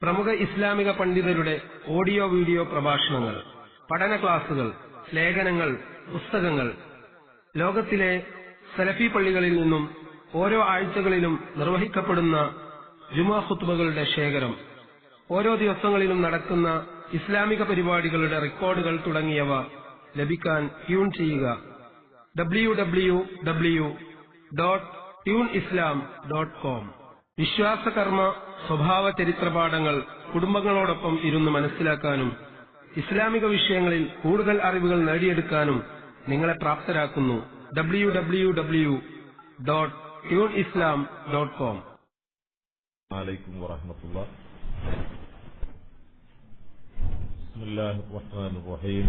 പ്രമുഖ ഇസ്ലാമിക പണ്ഡിതരുടെ audio video പ്രഭാഷണങ്ങൾ, പഠന ക്ലാസുകൾ, ലേഖനങ്ങൾ, പുസ്തകങ്ങൾ, ലോകത്തിലെ സലഫി പള്ളികളിൽ നിന്നും ഓരോ ആഴ്ചകളിലും നിർവഹിക്കപ്പെടുന്ന ജുമുഅ ഖുത്ബകളുടെ ശേഖരം, ഓരോ ദിവസങ്ങളിലും നടക്കുന്ന ഇസ്ലാമിക പരിപാടികളുടെ റെക്കോർഡുകൾ തുടങ്ങിയവ ലഭിക്കാൻ ട്യൂൺ ചെയ്യുക www.tuneislam.com. വിശ്വാസകർമ്മ സ്വഭാവ ചരിത്രപാഠങ്ങൾ കുടുംബങ്ങളോടൊപ്പം ഇരുന്ന് മനസ്സിലാക്കാനും ഇസ്ലാമിക വിഷയങ്ങളിൽ കൂടുതൽ അറിവുകൾ നേടിയെടുക്കാനും നിങ്ങളെ പ്രാപ്തരാക്കുന്നു. www.tuneislam.com. عليكم ورحمة الله. بسم الله الرحمن الرحيم.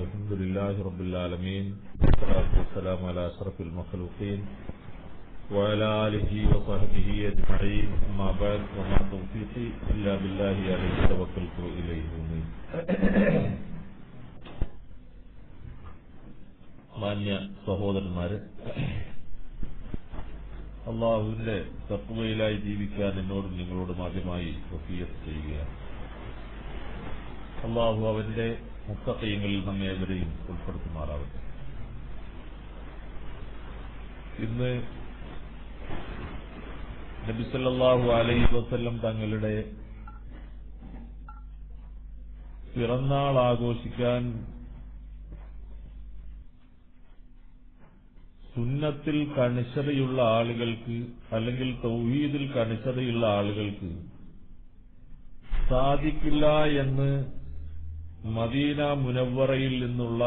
الحمد لله رب العالمين، والصلاة والسلام على أشرف المخلوقين وعلى آله وصحبه أجمعين. أما بعد، وما توفيقي إلا بالله عليه توكلت وإليه أنيب. മാന്യ സഹോദരന്മാരെ, അള്ളാഹുവിന്റെ തഖ്വയിലായി ജീവിക്കാൻ എന്നോടും നിങ്ങളോടും ആദ്യമായി വസിയ്യത്ത് ചെയ്യുകയാണ്. അള്ളാഹു അവന്റെ മുത്തഖീങ്ങളിൽ നമ്മെ ഏവരെയും ഉൾപ്പെടുത്തുമാറാവട്ടെ. ഇന്ന് നബി സല്ലല്ലാഹു അലൈഹി വസല്ലം തങ്ങളുടെ പിറന്നാൾ ആഘോഷിക്കാൻ സുന്നത്തിൽ കണിശതയുള്ള ആളുകൾക്ക്, അല്ലെങ്കിൽ തൗഹീദിൽ കണിശതയുള്ള ആളുകൾക്ക് സാധിക്കില്ല എന്ന് മദീന മുനവ്വറയിൽ നിന്നുള്ള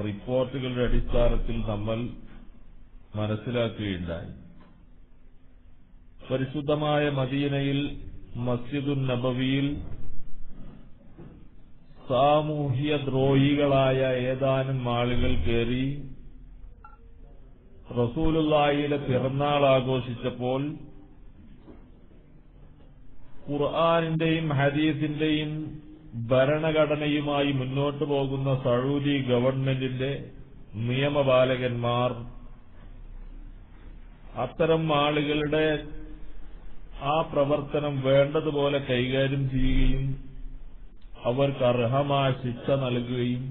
റിപ്പോർട്ടുകളുടെ അടിസ്ഥാനത്തിൽ നമ്മൾ മനസ്സിലാക്കുകയുണ്ടായി. പരിശുദ്ധമായ മദീനയിൽ മസ്ജിദുൻ നബവിയിൽ സാമൂഹ്യ ദ്രോഹികളായ ഏതാനും ആളുകൾ കയറി റസൂലുള്ളാഹിയുടെ പിറന്നാൾ ആഘോഷിച്ചപ്പോൾ ഖുർആനിന്റെയും ഹദീസിന്റെയും ഭരണഘടനയുമായി മുന്നോട്ടു പോകുന്ന സഊദി ഗവൺമെന്റിന്റെ നിയമപാലകന്മാർ അത്തരം ആളുകളുടെ ആ പ്രവർത്തനം വേണ്ടതുപോലെ കൈകാര്യം ചെയ്യുകയും അവർക്ക് അർഹമായ ശിക്ഷ നൽകുകയും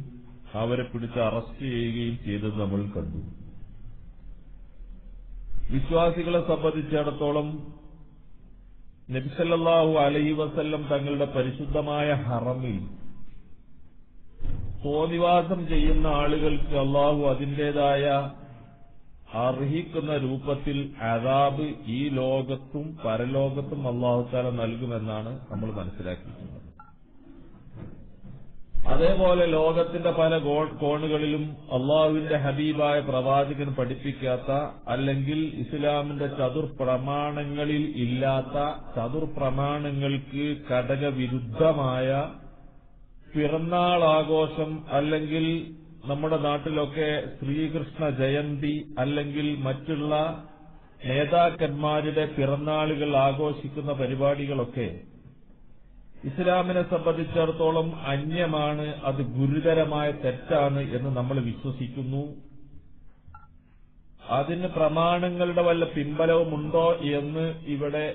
അവരെ പിടിച്ച് അറസ്റ്റ് ചെയ്യുകയും ചെയ്തത് നമ്മൾ കണ്ടു. വിശ്വാസികളെ സംബന്ധിച്ചിടത്തോളം നബി സല്ലല്ലാഹു അലൈഹി വസല്ലം തങ്ങളുടെ പരിശുദ്ധമായ ഹറമിൽ തോന്നിവാസം ചെയ്യുന്ന ആളുകൾക്ക് അള്ളാഹു അതിന്റേതായ അർഹിക്കുന്ന രൂപത്തിൽ അദാബ് ഈ ലോകത്തും പരലോകത്തും അള്ളാഹു തആല നൽകുമെന്നാണ് നമ്മൾ മനസ്സിലാക്കിയിട്ടുള്ളത്. അതേപോലെ ലോകത്തിന്റെ പല കോണുകളിലും അള്ളാഹുവിന്റെ ഹബീബായ പ്രവാചകൻ പഠിപ്പിക്കാത്ത, അല്ലെങ്കിൽ ഇസ്ലാമിന്റെ ചതുർപ്രമാണങ്ങളിൽ ഇല്ലാത്ത, ചതുർപ്രമാണങ്ങൾക്ക് ഘടകവിരുദ്ധമായ പിറന്നാൾ ആഘോഷം, അല്ലെങ്കിൽ നമ്മുടെ നാട്ടിലൊക്കെ ശ്രീകൃഷ്ണ ജയന്തി അല്ലെങ്കിൽ മറ്റുള്ള നേതാക്കന്മാരുടെ പിറന്നാളുകൾ ആഘോഷിക്കുന്ന പരിപാടികളൊക്കെ ഇസ്ലാമിനെ സംബന്ധിച്ചിടത്തോളം അന്യമാണ്, അത് ഗുരുതരമായ തെറ്റാണ് എന്ന് നമ്മൾ വിശ്വസിക്കുന്നു. അതിന് പ്രമാണങ്ങളുടെ വല്ല പിൻബലവുമുണ്ടോ എന്ന് ഇവിടെ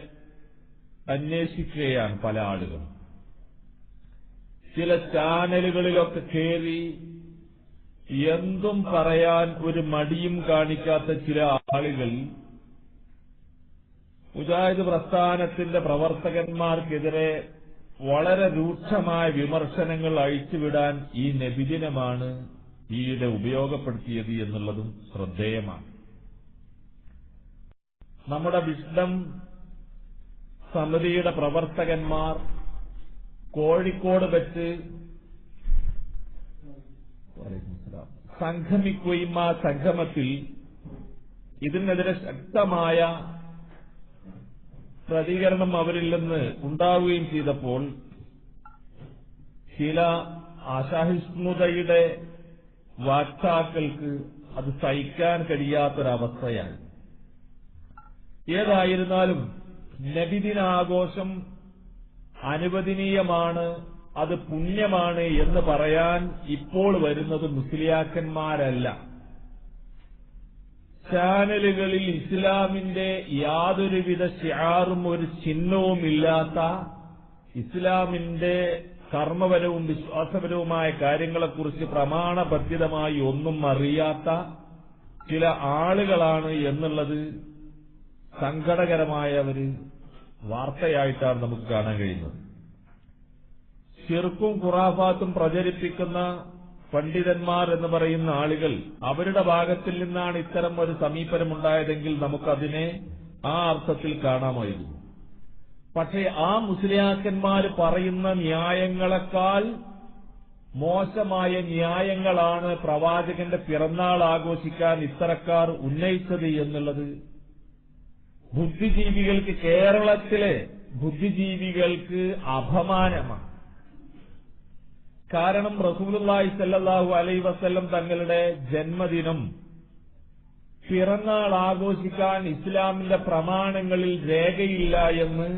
അന്വേഷിക്കുകയാണ് പല ആളുകളും. ചില ചാനലുകളിലൊക്കെ കയറി എന്തും പറയാൻ ഒരു മടിയും കാണിക്കാത്ത ചില ആളുകൾ മുജാഹിദ് പ്രസ്ഥാനത്തിന്റെ പ്രവർത്തകന്മാർക്കെതിരെ വളരെ രൂക്ഷമായ വിമർശനങ്ങൾ അഴിച്ചുവിടാൻ ഈ നബിദിനമാണ് ഈയിടെ ഉപയോഗപ്പെടുത്തിയത് എന്നുള്ളതും ശ്രദ്ധേയമാണ്. നമ്മുടെ വിസ്ഡം സമിതിയുടെ പ്രവർത്തകന്മാർ കോഴിക്കോട് വെച്ച് സംഗമിക്കുകയും ആ സംഗമത്തിൽ ഇതിനെതിരെ ശക്തമായ പ്രതികരണം അവരിൽ നിന്ന് ഉണ്ടാവുകയും ചെയ്തപ്പോൾ ചില അസഹിഷ്ണുതയുടെ വാക്താക്കൾക്ക് അത് സഹിക്കാൻ കഴിയാത്തൊരവസ്ഥയാണ്. ഏതായിരുന്നാലും നബിദിനാഘോഷം അനുവദനീയമാണ്, അത് പുണ്യമാണ് എന്ന് പറയാൻ ഇപ്പോൾ വരുന്നത് മുസ്ലിയാക്കന്മാരല്ല. ചാനലുകളിൽ ഇസ്ലാമിന്റെ യാതൊരുവിധ ശിആറും ഒരു ചിഹ്നവുമില്ലാത്ത ഇസ്ലാമിന്റെ കർമ്മപരവും വിശ്വാസപരവുമായ കാര്യങ്ങളെക്കുറിച്ച് പ്രമാണബദ്ധിതമായി ഒന്നും അറിയാത്ത ചില ആളുകളാണ് എന്നുള്ളത് സങ്കടകരമായ ഒരു വാർത്തയായിട്ടാണ് നമുക്ക് കാണാൻ കഴിയുന്നത്. ശിർക്കും ഖുറാഫാത്തും പ്രചരിപ്പിക്കുന്ന പണ്ഡിതന്മാർ എന്ന് പറയുന്ന ആളുകൾ, അവരുടെ ഭാഗത്തിൽ നിന്നാണ് ഇത്തരം ഒരു സമീപനമുണ്ടായതെങ്കിൽ നമുക്കതിനെ ആ അർത്ഥത്തിൽ കാണാമായിരുന്നു. പക്ഷേ ആ മുസ്ലിയാക്കന്മാർ പറയുന്ന ന്യായങ്ങളെക്കാൾ മോശമായ ന്യായങ്ങളാണ് പ്രവാചകന്റെ പിറന്നാൾ ആഘോഷിക്കാൻ ഇത്തരക്കാർ ഉന്നയിച്ചത് എന്നുള്ളത് ബുദ്ധിജീവികൾക്ക്, കേരളത്തിലെ ബുദ്ധിജീവികൾക്ക് അപമാനമാണ്. കാരണം റസൂലുള്ളാഹി സ്വല്ലല്ലാഹു അലൈഹി വസല്ലം തങ്ങളുടെ ജന്മദിനം, പിറന്നാൾ ആഘോഷിക്കാൻ ഇസ്ലാമിന്റെ പ്രമാണങ്ങളിൽ രേഖയില്ല എന്ന്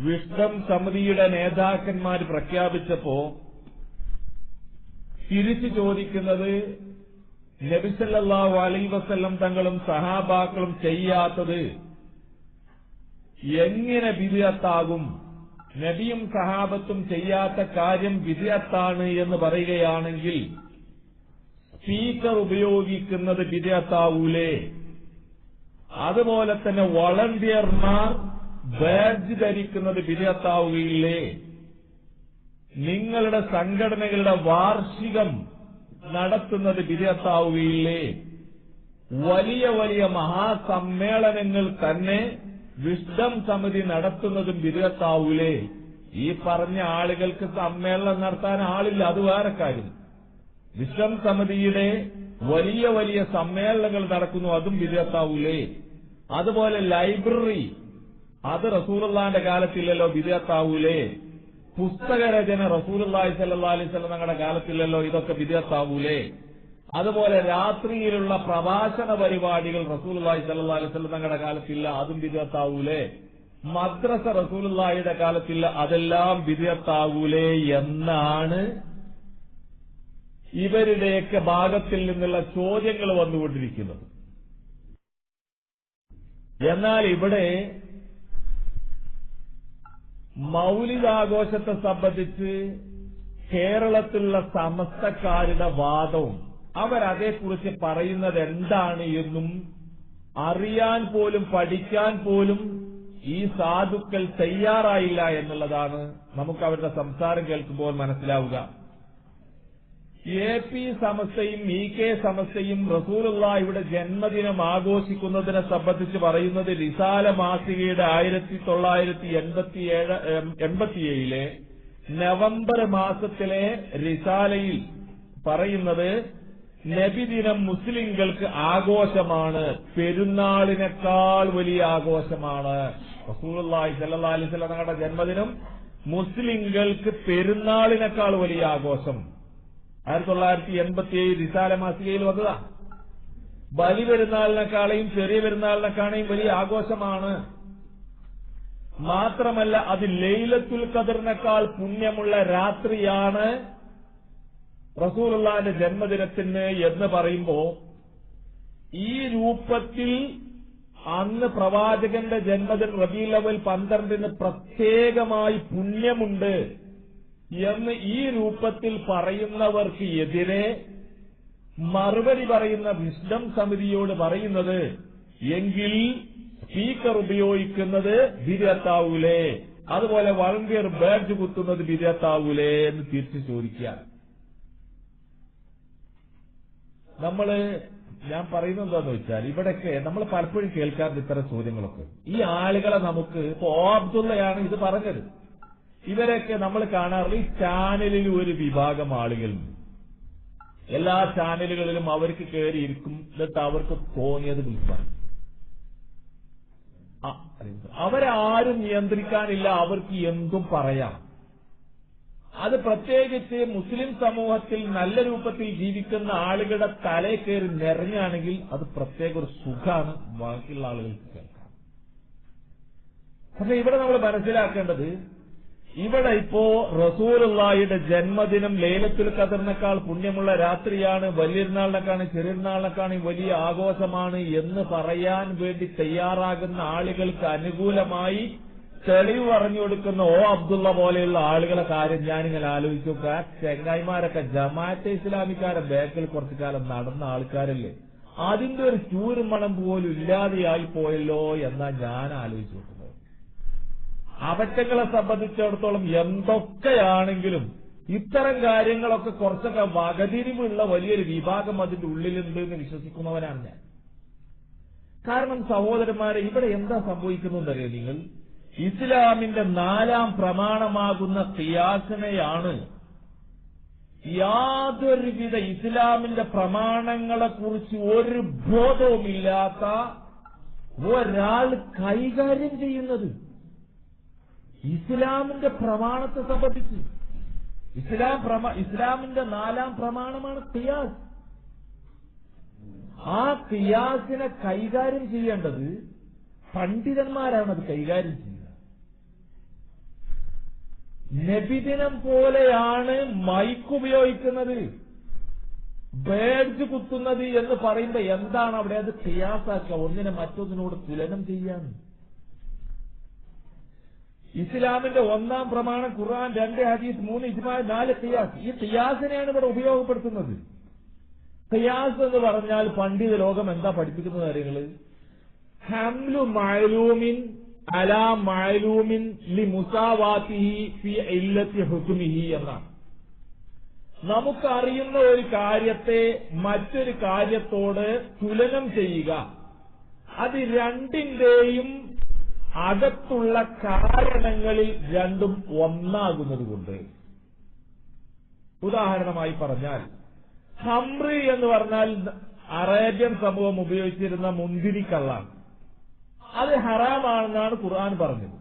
വിഷ്ഡം സമിതിയുടെ നേതാക്കന്മാർ പ്രഖ്യാപിച്ചപ്പോ തിരിച്ചു ചോദിക്കുന്നത്, നബി സല്ലല്ലാഹു അലൈഹി വസല്ലം തങ്ങളും സഹാബാക്കളും ചെയ്യാത്തത് എങ്ങനെ ബിദ്അത്താകും? നബിയും സഹാബത്തും ചെയ്യാത്ത കാര്യം ബിദ്അത്താണ് എന്ന് പറയുകയാണെങ്കിൽ സ്പീക്കർ ഉപയോഗിക്കുന്നത് ബിദ്അത്താവൂലേ? അതുപോലെ തന്നെ വളണ്ടിയർമാർ ബാഡ്ജ് ധരിക്കുന്നത് ബിദ്അത്താവുകയില്ലേ? നിങ്ങളുടെ സംഘടനകളുടെ വാർഷികം നടത്തുന്നത് ബിദ്അത്താവുകയില്ലേ? വലിയ വലിയ മഹാസമ്മേളനങ്ങൾ തന്നെ വിഷ്ഡം സമിതി നടത്തുന്നതും ബിദ്അത്താവൂലേ? ഈ പറഞ്ഞ ആളുകൾക്ക് സമ്മേളനം നടത്താൻ ആളില്ല, അത് വേറെ കാര്യം. വിഷ്ഡം സമിതിയുടെ വലിയ വലിയ സമ്മേളനങ്ങൾ നടക്കുന്നു, അതും ബിദ്അത്താവൂലേ? അതുപോലെ ലൈബ്രറി, അത് റസൂലുള്ളാഹിന്റെ കാലത്തില്ലല്ലോ, ബിദ്അത്താവൂലേ? പുസ്തകരചന റസൂലുള്ളാഹി സ്വല്ലല്ലാഹു അലൈഹി വസല്ലം തങ്ങളുടെ കാലത്തില്ലല്ലോ, ഇതൊക്കെ ബിദ്അത്താവൂലേ? അതുപോലെ രാത്രിയിലുള്ള പ്രഭാഷണ പരിപാടികൾ റസൂലുള്ളാഹി സ്വല്ലല്ലാഹു അലൈഹി വസല്ലം തങ്ങളുടെ കാലത്തില്ല, അതും ബിദ്അത്താവൂലേ? മദ്രസ റസൂലുള്ളാഹിയുടെ കാലത്തില്ല, അതെല്ലാം ബിദ്അത്താവൂലേ എന്നാണ് ഇവരുടെയൊക്കെ ഭാഗത്തിൽ നിന്നുള്ള ചോദ്യങ്ങൾ വന്നുകൊണ്ടിരിക്കുന്നത്. എന്നാൽ ഇവിടെ മൗലിദാഘോഷത്തെ സംബന്ധിച്ച് കേരളത്തിലുള്ള സമസ്തക്കാരുടെ വാദവും അവരതേക്കുറിച്ച് പറയുന്നത് എന്താണ് എന്നും അറിയാൻ പോലും പഠിക്കാൻ പോലും ഈ സാധുക്കൾ തയ്യാറായില്ല എന്നുള്ളതാണ് നമുക്ക് അവരുടെ സംസാരം കേൾക്കുമ്പോൾ മനസ്സിലാവുക. AP സമസ്തയും EK സമസ്തയും റസൂലുള്ളാഹിയുടെ ജന്മദിനം ആഘോഷിക്കുന്നതിനെ സംബന്ധിച്ച് പറയുന്നത് റിസാല മാസികയുടെ 1987 നവംബർ മാസത്തിലെ റിസാലയിൽ പറയുന്നത് നബിദിനം മുസ്ലിങ്ങൾക്ക് ആഘോഷമാണ്, പെരുന്നാളിനേക്കാൾ വലിയ ആഘോഷമാണ്. റസൂലുള്ളാഹി സ്വല്ലല്ലാഹു അലൈഹി വസല്ലം തങ്ങളുടെ ജന്മദിനം മുസ്ലിങ്ങൾക്ക് പെരുന്നാളിനേക്കാൾ വലിയ ആഘോഷം. 1987 റിസാല മാസികയിൽ വന്നതാ. ബലി പെരുന്നാളിനെക്കാളെയും ചെറിയ പെരുന്നാളിനെക്കാളെയും വലിയ ആഘോഷമാണ്. മാത്രമല്ല അത് ലൈലത്തുൽ ഖദറിനേക്കാൾ പുണ്യമുള്ള രാത്രിയാണ് റസൂലുള്ളാഹിന്റെ ജന്മദിനത്തിന് എന്ന് പറയുമ്പോ ഈ രൂപത്തിൽ അന്ന് പ്രവാചകന്റെ ജന്മദിനം റബീഉൽ അവ്വൽ 12 പ്രത്യേകമായി പുണ്യമുണ്ട് എന്ന് ഈ രൂപത്തിൽ പറയുന്നവർക്ക് എതിരെ മറുപടി പറയുന്ന വിഷ്ഡം സമിതിയോട് പറയുന്നത്, എങ്കിൽ സ്പീക്കർ ഉപയോഗിക്കുന്നത് ബിദ്അത്താവൂലേ? അതുപോലെ വളണ്ടിയർ ബാഡ്ജ് കുത്തുന്നത് ബിദ്അത്താവൂലേ എന്ന് തിരിച്ചു ചോദിക്കുക. ഞാൻ പറയുന്നത് എന്താന്ന് വെച്ചാൽ, ഇവിടെയൊക്കെ നമ്മൾ പലപ്പോഴും കേൾക്കാറുണ്ട് ഇത്തരം ചോദ്യങ്ങളൊക്കെ. ഈ ആളുകളെ നമുക്ക് ഇപ്പോ അബ്ദുള്ളയാണ് ഇത് പറഞ്ഞത്, ഇവരൊക്കെ നമ്മൾ കാണാറില്ല. ഈ ചാനലിൽ ഒരു വിഭാഗം ആളുകളുണ്ട്, എല്ലാ ചാനലുകളിലും അവർക്ക് കയറിയിരിക്കും, എന്നിട്ട് അവർക്ക് തോന്നിയത് വിളിക്കാൻ. അവരാരും നിയന്ത്രിക്കാനില്ല, അവർക്ക് എന്തും പറയാം. അത് പ്രത്യേകിച്ച് മുസ്ലിം സമൂഹത്തിൽ നല്ല രൂപത്തിൽ ജീവിക്കുന്ന ആളുകളുടെ തലയിൽ കയറി നിറഞ്ഞാണെങ്കിൽ അത് പ്രത്യേക ഒരു സുഖമാണ് ബാക്കിയുള്ള ആളുകൾക്ക് കേൾക്കാം. പക്ഷെ ഇവിടെ നമ്മൾ മനസ്സിലാക്കേണ്ടത്, ഇവിടെ ഇപ്പോ റസൂലുള്ളാഹിയുടെ ജന്മദിനം ലൈലത്തുൽ ഖദറിനേക്കാൾ പുണ്യമുള്ള രാത്രിയാണ്, വലിയൊരുനാളിനെക്കാളും ചെറിയൊരുനാളിനെക്കാളും വലിയ ആഘോഷമാണ് എന്ന് പറയാൻ വേണ്ടി തയ്യാറാകുന്ന ആളുകൾക്ക് അനുകൂലമായി തെളിവ് പറഞ്ഞു കൊടുക്കുന്ന അബ്ദുള്ള പോലെയുള്ള ആളുകളെ കാര്യം ഞാനിങ്ങനെ ആലോചിച്ചു നോക്കുക. ചെങ്ങായിമാരൊക്കെ ജമാഅത്തെ ഇസ്ലാമിക്കാരെ ബാക്കിൽ കുറച്ചു കാലം നടന്ന ആൾക്കാരല്ലേ, അതിന്റെ ഒരു ചൂരുമണം പോലും ഇല്ലാതെയായി പോയല്ലോ എന്നാ ഞാൻ ആലോചിച്ചു നോക്കുന്നത്. അവറ്റങ്ങളെ സംബന്ധിച്ചിടത്തോളം എന്തൊക്കെയാണെങ്കിലും ഇത്തരം കാര്യങ്ങളൊക്കെ കുറച്ചൊക്കെ വകതിരിവുള്ള വലിയൊരു വിഭാഗം അതിന്റെ ഉള്ളിലുണ്ട് എന്ന് വിശ്വസിക്കുന്നവനാണ് ഞാൻ. കാരണം സഹോദരന്മാരെ, ഇവിടെ എന്താ സംഭവിക്കുന്നതെന്നറിയോ നിങ്ങൾ? ഇസ്ലാമിന്റെ 4ാം പ്രമാണമാകുന്ന ഖിയാസിനെയാണ് യാതൊരുവിധ ഇസ്ലാമിന്റെ പ്രമാണങ്ങളെക്കുറിച്ച് ഒരു ബോധവുമില്ലാത്ത ഒരാൾ കൈകാര്യം ചെയ്യുന്നത്. ഇസ്ലാമിന്റെ പ്രമാണത്തെ സംബന്ധിച്ച് ഇസ്ലാമിന്റെ 4ാം പ്രമാണമാണ് ഖിയാസ്. ആ ഖിയാസിനെ കൈകാര്യം ചെയ്യേണ്ടത് പണ്ഡിതന്മാരാണ്. അത് കൈകാര്യം ചെയ്യുക. നബിദിനം പോലെയാണ് മൈക്ക് ഉപയോഗിക്കുന്നത്, ബേഡ്ജ് കുത്തുന്നത് എന്ന് പറയുമ്പോ എന്താണ് അവിടെ? അത് ഖിയാസാക്കുക, ഒന്നിനെ മറ്റൊന്നിനോട് തുലനം ചെയ്യാൻ. ഇസ്ലാമിന്റെ 1ാം പ്രമാണം ഖുർആൻ, 2 ഹദീസ്, 3 ഇജ്മാ, 4 ഖിയാസ്. ഈ ഖിയാസിനെയാണ് ഇവിടെ ഉപയോഗപ്പെടുത്തുന്നത്. ഖിയാസ് എന്ന് പറഞ്ഞാൽ പണ്ഡിത ലോകം എന്താ പഠിപ്പിക്കുന്നത് കാര്യങ്ങള്? ഹംലു മഅലൂമിൻ അലാ മഅലൂമിൻ ലിമുസാവാതിഹി ഫി ഇല്ലത്തി ഹുക്മിഹി എന്നാണ്. നമുക്കറിയുന്ന ഒരു കാര്യത്തെ മറ്റൊരു കാര്യത്തോട് തുലനം ചെയ്യുക, അത് രണ്ടിന്റെയും അകത്തുള്ള കാരണങ്ങളിൽ രണ്ടും ഒന്നാകുന്നത് കൊണ്ട്. ഉദാഹരണമായി പറഞ്ഞാൽ, ഹംറി എന്ന് പറഞ്ഞാൽ അറേബ്യൻ സമൂഹം ഉപയോഗിച്ചിരുന്ന മുന്തിരിക്കള്ളാണ്. അത് ഹറാമാണെന്നാണ് ഖുർആൻ പറഞ്ഞത്.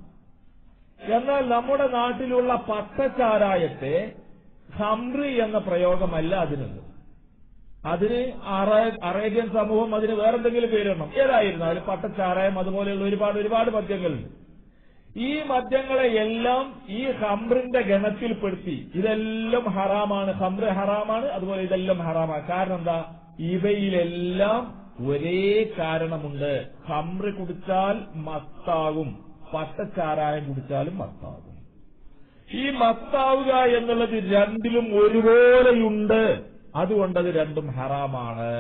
എന്നാൽ നമ്മുടെ നാട്ടിലുള്ള പട്ടച്ചാരായത്തെ ഹംറി എന്ന പ്രയോഗമല്ല അതിനുണ്ട്. അതിന് അറേബ്യൻ സമൂഹം അതിന് വേറെന്തെങ്കിലും പേരിടണം. ഏതായിരുന്നാലും പട്ടച്ചാരായം അതുപോലെയുള്ള ഒരുപാട് മദ്യങ്ങളുണ്ട്. ഈ മദ്യങ്ങളെ എല്ലാം ഈ ഹംറിന്റെ ഗണത്തിൽപ്പെടുത്തി ഇതെല്ലാം ഹറാമാണ്, ഹംറ് ഹറാമാണ്, അതുപോലെ ഇതെല്ലാം ഹറാമാണ്. കാരണം എന്താ? ഇവയിലെല്ലാം ഒരേ കാരണമുണ്ട്. ഹംറ് കുടിച്ചാൽ മത്താകും, പട്ടച്ചാരായം കുടിച്ചാലും മത്താകും. ഈ മത്താവുക എന്നുള്ളത് രണ്ടിലും ഒരുപോലെയുണ്ട്. അതുകൊണ്ടത് രണ്ടും ഹറാമാണ്.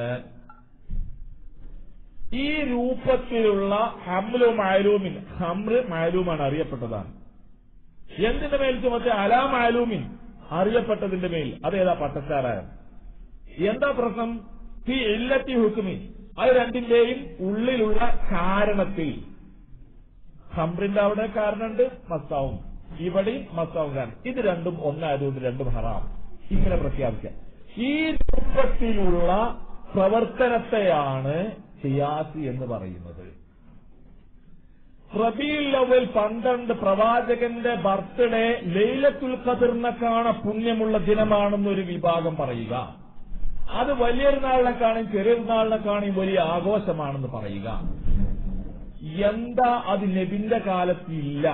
ഈ രൂപത്തിലുള്ള ഹംലു മഅലൂമിൻ, ഹംറ് മഅലൂമാണ്, അറിയപ്പെട്ടതാണ്. എന്തിന്റെ മേൽ ചുമത്തെ? അലാ മഅലൂമിൻ, അറിയപ്പെട്ടതിന്റെ മേൽ. അതേതാ? പട്ടച്ചാരായം. എന്താ പ്രശ്നം? ഫി ഇല്ലത്തി ഹുക്മി, അത് രണ്ടിന്റെയും ഉള്ളിലുള്ള കാരണത്തിൽ. ഹംറിന്റെ അവിടെ കാരണമുണ്ട്, മസ്താവും ഇവിടെയും മസ്താവും കാരണം. ഇത് രണ്ടും ഒന്നായതുകൊണ്ട് രണ്ടും ഹറാം. ഇങ്ങനെ പ്രഖ്യാപിക്കാം. ഈ രൂപത്തിലുള്ള പ്രവർത്തനത്തെയാണ് ഖിയാസ് എന്ന് പറയുന്നത്. റബീഉൽ അവ്വൽ 12 പ്രവാചകന്റെ ബർത്ത്ഡേ ലൈലത്തുൽ ഖദറിനെക്കാണ പുണ്യമുള്ള ദിനമാണെന്നൊരു വിഭാഗം പറയുക. അത് വലിയൊരുനാളിനെക്കാണും ചെറിയൊരുനാളിനെക്കാണും വലിയ ആഘോഷമാണെന്ന് പറയുക. എന്താ അത്? നബിന്റെ കാലത്ത് ഇല്ല.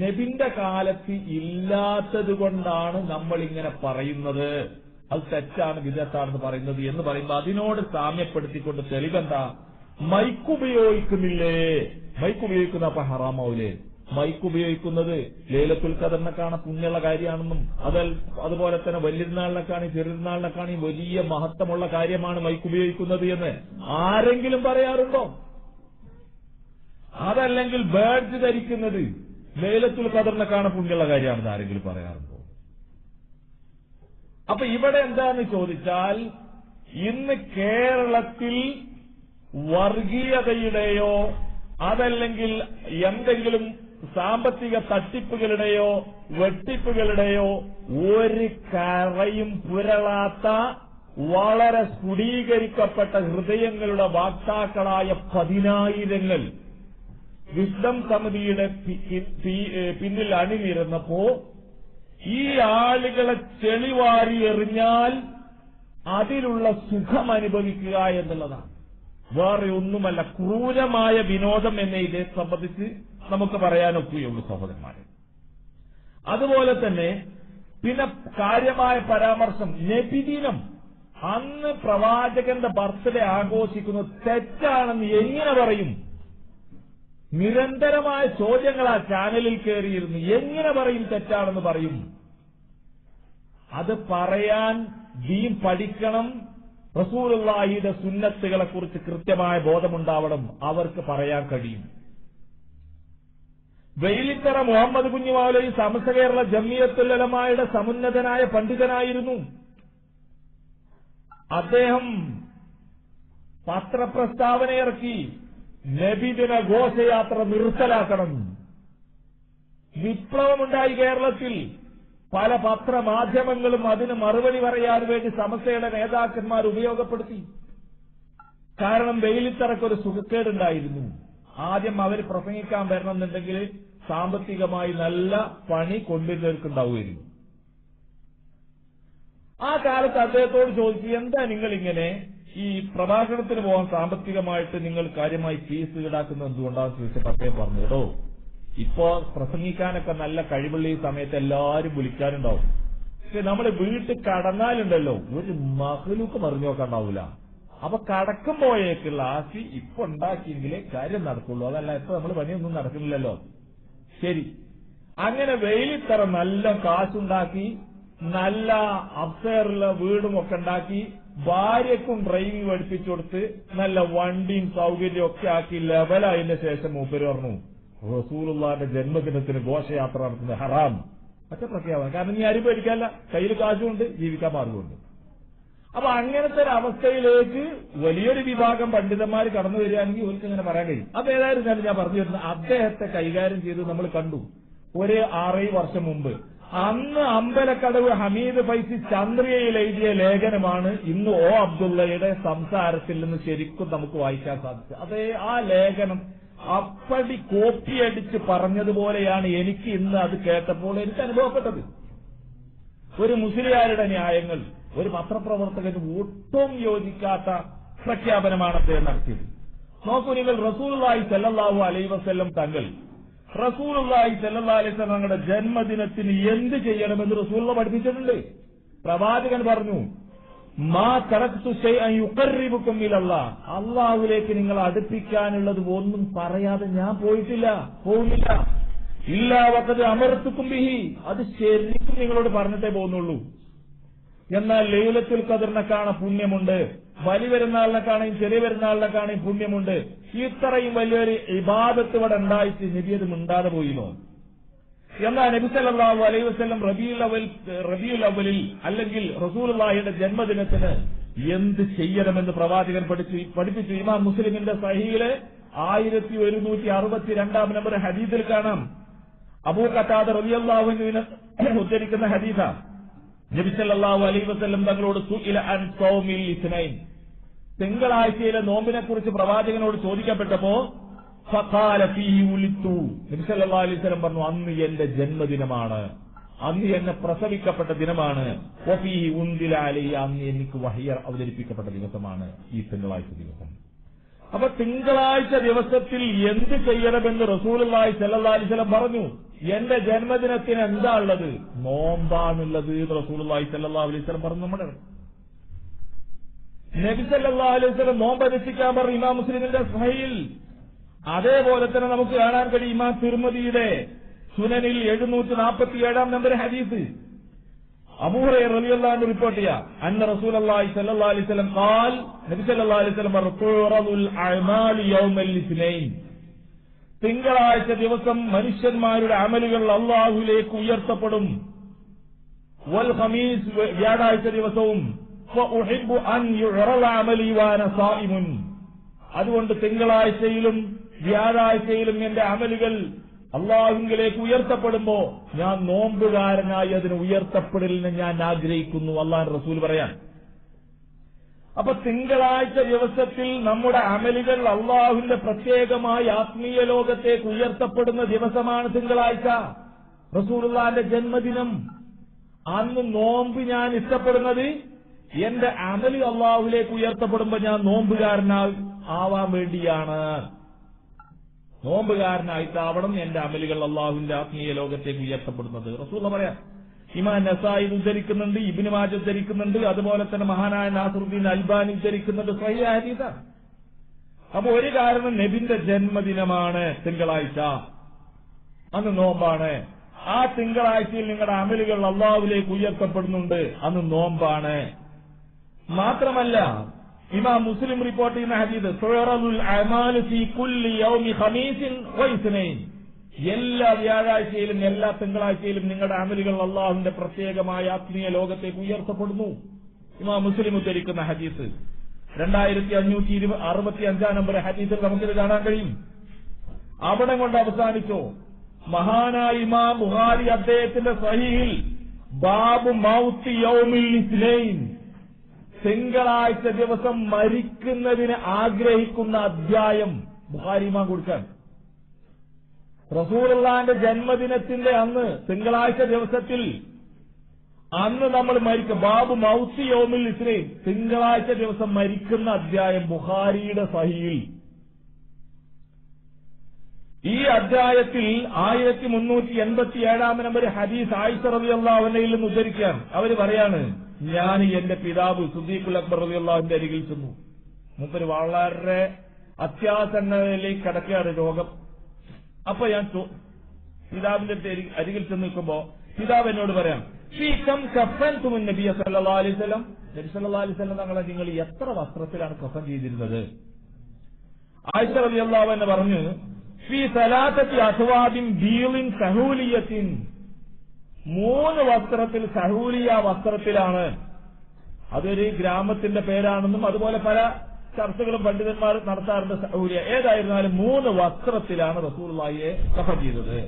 നബിന്റെ കാലത്ത് ഇല്ലാത്തത് കൊണ്ടാണ് നമ്മൾ ഇങ്ങനെ പറയുന്നത്. അത് തെറ്റാണ്, വിദഅത്താണെന്ന് പറയുന്നത് എന്ന് പറയുമ്പോൾ അതിനോട് സാമ്യപ്പെടുത്തിക്കൊണ്ട് തെളിവെന്താ? മൈക്ക് ഉപയോഗിക്കുന്നില്ലേ? മൈക്ക് ഉപയോഗിക്കുന്ന അപ്പൊ ഹറാമാവൂലേ? മൈക്ക് ഉപയോഗിക്കുന്നത് ലൈലത്തുൽ ഖദറിനെക്കാണ് പുണ്യമുള്ള കാര്യമാണെന്നും അതുപോലെ തന്നെ വലിയൊരുനാളിനെക്കാണി ചെറിയൊരുനാളിനെക്കാണി വലിയ മഹത്വമുള്ള കാര്യമാണ് മൈക്ക് ഉപയോഗിക്കുന്നത് എന്ന് ആരെങ്കിലും പറയാറുണ്ടോ? അതല്ലെങ്കിൽ ബേഡ്ജ് ധരിക്കുന്നത് ലൈലത്തുൽ ഖദറിനെക്കാണ് പുണ്യമുള്ള കാര്യമാണെന്ന് ആരെങ്കിലും പറയാറുണ്ടോ? അപ്പൊ ഇവിടെ എന്താന്ന് ചോദിച്ചാൽ, ഇന്ന് കേരളത്തിൽ വർഗീയതയുടെയോ അതല്ലെങ്കിൽ എന്തെങ്കിലും സാമ്പത്തിക തട്ടിപ്പുകളുടെയോ വെട്ടിപ്പുകളുടെയോ ഒരു കറയും പുരളാത്ത വളരെ സ്ഫുടീകരിക്കപ്പെട്ട ഹൃദയങ്ങളുടെ വാക്താക്കളായ 10,000 വിസ്ഡം സമിതിയുടെ പിന്നിൽ അണിനിരന്നപ്പോ ഈ ആളുകളെ ചെളിവാരി എറിഞ്ഞാൽ അതിലുള്ള സുഖം അനുഭവിക്കുക എന്നുള്ളതാണ്. വേറെ ഒന്നുമല്ല. ക്രൂരമായ വിനോദം എന്നെ ഇതേ സംബന്ധിച്ച് നമുക്ക് പറയാനൊക്കുകയുള്ളൂ സഹോദരന്മാരെ. അതുപോലെ തന്നെ പിന്നെ കാര്യമായ പരാമർശം, നബിദിനം അന്ന് പ്രവാചകന്റെ ബർത്ത്ഡേ ആഘോഷിക്കുന്നത് തെറ്റാണെന്ന് എങ്ങനെ പറയും? നിരന്തരമായ ചോദ്യങ്ങൾ ആ ചാനലിൽ കയറിയിരുന്നു. എങ്ങനെ പറയും തെറ്റാണെന്ന് പറയും? അത് പറയാൻ ദീൻ പഠിക്കണം. റസൂലുള്ളാഹിയുടെ സുന്നത്തുകളെ കുറിച്ച് കൃത്യമായ ബോധമുണ്ടാവണം. അവർക്ക് പറയാൻ കഴിയും. വെയിലിത്തറ മുഹമ്മദ് കുഞ്ഞിമൗലവി സമസ്ത കേരള ജംഇയ്യത്തുൽ ഉലമായുടെ സമുന്നതനായ പണ്ഡിതനായിരുന്നു. അദ്ദേഹം പത്രപ്രസ്താവനയിറക്കി, നബിദിന ഘോഷയാത്ര നിർത്തലാക്കണം. വിപ്ലവമുണ്ടായി കേരളത്തിൽ. പല പത്രമാധ്യമങ്ങളും അതിന് മറുപടി പറയാൻ വേണ്ടി സമസ്തയുടെ നേതാക്കന്മാർ ഉപയോഗപ്പെടുത്തി. കാരണം വെയിലിത്തറക്കൊരു സുഖക്കേടുണ്ടായിരുന്നു. ആദ്യം അവർ പ്രസംഗിക്കാൻ വരണമെന്നുണ്ടെങ്കിൽ സാമ്പത്തികമായി നല്ല പണി കൊണ്ടുവരുന്നവർക്കുണ്ടാവുമായിരുന്നു. ആ കാലത്ത് അദ്ദേഹത്തോട് ചോദിച്ചു, എന്താ നിങ്ങളിങ്ങനെ ഈ പ്രഭാഷണത്തിന് പോകാൻ സാമ്പത്തികമായിട്ട് നിങ്ങൾ കാര്യമായി ഫീസ് ഈടാക്കുന്നത് എന്തുകൊണ്ടാണെന്ന് ചോദിച്ചപ്പോൾ അദ്ദേഹം പറഞ്ഞു, കേട്ടോ ഇപ്പോ പ്രസംഗിക്കാനൊക്കെ നല്ല കഴിവുള്ള ഈ സമയത്ത് എല്ലാവരും വിളിക്കാനുണ്ടാവും. പക്ഷെ നമ്മൾ വീട്ടിൽ കടന്നാലുണ്ടല്ലോ ഒരു മഹ്ലൂക്ക് മറിഞ്ഞു നോക്കാണ്ടാവൂല. അപ്പൊ കടക്കുമ്പോഴേക്കുള്ള ആശി ഇപ്പൊ ഉണ്ടാക്കിയെങ്കിലേ കാര്യം നടക്കുള്ളൂ. അതല്ല ഇപ്പൊ നമ്മൾ പണിയൊന്നും നടക്കുന്നില്ലല്ലോ. ശരി, അങ്ങനെ വെയിലിത്തറ നല്ല കാശുണ്ടാക്കി, നല്ല അപ്സ്റ്റെയറുള്ള വീടും ഒക്കെ ഉണ്ടാക്കി, ഭാര്യക്കും ഡ്രൈവിംഗ് പഠിപ്പിച്ചു കൊടുത്ത് നല്ല വണ്ടിയും സൗകര്യം ഒക്കെ ആക്കി ലെവലായതിന് ശേഷം മൂപ്പര് പറഞ്ഞു, റസൂലുള്ളാഹിന്റെ ജന്മദിനത്തിന് ഘോഷയാത്ര നടത്തുന്നത് ഹറാം. ഒറ്റ പ്രഖ്യാപനം. കാരണം ഇനി ആരും പേടിക്കാല്ല, കയ്യിൽ കാശുകൊണ്ട് ജീവിക്കാൻ മാർഗമുണ്ട്. അപ്പൊ അങ്ങനത്തെ ഒരു അവസ്ഥയിലേക്ക് വലിയൊരു വിഭാഗം പണ്ഡിതന്മാർ കടന്നു വരികയാണെങ്കിൽ അവർക്ക് ഇങ്ങനെ പറയാൻ കഴിയും. അത് ഏതായിരുന്നാലും ഞാൻ പറഞ്ഞു വരുന്നത്, അദ്ദേഹത്തെ കൈകാര്യം ചെയ്ത് നമ്മൾ കണ്ടു ഒരു 6 വർഷം മുമ്പ്. അന്ന് അമ്പലക്കടവ് ഹമീദ് ഫൈസി ചന്ദ്രികയിൽ എഴുതിയ ലേഖനമാണ് ഇന്ന് ഒ അബ്ദുള്ളയുടെ സംസാരത്തിൽ നിന്ന് ശരിക്കും നമുക്ക് വായിക്കാൻ സാധിച്ചത്. അതേ ആ ലേഖനം അപ്പടി കോപ്പിയടിച്ച് പറഞ്ഞതുപോലെയാണ് എനിക്ക് ഇന്ന് അത് കേട്ടപ്പോൾ എനിക്ക് അനുഭവപ്പെട്ടത്. ഒരു മുസ്ലിയാരുടെ ന്യായങ്ങൾ ഒരു പത്രപ്രവർത്തകന് ഒട്ടും യോജിക്കാത്ത പ്രഖ്യാപനമാണ് അദ്ദേഹം നടത്തിയത്. നോക്കൂ നിങ്ങൾ, റസൂലുള്ളാഹി സ്വല്ലല്ലാഹു അലൈഹി വസല്ലം തങ്ങൾ റസൂലുള്ളാഹി സ്വല്ലല്ലാഹു അലൈഹി വസല്ലം തങ്ങളുടെ ജന്മദിനത്തിന് എന്ത് ചെയ്യണമെന്ന് റസൂലുള്ളാഹി പഠിപ്പിച്ചിട്ടുണ്ട്. പ്രവാചകൻ പറഞ്ഞു, മാ തറക്തു ശൈഅൻ യുഖർരിബുക്കും ഇലല്ലാഹ്, അല്ലാഹുവിലേക്ക് നിങ്ങൾ അടുപ്പിക്കാനുള്ളത് ഒന്നും പറയാതെ ഞാൻ പോകുന്നില്ല. ഇല്ലാ വഖദ് അമർത്തുക്കും ബിഹി, അത് ശരിക്കും നിങ്ങളോട് പറഞ്ഞിട്ടേ പോകുന്നുള്ളൂ. എന്നാൽ ലൈലത്തുൽ ഖദറിനെ കാണാൻ പുണ്യമുണ്ട്, വലിയ പെരുന്നാളിനെ കാണുകയും ചെറിയ പെരുന്നാളിനെ കാണുകയും പുണ്യമുണ്ട്. ഇത്രയും വലിയൊരു ഇബാദത്ത് ഇവിടെ ഉണ്ടായിട്ട് നബി അത് മിണ്ടാതെ പോയിനോ? എന്നാൽ നബി സല്ലല്ലാഹു അലൈഹി വസല്ലം റബീഉൽ അവ്വലിൽ അല്ലെങ്കിൽ റസൂലുള്ളാഹിയുടെ ജന്മദിനത്തിന് എന്ത് ചെയ്യണമെന്ന് പ്രവാചകൻ പഠിപ്പിച്ചു. ഇമാം മുസ്ലിമിന്റെ സഹീഹിലെ 1162 നമ്പർ ഹദീസിൽ കാണാം. അബൂ ഖതാദ റളിയല്ലാഹു അൻഹു ഉദ്ധരിക്കുന്ന ഹദീസാ. നബി സല്ലല്ലാഹു അലൈഹി വസല്ലം തങ്ങളോട് സുഇല അൻ സൗമിൽ ഇസ്നൈൻ, തിങ്കളാഴ്ചയിലെ നോമ്പിനെ കുറിച്ച് പ്രവാചകനോട് ചോദിക്കപ്പെട്ടപ്പോ ഫഖാല ഫീഹി ഉലിത്തു, നബി സല്ലല്ലാഹു അലൈഹി വസല്ലം പറഞ്ഞു, അന്ന് എന്റെ ജന്മദിനമാണ്, അന്ന് എന്നെ പ്രസവിക്കപ്പെട്ട ദിനമാണ്. വഫീഹി ഉൻദില അലൈഹി, അന്ന് എനിക്ക് വഹ്യ അവതരിപ്പിക്കപ്പെട്ട ദിവസമാണ് ഈ തിങ്കളാഴ്ച ദിവസം. അപ്പൊ തിങ്കളാഴ്ച ദിവസത്തിൽ എന്ത് ചെയ്യണമെന്ന് റസൂലുള്ളാഹി സ്വല്ലല്ലാഹു അലൈഹി വസല്ലം പറഞ്ഞു. എന്റെ ജന്മദിനത്തിന് എന്താ ഉള്ളത്? നോമ്പാണുള്ളത് റസൂലുള്ളാഹി സ്വല്ലല്ലാഹു അലൈഹി വസല്ലം പറഞ്ഞു. നമ്മുടെ നബി സല്ലല്ലാഹു അലൈഹി വസല്ലം നോമ്പ് അനുഷ്ഠിക്കാൻ പറഞ്ഞു ഇമാം മുസ്ലിമിന്റെ സഹീഹിൽ. അതേപോലെ തന്നെ നമുക്ക് കാണാൻ കഴിയും ഇമാം തിർമിദിയുടെ സുനനിൽ 747 നമ്പർ ഹദീസ്. അബൂ ഹുറൈറ റളിയല്ലാഹു അൻഹു റിപ്പോർട്ട് ചെയ്യാ, അന്ന റസൂലുള്ളാഹി സ്വല്ലല്ലാഹു അലൈഹി വസല്ലം ഖാൽ, നബി സല്ലല്ലാഹു അലൈഹി വസല്ലം പറഞ്ഞു, തുറദുൽ അഅമാലു യൗമൽ ഇസ്നൈൻ, തിങ്കളാഴ്ച ദിവസം മനുഷ്യന്മാരുടെ അമലുകൾ അല്ലാഹുവിലേക്ക് ഉയർത്തപ്പെടും. വൽ ഖമീസ്, വ്യാഴാഴ്ച ദിവസവും. ഫഉഹിബ്ബു അൻ യുറല അമലി വഅന സായിമുൻ, അതുകൊണ്ട് തിങ്കളാഴ്ചയിലും വ്യാഴാഴ്ചയിലും എന്റെ അമലുകൾ അള്ളാഹുവിലേക്ക് ഉയർത്തപ്പെടുമ്പോ ഞാൻ നോമ്പുകാരനായി അതിന് ഉയർത്തപ്പെടലിന് ഞാൻ ആഗ്രഹിക്കുന്നു. അള്ളാഹുവിന്റെ റസൂൽ പറയാൻ. അപ്പൊ തിങ്കളാഴ്ച ദിവസത്തിൽ നമ്മുടെ അമലുകൾ അള്ളാഹുവിന്റെ പ്രത്യേകമായി ആത്മീയ ലോകത്തേക്ക് ഉയർത്തപ്പെടുന്ന ദിവസമാണ് തിങ്കളാഴ്ച, റസൂലുള്ളാഹിന്റെ ജന്മദിനം. അന്ന് നോമ്പ് ഞാൻ ഇഷ്ടപ്പെടുന്നത് എന്റെ അമല് അള്ളാഹുവിലേക്ക് ഉയർത്തപ്പെടുമ്പോ ഞാൻ നോമ്പുകാരനാവാൻ വേണ്ടിയാണ്. നോമ്പുകാരനായിട്ടാവണം എന്റെ അമലുകൾ അള്ളാഹുവിന്റെ ആത്മീയ ലോകത്തേക്ക് ഉയർത്തപ്പെടുന്നത്. റസൂലുള്ളാഹി പറയാം. ഇമാം നസായി ഉദ്ധരിക്കുന്നുണ്ട്, ഇബ്നു മാജ ഉദ്ധരിക്കുന്നുണ്ട്, അതുപോലെ തന്നെ മഹാനായ നാസറുദ്ദീൻ അൽബാനി ഉദ്ധരിക്കുന്നുണ്ട്. സ്വഹീഹ് ഹദീസാണ്. അപ്പൊ ഒരു കാരണം നബിന്റെ ജന്മദിനമാണ് തിങ്കളാഴ്ച, അന്ന് നോമ്പാണ്. ആ തിങ്കളാഴ്ചയിൽ നിങ്ങളുടെ അമലുകൾ അള്ളാഹുവിലേക്ക് ഉയർത്തപ്പെടുന്നുണ്ട്, അന്ന് നോമ്പാണ്. മാത്രമല്ല ഇമാം മുസ്ലിം റിപ്പോർട്ട് ചെയ്യുന്ന ഹദീസ് തുഅറദുൽ അഅമാലു ഫീ കുല്ലി യൗമി ഖമീസിൻ വ ഇസ്നൈൻ, എല്ലാ വ്യാഴാഴ്ചയിലും എല്ലാ തിങ്കളാഴ്ചയിലും നിങ്ങളുടെ അമലുകൾ അള്ളാഹുവിന്റെ പ്രത്യേകമായ ആത്മീയ ലോകത്തേക്ക് ഉയർത്തപ്പെടുന്നു. ഇമാം മുസ്ലിം ഉദ്ധരിക്കുന്ന ഹദീസ് 2565 നമ്പർ ഹദീസിൽ നമുക്കിത് കാണാൻ കഴിയും. അവിടെ കൊണ്ട് അവസാനിച്ചോ? മഹാനായ ഇമാം ബുഖാരി അദ്ദേഹത്തിന്റെ സ്വഹീഹിൽ ബാബു മൗത്തി യൗമിൽ ഇസ്നൈൻ, തിങ്കളാഴ്ച ദിവസം മരിക്കുന്നതിന് ആഗ്രഹിക്കുന്ന അധ്യായം ബുഖാരി ഇമാം കൊടുക്കാൻ. റസൂലുള്ളാഹിന്റെ ജന്മദിനത്തിന്റെ അന്ന് തിങ്കളാഴ്ച ദിവസത്തിൽ അന്ന് നമ്മൾ മരിക്കും. ബാബു മൗത്തി യൗമിൽ ഇസ്നൈൻ, തിങ്കളാഴ്ച ദിവസം മരിക്കുന്ന അധ്യായം ബുഖാരിയുടെ സ്വഹീഹിൽ. ഈ അധ്യായത്തിൽ 1387 നമ്പർ ഹദീസ് ആയിഷ റളിയല്ലാഹു അൻഹയിൽ നിന്ന് ഉദ്ധരിക്കാൻ അവര് പറയാണ്, ഞാൻ എന്റെ പിതാവ് സിദ്ദീഖുൽ അക്ബർ റളിയല്ലാഹു അൻഹുവിന്റെ അരികിൽ ചെന്നു. മൂപ്പര് വളരെ അത്യാസന്നതയിലേക്ക് കിടക്കുകയാണ്, രോഗം. അപ്പൊ ഞാൻ പിതാവിന്റെ അരികിൽ ചെന്ന് നിൽക്കുമ്പോ പിതാവ് എന്നോട് പറയാം, നബി സല്ലല്ലാഹു അലൈഹി വസല്ലം, നബി സല്ലല്ലാഹു അലൈഹി വസല്ലം തങ്ങളെ നിങ്ങൾ എത്ര വസ്ത്രത്തിലാണ് കഫൻ ചെയ്തിരുന്നത്? ആയിഷ റളിയല്ലാഹു അൻഹ പറഞ്ഞു, ഫീ സലാസത്തി അസ്വാദിൻ ബീളിൻ സഹൂലിയത്തിൻ, 3 വസ്ത്രത്തിൽ, സഹൂലിയ വസ്ത്രത്തിലാണ്. അതൊരു ഗ്രാമത്തിന്റെ പേരാണെന്നും അതുപോലെ പല ചർച്ചകളും പണ്ഡിതന്മാർ നടത്താറുണ്ട്. സഹൂലിയ ഏതായിരുന്നാലും 3 വസ്ത്രത്തിലാണ് റസൂലുള്ളാഹിയെ കഫൻ ചെയ്തത്.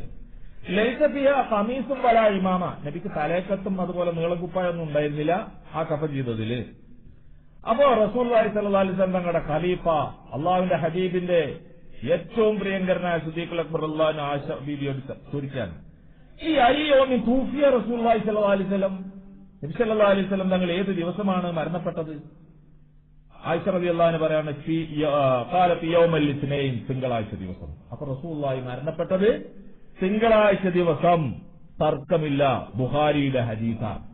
ലൈസ ഫിഹ ഖമീസും വലാ ഇമാമ, നബിക്ക് തലേക്കത്തും അതുപോലെ നീളക്കുപ്പായൊന്നും ഉണ്ടായിരുന്നില്ല ആ കഫൻ ചെയ്തതില്. അപ്പോ റസൂലുള്ളാഹി സ്വല്ലല്ലാഹു അലൈഹി വസല്ലം തങ്ങളുടെ ഖലീഫ അള്ളാഹുവിന്റെ ഹബീബിന്റെ ഏറ്റവും പ്രിയങ്കരനായ സിദ്ദീഖുൽ അക്ബർ റളിയല്ലാഹു അൻഹു ആയിഷ ബീവിയോട് ചോദിക്കാൻ, ഈ അയ്യോമി തൂഫിയ റസൂലുള്ളാഹി സ്വല്ലല്ലാഹു അലൈഹി വസല്ലം, നബി സല്ലല്ലാഹു അലൈഹി വസല്ലം തങ്ങൾ ഏത് ദിവസമാണ് മരണപ്പെട്ടത്? ആയിഷ റളിയല്ലാഹു അൻഹ പറയാണ്, ഖാലത്ത് യൗമൽ ഇസ്നൈൻ, തിങ്കളാഴ്ച ദിവസം. അപ്പൊ റസൂലുള്ളാഹി മരണപ്പെട്ടത് തിങ്കളാഴ്ച ദിവസം, തർക്കമില്ല, ബുഖാരിയുടെ ഹദീസാണ്.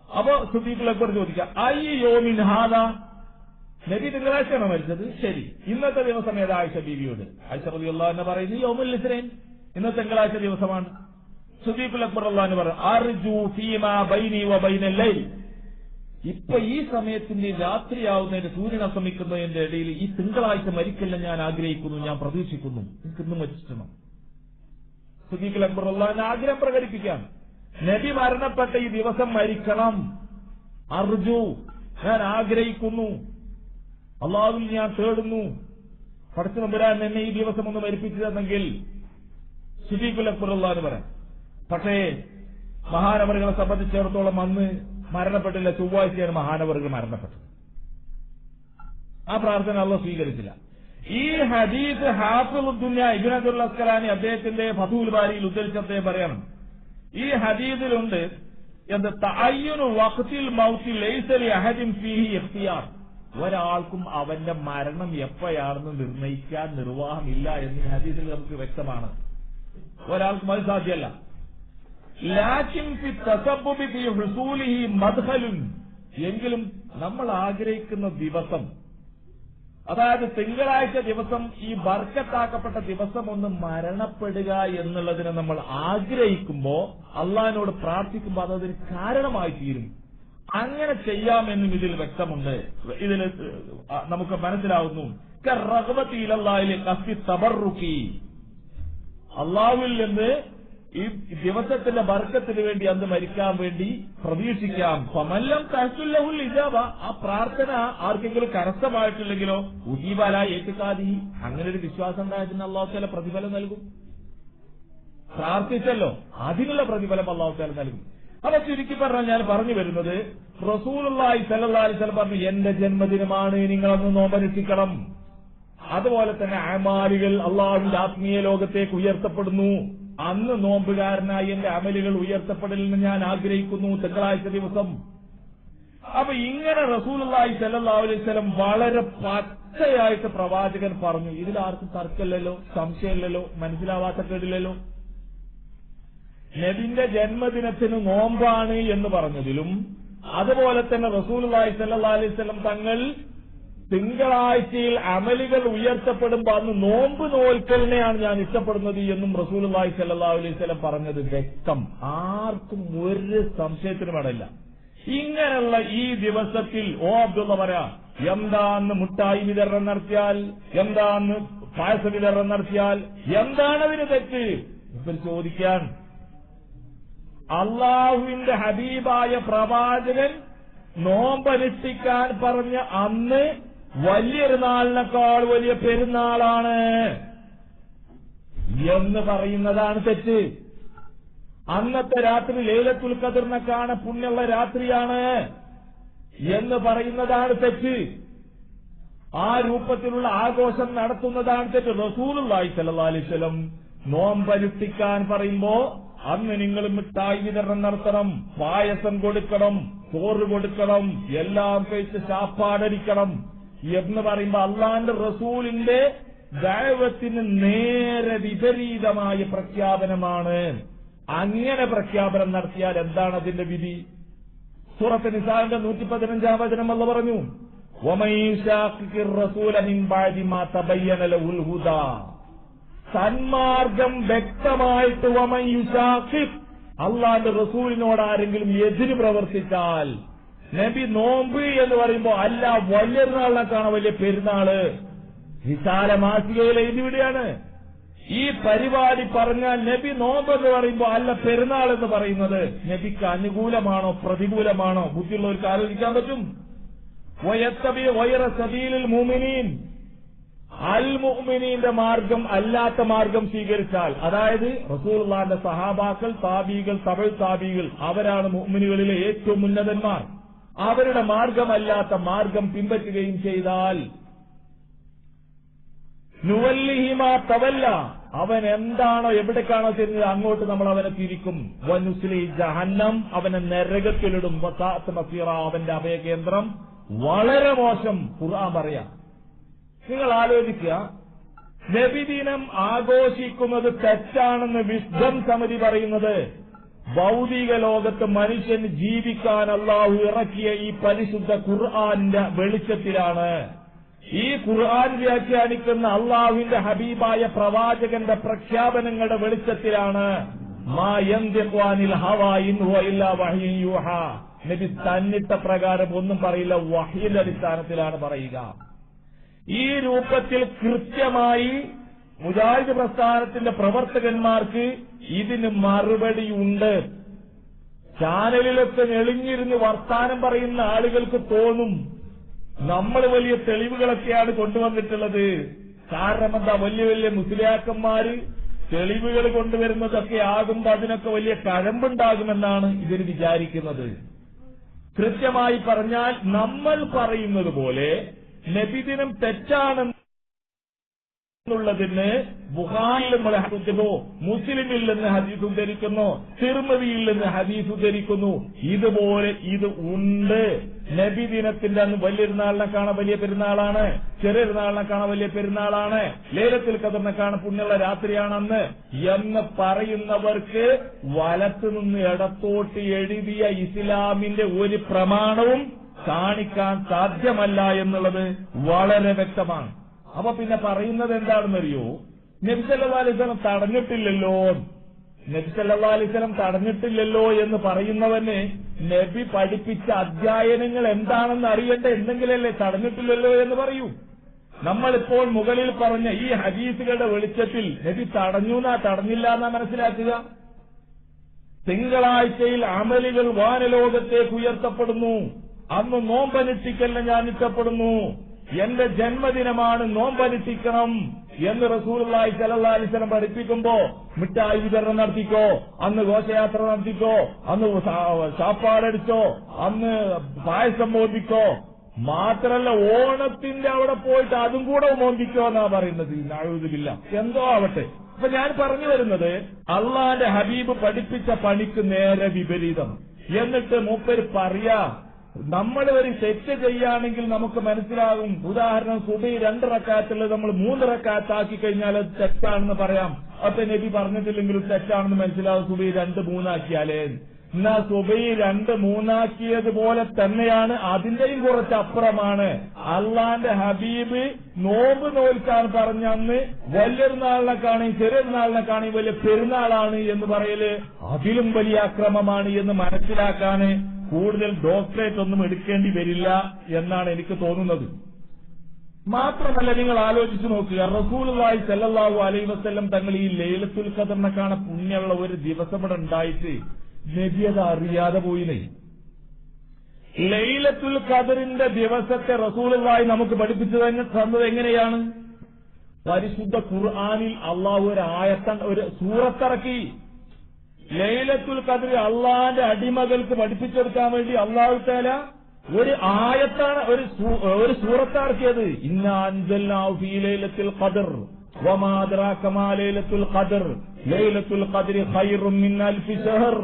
അപ്പൊ സിദ്ദീഖുൽ അക്ബർ ചോദിക്കുക, അയ്യോമിൻ ഹാദാ, നബി തിങ്കളാഴ്ചയാണോ മരിച്ചത്? ശരി, ഇന്നത്തെ ദിവസം ഏതാ? ആയിഷ ബീവിയോട്. ആയിഷ റളിയല്ലാഹു അൻഹ പറയുന്നു, യൗമുൽ ഇസ്നൈൻ, ഇന്ന് തിങ്കളാഴ്ച ദിവസമാണ്. സിദ്ദീഖുൽ അക്ബർ റളിയല്ലാഹു അൻഹു പറഞ്ഞു, അർജു ഫീമാ ബൈനി വ ബൈനൽ ലൈൽ, ഇപ്പൊ ഈ സമയത്തിന്റെ രാത്രിയാവുന്നതിന്, സൂര്യൻ അസ്തമിക്കുന്നതിന്റെ ഇടയിൽ ഈ തിങ്കളാഴ്ച മരിക്കില്ല ഞാൻ ആഗ്രഹിക്കുന്നു, ഞാൻ പ്രതീക്ഷിക്കുന്നു, എനിക്കിന്നും മരിച്ചിട്ടണം. സിദ്ദീഖുൽ അക്ബർ റളിയല്ലാഹു അൻഹു ആഗ്രഹം പ്രകടിപ്പിക്കാം, നബി മരണപ്പെട്ട ഈ ദിവസം മരിക്കണം. അർജു, ഞാൻ ആഗ്രഹിക്കുന്നു, അള്ളാഹുവിൽ ഞാൻ തേടുന്നു, പടച്ച തമ്പുരാൻ എന്നെ ഈ ദിവസം ഒന്ന് മരിപ്പിച്ചു തന്നെങ്കിൽ. സിദ്ദീഖുൽ അക്ബർ റളിയല്ലാഹു അൻഹു പറയാം. പക്ഷേ മഹാനവറുകളെ സംബന്ധിച്ചിടത്തോളം അന്ന് മരണപ്പെട്ടില്ല, ചൊവ്വാഴ്ചയാണ് മഹാനവറുകൾ മരണപ്പെട്ടത്. ആ പ്രാർത്ഥന അള്ളാഹു സ്വീകരിച്ചില്ല. ഈ ഹദീസ് ഹാഫിളുദ് ദുനിയ ഇബ്നു അബ്ദുൽ അസ്കലാനി അദ്ദേഹത്തിന്റെ ഫതുൽ ബാരിയിൽ ഉദ്ധരിച്ച് അദ്ദേഹം പറയണം, ഈ ഹദീസിലുണ്ട് എന്ത്, തഅയ്യുനു വഖ്തിൽ മൗതി ലൈസ ലി അഹദിൻ ഫീഹി ഇഖ്തിയാർ, ഒരാൾക്കും അവന്റെ മരണം എപ്പോഴാണെന്ന് നിർണയിക്കാൻ നിർവാഹമില്ല എന്ന് ഹദീസിൽ നമുക്ക് വ്യക്തമാണ്. ഒരാൾക്കും അത് സാധ്യമല്ല. ലാകിൻ ഫി തസബ്ബുബി ഫി ഹുസൂലിഹി മദ്ഖലുൻ, എങ്കിലും നമ്മൾ ആഗ്രഹിക്കുന്ന ദിവസം, അതായത് തിങ്കളാഴ്ച ദിവസം, ഈ ബർക്കത്താക്കപ്പെട്ട ദിവസം ഒന്ന് മരണപ്പെടുക എന്നുള്ളതിനെ നമ്മൾ ആഗ്രഹിക്കുമ്പോ, അള്ളാഹിനോട് പ്രാർത്ഥിക്കുമ്പോൾ അതൊരു കാരണമായി തീരും. അങ്ങനെ ചെയ്യാമെന്നും ഇതിൽ വ്യക്തമുണ്ട്. ഇതിൽ നമുക്ക് മനസ്സിലാവുന്നു, അള്ളാഹുവിൽ നിന്ന് ഈ ദിവസത്തിന്റെ ബർക്കത്തിന് വേണ്ടി അന്ന് മരിക്കാൻ വേണ്ടി പ്രതീക്ഷിക്കാം. ഫമല്ലം തഹ്സുല്ലഹുൽ ഇജാബ, ആ പ്രാർത്ഥന ആർക്കെങ്കിലും കരസ്ഥമായിട്ടില്ലെങ്കിലോ ഉജീബല ഏറ്റുകാതി, അങ്ങനെ ഒരു വിശ്വാസം ഉണ്ടായതിന് അള്ളാഹു തആല പ്രതിഫലം നൽകും. പ്രാർത്ഥിച്ചല്ലോ, അതിനുള്ള പ്രതിഫലം അള്ളാഹു തആല നൽകും. അപ്പൊ ചുരുക്കി പറഞ്ഞാൽ ഞാൻ പറഞ്ഞു വരുന്നത്, റസൂലുള്ളാഹി സ്വല്ലല്ലാഹു അലൈഹി വസല്ലം പറഞ്ഞു, എന്റെ ജന്മദിനമാണ്, നിങ്ങളന്ന് നോമ്പനുഷ്ഠിക്കണം. അതുപോലെ തന്നെ അമാലുകൾ അള്ളാഹുവിന്റെ ആത്മീയ ലോകത്തേക്ക് ഉയർത്തപ്പെടുന്നു, അന്ന് നോമ്പുകാരനായി എന്റെ അമലുകൾ ഉയർത്തപ്പെടലെന്ന് ഞാൻ ആഗ്രഹിക്കുന്നു, തിങ്കളാഴ്ച ദിവസം. അപ്പൊ ഇങ്ങനെ റസൂലുള്ളാഹി സ്വല്ലല്ലാഹു അലൈഹി വസല്ലം വളരെ പച്ചയായിട്ട് പ്രവാചകൻ പറഞ്ഞു. ഇതിലാർക്കും തർക്കമില്ലല്ലോ, സംശയമില്ലല്ലോ, മനസ്സിലാവാത്ത കേടില്ലല്ലോ. നബിന്റെ ജന്മദിനത്തിന് നോമ്പാണ് എന്ന് പറഞ്ഞതിലും, അതുപോലെ തന്നെ റസൂലുള്ളാഹി സ്വല്ലല്ലാഹു അലൈഹി വസല്ലം തങ്ങൾ തിങ്കളാഴ്ചയിൽ അമലുകൾ ഉയർത്തപ്പെടുമ്പോ അന്ന് നോമ്പ് നോൽക്കലിനെയാണ് ഞാൻ ഇഷ്ടപ്പെടുന്നത് എന്നും റസൂലുള്ളാഹി സ്വല്ലല്ലാഹു അലൈഹി വസല്ലം പറഞ്ഞത് വ്യക്തം. ആർക്കും ഒരു സംശയത്തിനും ഇടയില്ല. ഇങ്ങനെയുള്ള ഈ ദിവസത്തിൽ അബ്ദുള്ള പറയാ, എന്താന്ന് മുട്ടായി വിതരണം നടത്തിയാൽ, എന്താന്ന് പായസ വിതരണം നടത്തിയാൽ എന്താണതിന് തെറ്റ്? ഇവർ ചോദിക്കാൻ, അള്ളാഹുവിന്റെ ഹബീബായ പ്രവാചകൻ നോമ്പനുഷ്ഠിക്കാൻ പറഞ്ഞ അന്ന് വലിയൊരു നാളിനേക്കാൾ വലിയ പെരുന്നാളാണ് എന്ന് പറയുന്നതാണ് തെറ്റ്. അന്നത്തെ രാത്രി ലൈലത്തുൽ ഖദറിനെക്കാണ് പുണ്യമുള്ള രാത്രിയാണ് എന്ന് പറയുന്നതാണ് തെറ്റ്. ആ രൂപത്തിലുള്ള ആഘോഷം നടത്തുന്നതാണ് തെറ്റ്. റസൂലുള്ളാഹി സ്വല്ലല്ലാഹു അലൈഹി വസല്ലം നോമ്പനുഷ്ഠിക്കാൻ പറയുമ്പോ അന്ന് നിങ്ങൾ മിഠായി വിതരണം നടത്തണം, പായസം കൊടുക്കണം, ചോറ് കൊടുക്കണം, എല്ലാം കഴിച്ച് ശാപ്പാടടിക്കണം എന്ന് പറയുമ്പോ അള്ളാന്റെ റസൂലിന്റെ ദഅവത്തിന് നേരെ വിപരീതമായ പ്രഖ്യാപനമാണ്. അങ്ങനെ പ്രഖ്യാപനം നടത്തിയാൽ എന്താണ് അതിന്റെ വിധി? സൂറത്ത് നിസാഇന്റെ 115-ാം വചനം അല്ലാഹു പറഞ്ഞു, വമൻ യുശാഖിഖിർ റസൂല മിൻ ബഅദി മാ തബയ്യന ലഹുൽ ഹുദാ. സന്മാർഗം വ്യക്തമായിട്ട് വമൻ യുശാഖിഖ്, അള്ളാന്റെ റസൂലിനോട് ആരെങ്കിലും എതിര് പ്രവർത്തിച്ചാൽ, നബി നോമ്പ് എന്ന് പറയുമ്പോ അല്ല വലിയൊരുനാളിനേക്കാണ് വലിയ പെരുന്നാള്, വിശാല മാസികയിൽ എഴുതിവിടെയാണ്. ഈ പരിപാടി പറഞ്ഞാൽ നബി നോമ്പ് എന്ന് പറയുമ്പോ അല്ല പെരുന്നാൾ എന്ന് പറയുന്നത് നബിക്ക് അനുകൂലമാണോ പ്രതികൂലമാണോ? ബുദ്ധിയുള്ളവർക്ക് ആലോചിക്കാൻ പറ്റും. സബീലുൽ മുഅ്മിനീൻ, അൽ മുഅ്മിനീന്റെ മാർഗം അല്ലാത്ത മാർഗം സ്വീകരിച്ചാൽ, അതായത് റസൂലുള്ളാഹിന്റെ സഹാബാക്കൾ, താബീകൾ, തബഉ താബീകൾ, അവരാണ് മുഅ്മിനുകളിലെ ഏറ്റവും ഉന്നതന്മാർ. അവരുടെ മാർഗമല്ലാത്ത മാർഗം പിൻപറ്റുകയും ചെയ്താൽ നുവല്ലിഹിമാ തവല്ല, അവൻ എന്താണോ എവിടേക്കാണോ ചെന്നത് അങ്ങോട്ട് നമ്മൾ അവനെ തിരിക്കും. വനുസ്ലി ജഹന്നം, അവനെ നരകത്തിലിടും. വസാഅത്ത് മസീറ, അവന്റെ അഭയകേന്ദ്രം വളരെ മോശം. ഖുർആൻ പറയാം. നിങ്ങൾ ആലോചിക്കുക, നബിദിനം ആഘോഷിക്കുന്നത് തെറ്റാണെന്ന് വിസ്ഡം സമിതി പറയുന്നത് ഭൗതിക ലോകത്ത് മനുഷ്യൻ ജീവിക്കാൻ അല്ലാഹു ഇറക്കിയ ഈ പരിശുദ്ധ ഖുർആന്റെ വെളിച്ചത്തിലാണ്. ഈ ഖുർആൻ വ്യാഖ്യാനിക്കുന്ന അള്ളാഹുവിന്റെ ഹബീബായ പ്രവാചകന്റെ പ്രഖ്യാപനങ്ങളുടെ വെളിച്ചത്തിലാണ്. മാ യൻതിഖു അനിൽ ഹവാ ഇൻ ഹുവ ഇല്ലാ വഹ്യുൻ യൂഹാ. നബി തന്നിട്ട പ്രകാരം ഒന്നും പറയില്ല, വഹ്യിന്റെ അടിസ്ഥാനത്തിലാണ് പറയുക. ഈ രൂപത്തിൽ കൃത്യമായി മുജാഹിദ് പ്രസ്ഥാനത്തിന്റെ പ്രവർത്തകന്മാർക്ക് ഇതിന് മറുപടിയുണ്ട്. ചാനലിലൊക്കെ നെളിഞ്ഞിരുന്ന് വർത്താനം പറയുന്ന ആളുകൾക്ക് തോന്നും നമ്മൾ വലിയ തെളിവുകളൊക്കെയാണ് കൊണ്ടുവന്നിട്ടുള്ളത്. കാരണം എന്താ, വലിയ വലിയ മുസ്ലിയാക്കന്മാര് തെളിവുകൾ കൊണ്ടുവരുന്നതൊക്കെ ആകുമ്പോ അതിനൊക്കെ വലിയ കഴമ്പുണ്ടാകുമെന്നാണ് ഇവർ വിചാരിക്കുന്നത്. കൃത്യമായി പറഞ്ഞാൽ നമ്മൾ പറയുന്നത് പോലെ നബിദിനം തെറ്റാണെന്നുള്ളതിന് ബുഖാരിയിൽ നമ്മൾ ഹദീസോ, മുസ്ലിമിൽ നിന്ന് ഹദീസ് ഉദ്ധരിക്കുന്നു, തിർമിദിയിൽ നിന്ന് ഹദീസ് ഉദ്ധരിക്കുന്നു. ഇതുപോലെ ഇത് ഉണ്ട്. നബിദിനത്തിന്റെ അന്ന് വലിയൊരുനാളിനെക്കാണ് വലിയ പെരുന്നാളാണ്, ചെറിയൊരുനാളിനെക്കാണ് വലിയ പെരുന്നാളാണ്, ലൈലത്തുൽ ഖദറിനെക്കാണ് പുണ്യമുള്ള രാത്രിയാണെന്ന് എന്ന് പറയുന്നവർക്ക് വലത്തുനിന്ന് ഇടത്തോട്ട് എഴുതിയ ഇസ്ലാമിന്റെ ഒരു പ്രമാണവും കാണിക്കാൻ സാധ്യമല്ല എന്നുള്ളത് വളരെ വ്യക്തമാണ്. അപ്പൊ പിന്നെ പറയുന്നത് എന്താണെന്നറിയോ? നബി സല്ലല്ലാഹു അലൈഹി വസല്ലം തടഞ്ഞിട്ടില്ലല്ലോ, നബി സല്ലല്ലാഹു അലൈഹി വസല്ലം തടഞ്ഞിട്ടില്ലല്ലോ എന്ന് പറയുന്നവന് നബി പഠിപ്പിച്ച അധ്യയനങ്ങൾ എന്താണെന്ന് അറിയേണ്ട, എന്തെങ്കിലല്ലേ തടഞ്ഞിട്ടില്ലല്ലോ എന്ന് പറയൂ. നമ്മളിപ്പോൾ മുകളിൽ പറഞ്ഞ ഈ ഹദീസുകളുടെ വെളിച്ചത്തിൽ നബി തടഞ്ഞില്ല എന്നാ മനസ്സിലാക്കുക. തിങ്കളാഴ്ചയിൽ അമലുകൾ വാനലോകത്തേക്ക് ഉയർത്തപ്പെടുന്നു. അന്ന് നോമ്പനുഷ്ഠിക്കലിനെ ഞാൻ ഇഷ്ടപ്പെടുന്നു. എന്റെ ജന്മദിനമാണ്, നോമ്പനുഷ്ഠിക്കണം എന്ന് റസൂലുള്ളാഹി സ്വല്ലല്ലാഹു അലൈഹി വസല്ലം പഠിപ്പിക്കുമ്പോ മിഠായി വിതരണം നടത്തിക്കോ, അന്ന് ഘോഷയാത്ര നടത്തിക്കോ, അന്ന് ശാപ്പാടടിച്ചോ, അന്ന് പായസം മോന്തിക്കോ, മാത്രല്ല ഓണത്തിന്റെ അവിടെ പോയിട്ട് അതും കൂടെ മോന്തിക്കോ എന്നാ പറയുന്നത്. നഅൂദുബില്ലാ, എന്തോ ആവട്ടെ. അപ്പൊ ഞാൻ പറഞ്ഞു വരുന്നത്, അള്ളാന്റെ ഹബീബ് പഠിപ്പിച്ച പണിക്ക് നേരെ വിപരീതം. എന്നിട്ട് മൂപ്പര് പറയാ, നമ്മൾ ഒരു തെറ്റ് ചെയ്യുകയാണെങ്കിൽ നമുക്ക് മനസ്സിലാകും. ഉദാഹരണം, സുബഹി 2 റക്അത്തുള്ളത് നമ്മൾ 3 റക്അത്താക്കി കഴിഞ്ഞാൽ അത് തെറ്റാണെന്ന് പറയാം. അപ്പൊ നബി പറഞ്ഞിട്ടില്ലെങ്കിലും തെറ്റാണെന്ന് മനസ്സിലാവും. സുബഹി 2 3 ആക്കിയാലേ എന്നാ സുബൈ 2-3 തന്നെയാണ്. അതിന്റെയും കുറച്ചപ്പുറമാണ്. അള്ളാന്റെ ഹബീബ് നോമ്പ് നോൽക്കാൻ പറഞ്ഞന്ന് വലിയൊരുനാളിനെ കാണി ചെറിയൊരുനാളിനെ കാണി വലിയ പെരുന്നാളാണ് എന്ന് പറയല് അതിലും വലിയ അക്രമമാണ് എന്ന് മനസ്സിലാക്കാന് കൂടുതൽ ഡോക്ടറേറ്റ് ഒന്നും എടുക്കേണ്ടി വരില്ല എന്നാണ് എനിക്ക് തോന്നുന്നത്. മാത്രമല്ല, നിങ്ങൾ ആലോചിച്ചു നോക്കുക, റസൂലുള്ളാഹി സ്വല്ലല്ലാഹു അലൈഹി വസല്ലം തങ്ങൾ ഈ ലൈലത്തുൽ ഖദറിനെ കാണാൻ പുണ്യമുള്ള ഒരു ദിവസം ഇവിടെ ഉണ്ടായിട്ട് നബി അത് അറിയാതെ പോയില്ലേ. ലൈലത്തുൽ ഖദറിന്റെ ദിവസത്തെ റസൂലുള്ളാഹി നമുക്ക് പഠിപ്പിച്ചു തന്നത് എങ്ങനെയാണ്? പരിശുദ്ധ ഖുർആനിൽ അള്ളാഹു ഒരു സൂറത്തിറക്കി. ലൈലത്തുൽ ഖദർ അള്ളാന്റെ അടിമകൾക്ക് പഠിപ്പിച്ചെടുക്കാൻ വേണ്ടി അള്ളാഹു തആല ഒരു ആയത്താണ്, ഒരു സൂറത്തിറക്കിയത്. ഇന്നാ അൻസൽനാഹു ഫീ ലൈലത്തുൽ ഖദർ വമാ അദ്റാക മാ ലൈലത്തുൽ ഖദർ ലൈലത്തുൽ ഖദ്രി ഖൈറും മിൻ അൽഫി ശഹർ.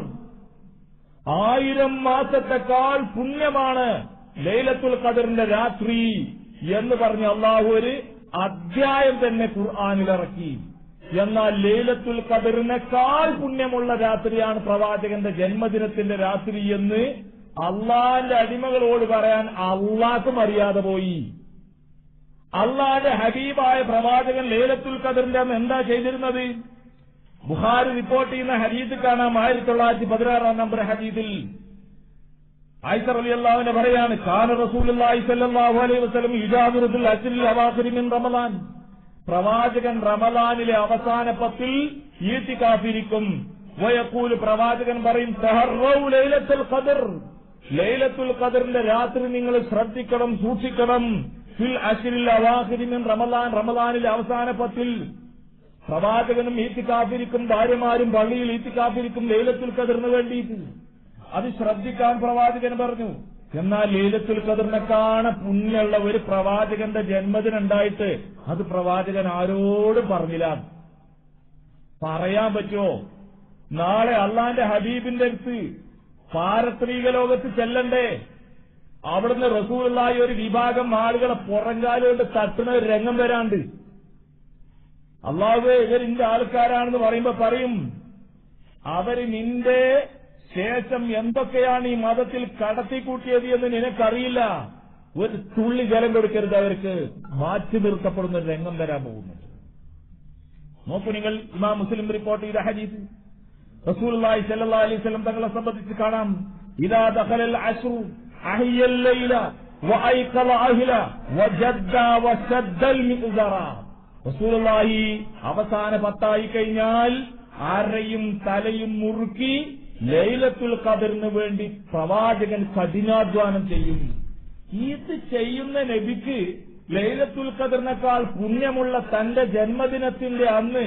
1000 മാസത്തെക്കാൾ പുണ്യമാണ് ലൈലത്തുൽ ഖദറിന്റെ രാത്രി എന്ന് പറഞ്ഞ് അള്ളാഹു ഒരു അധ്യായം തന്നെ ഖുർആനിലിറക്കി. എന്നാൽ ലൈലത്തുൽ ഖദറിനേക്കാൾ പുണ്യമുള്ള രാത്രിയാണ് പ്രവാചകന്റെ ജന്മദിനത്തിന്റെ രാത്രി എന്ന് അള്ളാന്റെ അടിമകളോട് പറയാൻ അള്ളാഹ്ക്കും അറിയാതെ പോയി. അള്ളാന്റെ ഹബീബായ പ്രവാചകൻ ലൈലത്തുൽ ഖദറിന്റെ അന്ന് എന്താ ചെയ്തിരുന്നത്? ബുഖാരി റിപ്പോർട്ട് ചെയ്യുന്ന ഹദീസ് കാണാം. 1916 നമ്പർ ഹദീസിൽ ആയിഷ റളിയല്ലാഹു അൻഹ പറയാണ്, കാന റസൂലുള്ളാഹി സ്വല്ലല്ലാഹു അലൈഹി വസല്ലം യുജാവിറുൽ അശ്റിൽ അവാഖിരി മിൻ റമളാൻ. പ്രവാചകൻ റമളാനിലെ അവസാന 10 ഈതികാഫിരിക്കും. വയഖൂൽ, പ്രവാചകൻ പറയും, തഹറൗ ലൈലത്തുൽ ഖദർ, ലൈലത്തുൽ ഖദറിന്റെ രാത്രി നിങ്ങൾ ശ്രദ്ധിക്കണം, സൂക്ഷിക്കണം. ഫിൽ അശ്റിൽ അവാഖിരി മിൻ റമളാൻ, റമളാനിലെ അവസാന 10 പ്രവാചകനും ഈത്തിക്കാഫിരിക്കും, ഭാര്യമാരും പള്ളിയിൽ ഈത്തിക്കാഫിരിക്കും ലൈലത്തുൽ ഖദറിന് വേണ്ടിയിട്ട്. അത് ശ്രദ്ധിക്കാൻ പ്രവാചകൻ പറഞ്ഞു. എന്നാൽ ലൈലത്തുൽ ഖദറിനെക്കാണ് പുണ്യമുള്ള ഒരു പ്രവാചകന്റെ ജന്മദിനം ഉണ്ടായിട്ട് അത് പ്രവാചകൻ ആരോടും പറഞ്ഞില്ല. പറയാൻ പറ്റുമോ? നാളെ അള്ളാന്റെ ഹബീബിന്റെ അടുത്ത് പാരത്രീക ലോകത്ത് ചെല്ലണ്ടേ? അവിടുന്ന് റസൂലുള്ളാഹി ഒരു വിഭാഗം ആളുകളെ പുറങ്കാലുകൊണ്ട് തട്ടുന്ന ഒരു രംഗം വരാണ്ട്. അള്ളാഹുവേ, ഇവരിന്റെ ആൾക്കാരാണെന്ന് പറയുമ്പോ പറയും, അവര് നിന്റെ ശേഷം എന്തൊക്കെയാണ് ഈ മതത്തിൽ കടത്തിക്കൂട്ടിയത് എന്ന് നിനക്കറിയില്ല. ഒരു തുള്ളി ജലം കൊടുക്കരുത്, അവർക്ക് മാറ്റി നിർത്തപ്പെടുന്ന ഒരു രംഗം വരാൻ പോകുന്നുണ്ട്. നോക്കൂ നിങ്ങൾ, ഇമാം മുസ്ലിം റിപ്പോർട്ട് ചെയ്ത ഹദീസ് റസൂലുള്ളാഹി സ്വല്ലല്ലാഹു അലൈഹി വസല്ലം തങ്ങളെ സംബന്ധിച്ച് കാണാം. ഇദാ ദഖലൽ അശ്റു അഹ്യൽ ലൈല വഅയ്ഖല അഹ്ല വജദ്ദ വശദ്ദൽ മിഅ്സറ. റസൂലുള്ളാഹി അവസാന 10 കഴിഞ്ഞാൽ ആരെയും തലയും മുറുക്കി ലൈലത്തുൽ ഖദറിന് വേണ്ടി പ്രവാചകൻ കഠിനാധ്വാനം ചെയ്യും. ഇത് ചെയ്യുന്ന നബിക്ക് ലൈലത്തുൽ ഖദറിനേക്കാൾ പുണ്യമുള്ള തന്റെ ജന്മദിനത്തിന്റെ അന്ന്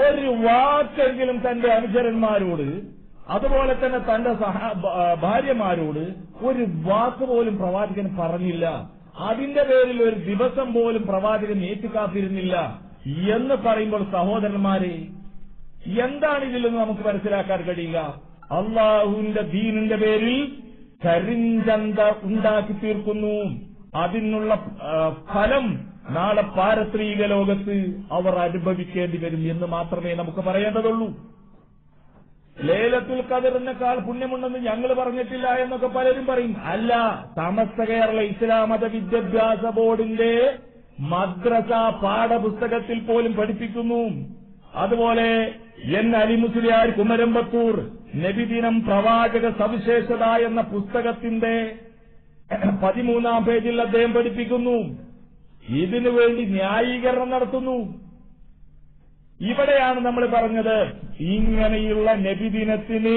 ഒരു വാക്കെങ്കിലും തന്റെ അനുചരന്മാരോട്, അതുപോലെ തന്നെ തന്റെ ഭാര്യമാരോട് ഒരു വാക്ക് പോലും പ്രവാചകൻ പറഞ്ഞില്ല. അതിന്റെ പേരിൽ ഒരു ദിവസം പോലും പ്രവാചകൻ ഏറ്റുകാത്തിരുന്നില്ല എന്ന് പറയുമ്പോൾ സഹോദരന്മാരെ, എന്താണ് ഇതിലെന്ന് നമുക്ക് മനസ്സിലാക്കാൻ കഴിയില്ല. അള്ളാഹുവിന്റെ ദീനിന്റെ പേരിൽ കരിഞ്ചന്ത ഉണ്ടാക്കി തീർക്കുന്നു. അതിനുള്ള ഫലം നാളെ പാരത്രീക ലോകത്ത് അവർ അനുഭവിക്കേണ്ടി വരും എന്ന് മാത്രമേ നമുക്ക് പറയേണ്ടതുള്ളൂ. ലൈലത്തുൽ ഖദറിനേക്കാൾ പുണ്യമുണ്ടെന്ന് ഞങ്ങൾ പറഞ്ഞിട്ടില്ല എന്നൊക്കെ പലരും പറയും. അല്ല, സമസ്ത കേരള ഇസ്ലാം മത വിദ്യാഭ്യാസ ബോർഡിന്റെ മദ്രസ പാഠപുസ്തകത്തിൽ പോലും പഠിപ്പിക്കുന്നു. അതുപോലെ എൻ അലി മുസ്ലിയാർ കുമരമ്പത്തൂർ നബിദിനം പ്രവാചക സവിശേഷത എന്ന പുസ്തകത്തിന്റെ 13-ാം പേജിൽ അദ്ദേഹം പഠിപ്പിക്കുന്നു. ഇതിനു വേണ്ടി ന്യായീകരണം നടത്തുന്നു. ഇവിടെയാണ് നമ്മൾ പറഞ്ഞത്, ഇങ്ങനെയുള്ള നബിദിനത്തിന്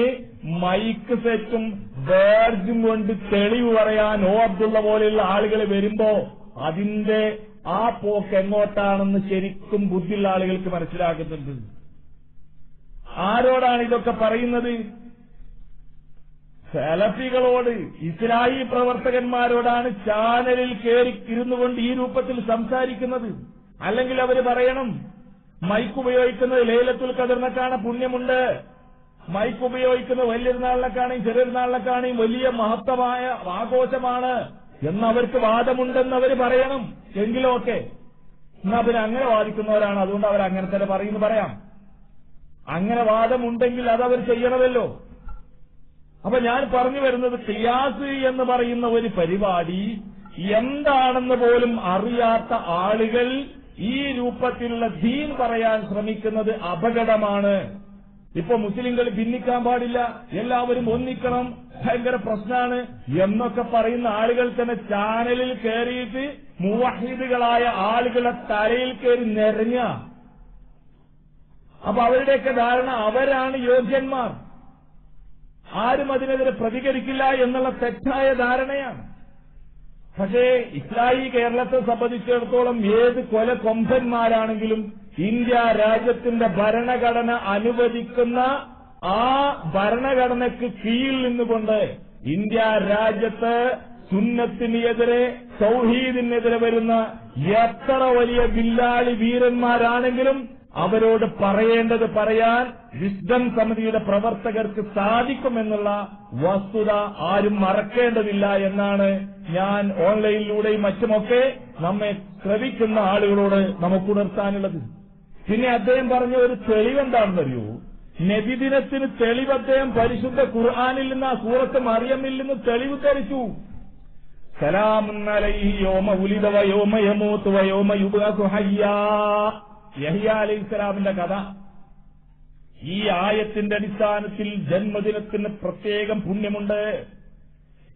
മൈക്ക് സെറ്റും ബേർജും കൊണ്ട് തെളിവ് പറയാൻ അബ്ദുള്ള പോലെയുള്ള ആളുകൾ വരുമ്പോ അതിന്റെ ആ പോക്ക് എങ്ങോട്ടാണെന്ന് ശരിക്കും ബുദ്ധിയുള്ള ആളുകൾക്ക് മനസ്സിലാക്കുന്നുണ്ട്. ആരോടാണ് ഇതൊക്കെ പറയുന്നത്? സലഫികളോട്, ഇസ്ലാഹി പ്രവർത്തകന്മാരോടാണ് ചാനലിൽ കയറി ഇരുന്നുകൊണ്ട് ഈ രൂപത്തിൽ സംസാരിക്കുന്നത്. അല്ലെങ്കിൽ അവര് പറയണം, മൈക്ക് ഉപയോഗിക്കുന്നത് ലൈലത്തുൽ ഖദറിനെക്കാണ് പുണ്യമുണ്ട്, മൈക്ക് ഉപയോഗിക്കുന്നത് വലിയൊരുനാളിനെക്കാണെയും ചെറിയൊരുനാളിനെക്കാണെയും വലിയ മഹത്തമായ ആഘോഷമാണ് എന്നവർക്ക് വാദമുണ്ടെന്ന് അവർ പറയണം. എങ്കിലും ഓക്കെ, എന്നാ പിന്നെ അങ്ങനെ വാദിക്കുന്നവരാണ്, അതുകൊണ്ട് അവർ അങ്ങനെ തന്നെ പറയുന്നു പറയാം. അങ്ങനെ വാദമുണ്ടെങ്കിൽ അതവർ ചെയ്യണമല്ലോ. അപ്പൊ ഞാൻ പറഞ്ഞു വരുന്നത് ഖിയാസ് എന്ന് പറയുന്ന ഒരു പരിപാടി എന്താണെന്ന് പോലും അറിയാത്ത ആളുകൾ ഈ രൂപത്തിലുള്ള ദീൻ പറയാൻ ശ്രമിക്കുന്നത് അപകടമാണ്. ഇപ്പൊ മുസ്ലിങ്ങൾ ഭിന്നിക്കാൻ പാടില്ല, എല്ലാവരും ഒന്നിക്കണം, ഭയങ്കര പ്രശ്നമാണ് എന്നൊക്കെ പറയുന്ന ആളുകൾ തന്നെ ചാനലിൽ കയറിയിട്ട് മുവഹിദുകളായ ആളുകളെ തലയിൽ കയറി നിറഞ്ഞ. അപ്പൊ അവരുടെയൊക്കെ ധാരണ അവരാണ് യോഗ്യന്മാർ, ആരും അതിനെതിരെ പ്രതികരിക്കില്ല എന്നുള്ള തെറ്റായ ധാരണയാണ്. പക്ഷേ ഇസ്ലാഹി കേരളത്തെ സംബന്ധിച്ചിടത്തോളം ഏത് കൊലകൊമ്പന്മാരാണെങ്കിലും ഇന്ത്യ രാജ്യത്തിന്റെ ഭരണഘടന അനുവദിക്കുന്ന ആ ഭരണഘടനയ്ക്ക് കീഴിൽ നിന്നുകൊണ്ട് ഇന്ത്യ രാജ്യത്ത് സുന്നത്തിനെതിരെ തൗഹീദിനെതിരെ വരുന്ന എത്ര വലിയ ബില്ലാളി വീരന്മാരാണെങ്കിലും അവരോട് പറയേണ്ടത് പറയാൻ വിസ്ഡം സമിതിയുടെ പ്രവർത്തകർക്ക് സാധിക്കുമെന്നുള്ള വസ്തുത ആരും മറക്കേണ്ടതില്ല എന്നാണ് ഞാൻ ഓൺലൈനിലൂടെയും മറ്റുമൊക്കെ നമ്മെ ശ്രവിക്കുന്ന ആളുകളോട് നമുക്കുണർത്താനുള്ളത്. പിന്നെ അദ്ദേഹം പറഞ്ഞ ഒരു തെളിവെന്താണെന്നറിയൂ? നബിദിനത്തിന് തെളിവ് അദ്ദേഹം പരിശുദ്ധ ഖുർആനിൽ നിന്ന്, ആ സൂറത്ത് മറിയമിൽ നിന്ന് തെളിവ് ധരിച്ചു. സലാമുൻ അലൈഹി യൗമ ഉലിദ വ യൗമ യമൂതു വ യൗമ യുബ്അസു ഹയ്യാ. യഹ്യ അലൈഹിസ്സലാമിന്റെ കഥ. ഈ ആയത്തിന്റെ അടിസ്ഥാനത്തിൽ ജന്മദിനത്തിന് പ്രത്യേകം പുണ്യമുണ്ട്.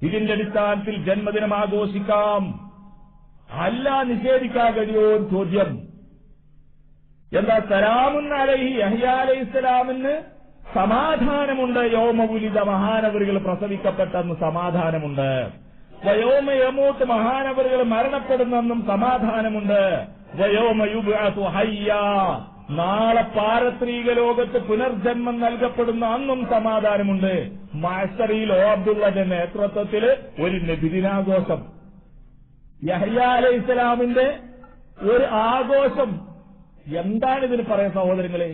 ഇതിന്റെ അടിസ്ഥാനത്തിൽ ജന്മദിനം ആഘോഷിക്കാം. അല്ല നിഷേധിക്കാൻ കഴിയോ ചോദ്യം? എന്താ? സലാമുൻ അലൈഹി, യഹ്യ അലൈഹിസ്സലാമിന് സമാധാനമുണ്ട്. യൗമ ഉലിദ, മഹാനവറുകൾ പ്രസവിക്കപ്പെട്ടെന്ന് സമാധാനമുണ്ട്. വയോമ യമൂത്ത്, മഹാനവറുകൾ മരണപ്പെടുന്നെന്നും സമാധാനമുണ്ട്. വയോമ യുബ്അസു ഹയ്യാ, നാളെ പാരത്രീക ലോകത്ത് പുനർജന്മം നൽകപ്പെടുന്ന അന്നും സമാധാനമുണ്ട്. മഅ്ശറിയിൽ അബ്ദുള്ളയുടെ നേതൃത്വത്തിൽ ഒരു നബിദിനാഘോഷം, യഹ്യ അലൈഹിസ്സലാമിന്റെ ഒരു ആഘോഷം. എന്താണ് ഇതിന് പറയാ സഹോദരങ്ങളെ?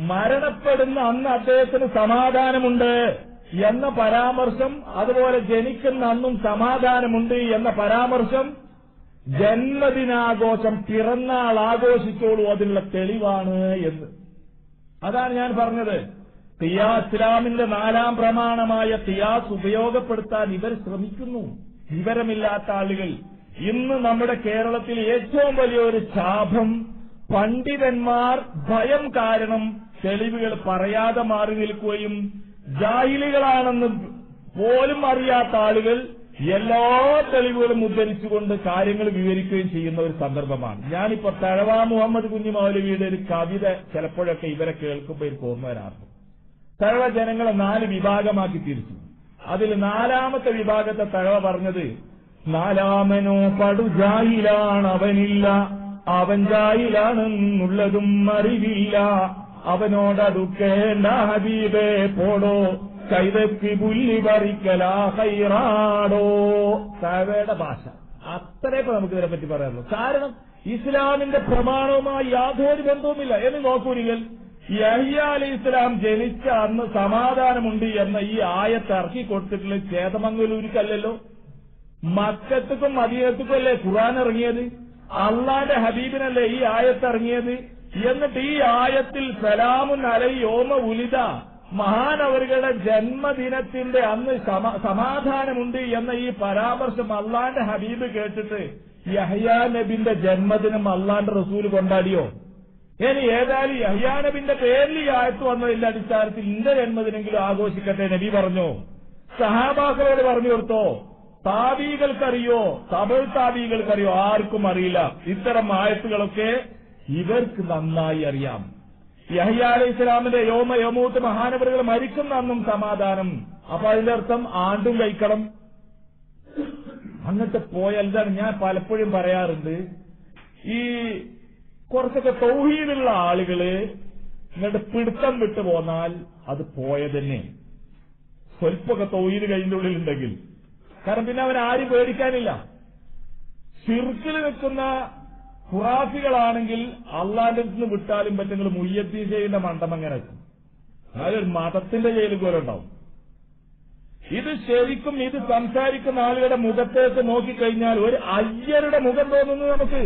മരണപ്പെടുന്ന അന്ന് അദ്ദേഹത്തിന് സമാധാനമുണ്ട് എന്ന പരാമർശം, അതുപോലെ ജനിക്കുന്ന അന്നും സമാധാനമുണ്ട് എന്ന പരാമർശം, ജന്മദിനാഘോഷം, പിറന്നാൾ ആഘോഷിച്ചോളൂ, അതിനുള്ള തെളിവാണ് എന്ന്. അതാണ് ഞാൻ പറഞ്ഞത്. ഇസ്ലാമിന്റെ 4ാം പ്രമാണമായ ഖിയാസ് ഉപയോഗപ്പെടുത്താൻ ഇവർ ശ്രമിക്കുന്നു. വിവരമില്ലാത്ത ആളുകൾ. ഇന്ന് നമ്മുടെ കേരളത്തിൽ ഏറ്റവും വലിയൊരു ശാപം, പണ്ഡിതന്മാർ ഭയം കാരണം തെളിവുകൾ പറയാതെ മാറി നിൽക്കുകയും ജാഹിലികളാണെന്ന് പോലും അറിയാത്ത ആളുകൾ എല്ലാ തെളിവുകളും ഉദ്ധരിച്ചുകൊണ്ട് കാര്യങ്ങൾ വിവരിക്കുകയും ചെയ്യുന്ന ഒരു സന്ദർഭമാണ്. ഞാനിപ്പോ തഴവ മുഹമ്മദ് കുഞ്ഞി മൗലവിയുടെ ഒരു കവിത ചിലപ്പോഴൊക്കെ ഇവരെ കേൾക്കുമ്പോൾ എനിക്ക് ഓർമ്മ വരാറുണ്ട്. തഴവ ജനങ്ങളെ 4 വിഭാഗമാക്കി തിരിച്ചു. അതിൽ 4ാമത്തെ വിഭാഗത്തെ തഴവ പറഞ്ഞത്, 4ാമനോ പടു ജാഹിലാണ്, അവനില്ല അവൻ ജാഹിലാണെന്നുള്ളതും അറിവില്ല, അവനോടടുക്കേണ്ട ഹബീബേ പോടോ, കൈതക്ക് പുല്ലി പറിക്കലാ ഹൈറാടോ. തഴവയുടെ ഭാഷ അത്രേ നമുക്ക് ഇതിനെപ്പറ്റി പറയാനുള്ളൂ. കാരണം ഇസ്ലാമിന്റെ പ്രമാണവുമായി യാതൊരു ബന്ധവുമില്ല. എന്ന് നോക്കൂ നിങ്ങൾ, യഹ്യ അലൈഹിസ്സലാം ജനിച്ച അന്ന് സമാധാനമുണ്ട് എന്ന ഈ ആയത്ത് ഇറക്കി കൊടുത്തിട്ടുള്ള ചേതമംഗലൂരിക്കല്ലല്ലോ, മക്കത്തുക്കും മദീനത്തുക്കും അല്ലേ ഖുർആൻ ഇറങ്ങിയത്? അള്ളാന്റെ ഹബീബിനല്ലേ ഈ ആയത്ത് ഇറങ്ങിയത്? എന്നിട്ട് ഈ ആയത്തിൽ സലാമുൻ അലൈഹി യൗമ ഉലിദ, മഹാനവറുകളുടെ ജന്മദിനത്തിന്റെ അന്ന് സമാധാനമുണ്ട് എന്ന ഈ പരാമർശം അള്ളാന്റെ ഹബീബ് കേട്ടിട്ട് യഹ്യ നബിന്റെ ജന്മദിനം അള്ളാന്റെ റസൂൽ കൊണ്ടാടിയോ? ഇനി ഏതായാലും യഹ്യ നബിന്റെ പേരിൽ ഈ ആയത്ത് വന്നതിന്റെ അടിസ്ഥാനത്തിൽ ഇന്റെ ജന്മദിനെങ്കിലും ആഘോഷിക്കട്ടെ നബി പറഞ്ഞോ? സഹാബാക്കളോട് പറഞ്ഞു കൊടുത്തോ? താബീകൾക്കറിയോ? തബൽ താബീകൾക്കറിയോ? ആർക്കും അറിയില്ല. ഇത്തരം ആയത്തുകളൊക്കെ ഇവർക്ക് നന്നായി അറിയാം. യഹ്യ അലൈഹിസ്സലാമിന്റെ യൗമ യമൂത്ത്, മഹാനവറുകൾ മരിക്കുന്ന അന്നും സമാധാനം. അപ്പൊ അതിന്റെ അർത്ഥം ആണ്ടും കഴിക്കണം. അങ്ങനത്തെ പോയാൽ ഇതാണ് ഞാൻ പലപ്പോഴും പറയാറുണ്ട്, ഈ കുറച്ചൊക്കെ തൗഹീദുള്ള ആളുകള് നിങ്ങളുടെ പിടുത്തം വിട്ടു പോന്നാൽ അത് പോയതന്നെ. സ്വൽപ്പൊക്കെ തൗഹീദ് കയ്യിന്റെ ഉള്ളിലുണ്ടെങ്കിൽ, കാരണം പിന്നെ അവരാരും പേടിക്കാനില്ല. ശിർക്കിൽ നിൽക്കുന്ന ഖുറാഫികളാണെങ്കിൽ അള്ളാന്റെ നിന്ന് വിട്ടാലും പറ്റുങ്ങൾ മുയ്യദ്ദീൻ ചെയ്യുന്ന മണ്ടമങ്ങനെ വെക്കും. അതൊരു മതത്തിന്റെ ജയിലിൽ പോലെ ഉണ്ടാവും. ഇത് ശരിക്കും ഇത് സംസാരിക്കുന്ന ആളുകളുടെ മുഖത്തേക്ക് നോക്കിക്കഴിഞ്ഞാൽ ഒരു അയ്യരുടെ മുഖം തോന്നുന്നു നമുക്ക്.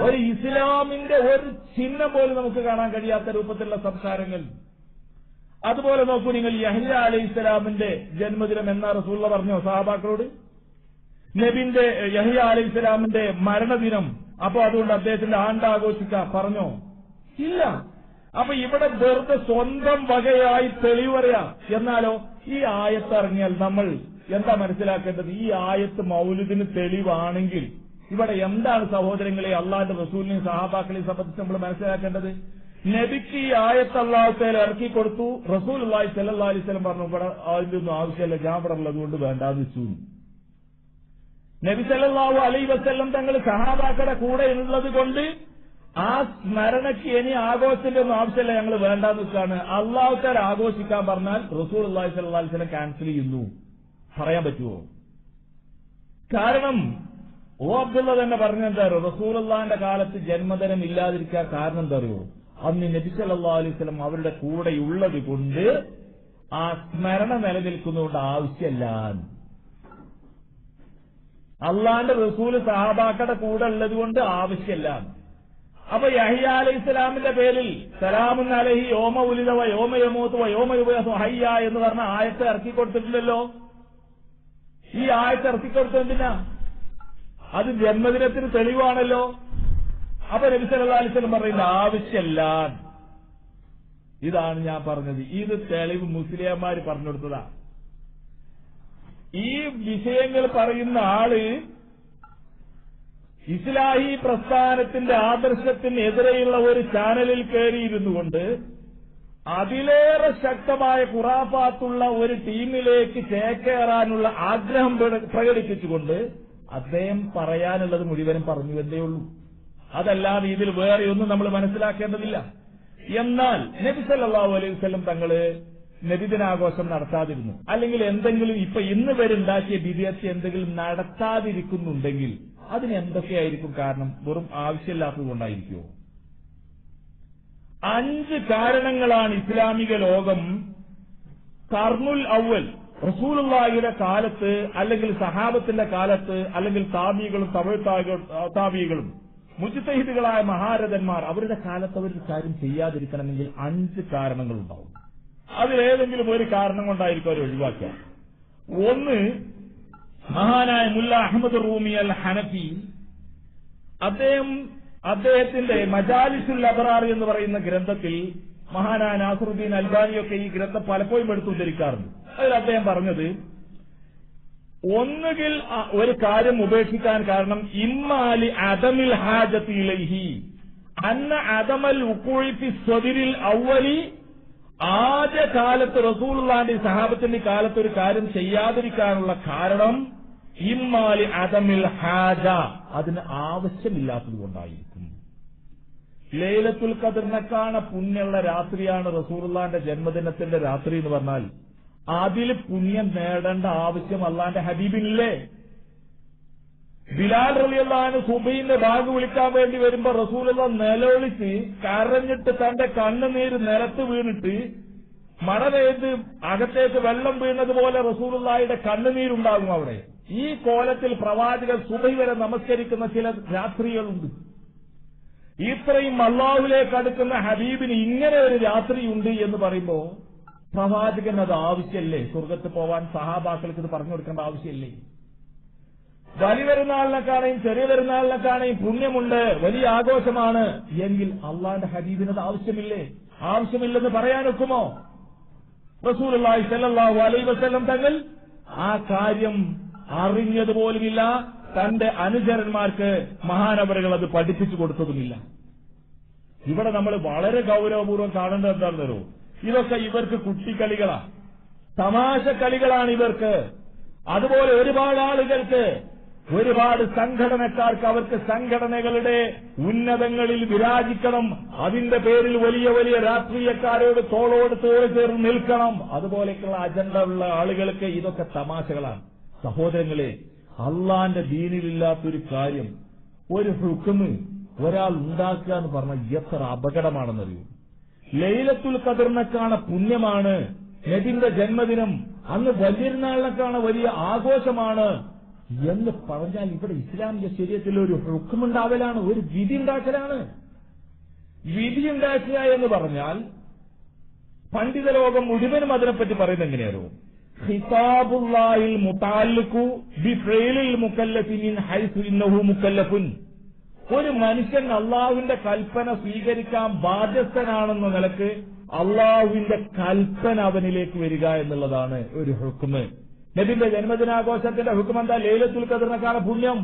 ഒരു ഇസ്ലാമിന്റെ ഒരു ചിഹ്നം പോലും നമുക്ക് കാണാൻ കഴിയാത്ത രൂപത്തിലുള്ള സംസാരങ്ങൾ. അതുപോലെ നോക്കൂ നിങ്ങൾ, യഹ്യ അലൈഹിസ്സലാമിന്റെ ജന്മദിനം എന്നാ റസൂലുള്ള പറഞ്ഞോ സഹാബാക്കളോട്? നബിന്റെ യഹ്യ അലൈഹിസ്സലാമിന്റെ മരണദിനം, അപ്പൊ അതുകൊണ്ട് അദ്ദേഹത്തിന്റെ ആണ്ടാഘോഷിക്കാം പറഞ്ഞോ? ഇല്ല. അപ്പൊ ഇവിടെ വെറുതെ സ്വന്തം വകയായി തെളിവ് പറയാം. എന്നാലോ ഈ ആയത്ത് ഇറങ്ങിയാൽ നമ്മൾ എന്താ മനസ്സിലാക്കേണ്ടത്? ഈ ആയത്ത് മൗലിദിന് തെളിവാണെങ്കിൽ ഇവിടെ എന്താണ് സഹോദരങ്ങളെ അള്ളാന്റെ റസൂലിനെയും സഹാബാക്കളെയും സംബന്ധിച്ച് നമ്മൾ മനസ്സിലാക്കേണ്ടത്? നബിക്ക് ഈ ആയത്ത് അല്ലാഹു തആല ഇറക്കി കൊടുത്തു. റസൂലുള്ളാഹി സ്വല്ലല്ലാഹു അലൈഹി വസല്ലം പറഞ്ഞു ഇവിടെ അതിന്റെ ഒന്നും ആവശ്യമില്ല, ഞാൻ ഇവിടെ ഉള്ളതുകൊണ്ട് വേണ്ടാന്ന് വെച്ചു. നബി സല്ലല്ലാഹു അലൈഹി വസല്ലം തങ്ങൾ സഹാബാക്കളുടെ കൂടെ ഉള്ളത് കൊണ്ട് ആ സ്മരണയ്ക്ക് ഇനി ആഘോഷത്തിന്റെ ഒന്നും ആവശ്യമില്ല, ഞങ്ങൾ വേണ്ടാന്ന് വെച്ചാണ്. അല്ലാഹു തആല ആഘോഷിക്കാൻ പറഞ്ഞാൽ റസൂലുള്ളാഹി സ്വല്ലല്ലാഹു അലൈഹി വസല്ലം ക്യാൻസൽ ചെയ്യുന്നു. പറയാൻ പറ്റുമോ? കാരണം അബ്ദുള്ള തന്നെ പറഞ്ഞെന്താ അറിയോ? റസൂലുള്ളാഹിന്റെ കാലത്ത് ജന്മദിനം ഇല്ലാതിരിക്കാൻ കാരണം എന്താ അറിയോ? അന്ന് നബി സല്ലല്ലാഹു അലൈഹി വസല്ലം അവരുടെ കൂടെയുള്ളത് കൊണ്ട് ആ സ്മരണ നിലനിൽക്കുന്നതുകൊണ്ട് ആവശ്യമില്ല. അള്ളാന്റെ റസൂല് സഹാബാക്കളുടെ കൂടെ ഉള്ളത് കൊണ്ട് ആവശ്യമില്ല. അപ്പൊ യഹ്യ അലൈഹിസ്സലാമിന്റെ പേരിൽ സലാമുൻ അലൈഹി യൗമ ഉലിദ വ യൗമ യമൂതു വ യൗമ യുബഅസു ഹയ്യ എന്ന് പറഞ്ഞ ആയത്ത് ഇറക്കി കൊടുത്തിട്ടില്ലല്ലോ. ഈ ആയത്ത് ഇറക്കി കൊടുത്തതിനാ? അത് ജന്മദിനത്തിന് തെളിവാണല്ലോ. അപ്പൊ നബി സല്ലല്ലാഹു അലൈഹി വസല്ലം പറയുന്ന ആവശ്യമില്ല. ഇതാണ് ഞാൻ പറഞ്ഞത്. ഇത് തെളിവ് മുസ്ലിംമാര് പറഞ്ഞു കൊടുത്തതാ. ഈ വിഷയങ്ങൾ പറയുന്ന ആള് ഇസ്ലാഹി പ്രസ്ഥാനത്തിന്റെ ആദർശത്തിന് എതിരെയുള്ള ഒരു ചാനലിൽ കയറിയിരുന്നു കൊണ്ട് അതിലേറെ ശക്തമായ ഖുറാഫാത്തുള്ള ഒരു ടീമിലേക്ക് ചേക്കേറാനുള്ള ആഗ്രഹം പ്രകടിപ്പിച്ചുകൊണ്ട് അദ്ദേഹം പറയാനുള്ളത് മുഴുവനും പറഞ്ഞു എന്നേ ഉള്ളൂ. അതല്ലാതെ ഇതിൽ വേറെയൊന്നും നമ്മൾ മനസ്സിലാക്കേണ്ടതില്ല. എന്നാൽ നബി സല്ലല്ലാഹു അലൈഹി വസല്ലം തങ്ങള് നബിദിനാഘോഷം നടത്താതിരുന്നു, അല്ലെങ്കിൽ എന്തെങ്കിലും ഇപ്പൊ ഇന്ന് വരെ ഉണ്ടാക്കിയ ബിദ്അത്ത് എന്തെങ്കിലും നടത്താതിരിക്കുന്നുണ്ടെങ്കിൽ അതിന് എന്തൊക്കെയായിരിക്കും കാരണം? വെറും ആവശ്യമില്ലാത്തത് കൊണ്ടായിരിക്കുമോ? 5 കാരണങ്ങളാണ് ഇസ്ലാമിക ലോകം കർനുൽ അവൽ റസൂലുള്ളാഹിയുടെ കാലത്ത്, അല്ലെങ്കിൽ സഹാബത്തിന്റെ കാലത്ത്, അല്ലെങ്കിൽ താബികളും താബികളും മുജ്തഹിദുകളായ മഹാരഥന്മാർ അവരുടെ കാലത്ത് അവർ കാര്യം ചെയ്യാതിരിക്കണമെങ്കിൽ 5 കാരണങ്ങളുണ്ടാവും. അതിലേതെങ്കിലും ഒരു കാരണം കൊണ്ടായിരിക്കും അവർ ഒഴിവാക്കുക. ഒന്ന്, മഹാനായ മുല്ല അഹമ്മദ് റൂമി അൽ ഹനഫി, അദ്ദേഹത്തിന്റെ മജാലിസുൽ അബ്റാർ എന്ന് പറയുന്ന ഗ്രന്ഥത്തിൽ മഹാനായ നാസറുദ്ദീൻ അൽബാനിയൊക്കെ ഈ ഗ്രന്ഥം പലപ്പോഴും എടുത്തുദ്ധരിക്കാറുണ്ട്. അതിൽ അദ്ദേഹം പറഞ്ഞത്, ഒന്നുകിൽ ഒരു കാര്യം ഉപേക്ഷിക്കാൻ കാരണം ഇമ്മാലി അദമിൽ ഹാജത്തി ഇലൈഹി അന്ന അദമൽ വുഖൂഇ ഫി സ്വദിരിൽ അവലി, ആദ്യ കാലത്ത് റസൂലുള്ളാഹിന്റെ സഹാബത്തിന്റെ കാലത്ത് ഒരു കാര്യം ചെയ്യാതിരിക്കാനുള്ള കാരണം ഇമ്മാലി അദമിൽ ഹാജ, അതിന് ആവശ്യമില്ലാത്തത് കൊണ്ടായിരിക്കും. ലൈലത്തുൽ ഖദ്റിനെക്കാണ് പുണ്യമുള്ള രാത്രിയാണ് റസൂലുള്ളാഹിന്റെ ജന്മദിനത്തിന്റെ രാത്രി എന്ന് പറഞ്ഞാൽ അതിൽ പുണ്യം നേടേണ്ട ആവശ്യം അള്ളാന്റെ ഹബീബിനില്ലേ? ബിലാൽ റളിയല്ലാഹു അൻഹു സുബഹിന്റെ ബാങ്ക് വിളിക്കാൻ വേണ്ടി വരുമ്പോ റസൂലുള്ള നിലവിളിച്ച് കരഞ്ഞിട്ട് തന്റെ കണ്ണുനീര് നിലത്ത് വീണിട്ട് മഴ പെയ്ത് അകത്തേക്ക് വെള്ളം വീണതുപോലെ റസൂലുള്ളാഹിയുടെ കണ്ണുനീരുണ്ടാകും അവിടെ. ഈ കോലത്തിൽ പ്രവാചകർ സുബഹി വരെ നമസ്കരിക്കുന്ന ചില രാത്രികളുണ്ട്. ഇത്രയും അല്ലാഹുവിലേക്ക് അടുക്കുന്ന ഹബീബിന് ഇങ്ങനെ ഒരു രാത്രിയുണ്ട് എന്ന് പറയുമ്പോ പ്രവാചകൻ അത് ആവശ്യമല്ലേ? സ്വർഗത്ത് പോവാൻ സഹാബാക്കൾക്ക് ഇത് പറഞ്ഞു കൊടുക്കേണ്ട ആവശ്യമല്ലേ? വലിയ പെരുന്നാളിനെക്കാണെയും ചെറിയ പെരുന്നാളിനെക്കാണെയും പുണ്യമുണ്ട്, വലിയ ആഘോഷമാണ് എങ്കിൽ അള്ളാന്റെ ഹബീബിനത് ആവശ്യമില്ലേ? ആവശ്യമില്ലെന്ന് പറയാനൊക്കുമോ? റസൂലുള്ളാഹി സ്വല്ലല്ലാഹു അലൈഹി വസല്ലം തങ്ങൾ ആ കാര്യം അറിഞ്ഞതുപോലുമില്ല, തന്റെ അനുചരന്മാർക്ക് മഹാനവറുകൾ അത് പഠിപ്പിച്ചു കൊടുത്തതുമില്ല. ഇവിടെ നമ്മൾ വളരെ ഗൗരവപൂർവ്വം കാണേണ്ടത് എന്താണെന്നോ, ഇതൊക്കെ ഇവർക്ക് കുട്ടിക്കളികളാ, തമാശ കളികളാണ് ഇവർക്ക്. അതുപോലെ ഒരുപാട് ആളുകൾക്ക്, ഒരുപാട് സംഘടനക്കാർക്ക് അവർക്ക് സംഘടനകളുടെ ഉന്നതങ്ങളിൽ വിരാജിക്കണം, അതിന്റെ പേരിൽ വലിയ വലിയ രാഷ്ട്രീയക്കാരോട് തോളോട് തോൾ ചേർന്ന് നിൽക്കണം, അതുപോലെയൊക്കെയുള്ള അജണ്ട ഉള്ള ആളുകൾക്ക് ഇതൊക്കെ തമാശകളാണ്. സഹോദരങ്ങളെ, അള്ളാന്റെ ദീനിലില്ലാത്തൊരു കാര്യം, ഒരു ഹുക്മ് ഒരാൾ ഉണ്ടാക്കുക എന്ന് പറഞ്ഞാൽ എത്ര അപകടമാണെന്നറിയൂ. ലൈലത്തുൽ ഖദ്റിനെക്കാണ് പുണ്യമാണ് നബിന്റെ ജന്മദിനം, അന്ന് വലിയൊരുനാളിനെക്കാണ് വലിയ ആഘോഷമാണ് എന്ന് പറഞ്ഞാൽ ഇവിടെ ഇസ്ലാമിക ശരീഅത്തിൽ ഒരു ഹുക്മുണ്ടാവലാണ്, ഒരു വിധി ഉണ്ടാക്കലാണ്. വിധി ഉണ്ടാക്കുക എന്ന് പറഞ്ഞാൽ പണ്ഡിത ലോകം മുഴുവനും അതിനെപ്പറ്റി പറയുന്നത് എങ്ങനെയാണോ? ഖിതാബുല്ലാഹിൽ മുതഅല്ലിഖു ബിഫഇലിൽ മുകല്ലഫി മിൻ ഹൈസു ഇന്നഹു മുകല്ലഫുൻ. ഒരു മനുഷ്യൻ അള്ളാഹുവിന്റെ കൽപ്പന സ്വീകരിക്കാൻ ബാധ്യസ്ഥനാണെന്ന നിലക്ക് അള്ളാഹുവിന്റെ കൽപ്പന അവനിലേക്ക് വരിക എന്നുള്ളതാണ് ഒരു ഹുക്മ്. നബിന്റെ ജന്മദിനാഘോഷത്തിന്റെ ഹുക്ം എന്താ? ലൈലത്തുൽ ഖദ്റിനെക്കാണ് പുണ്യം,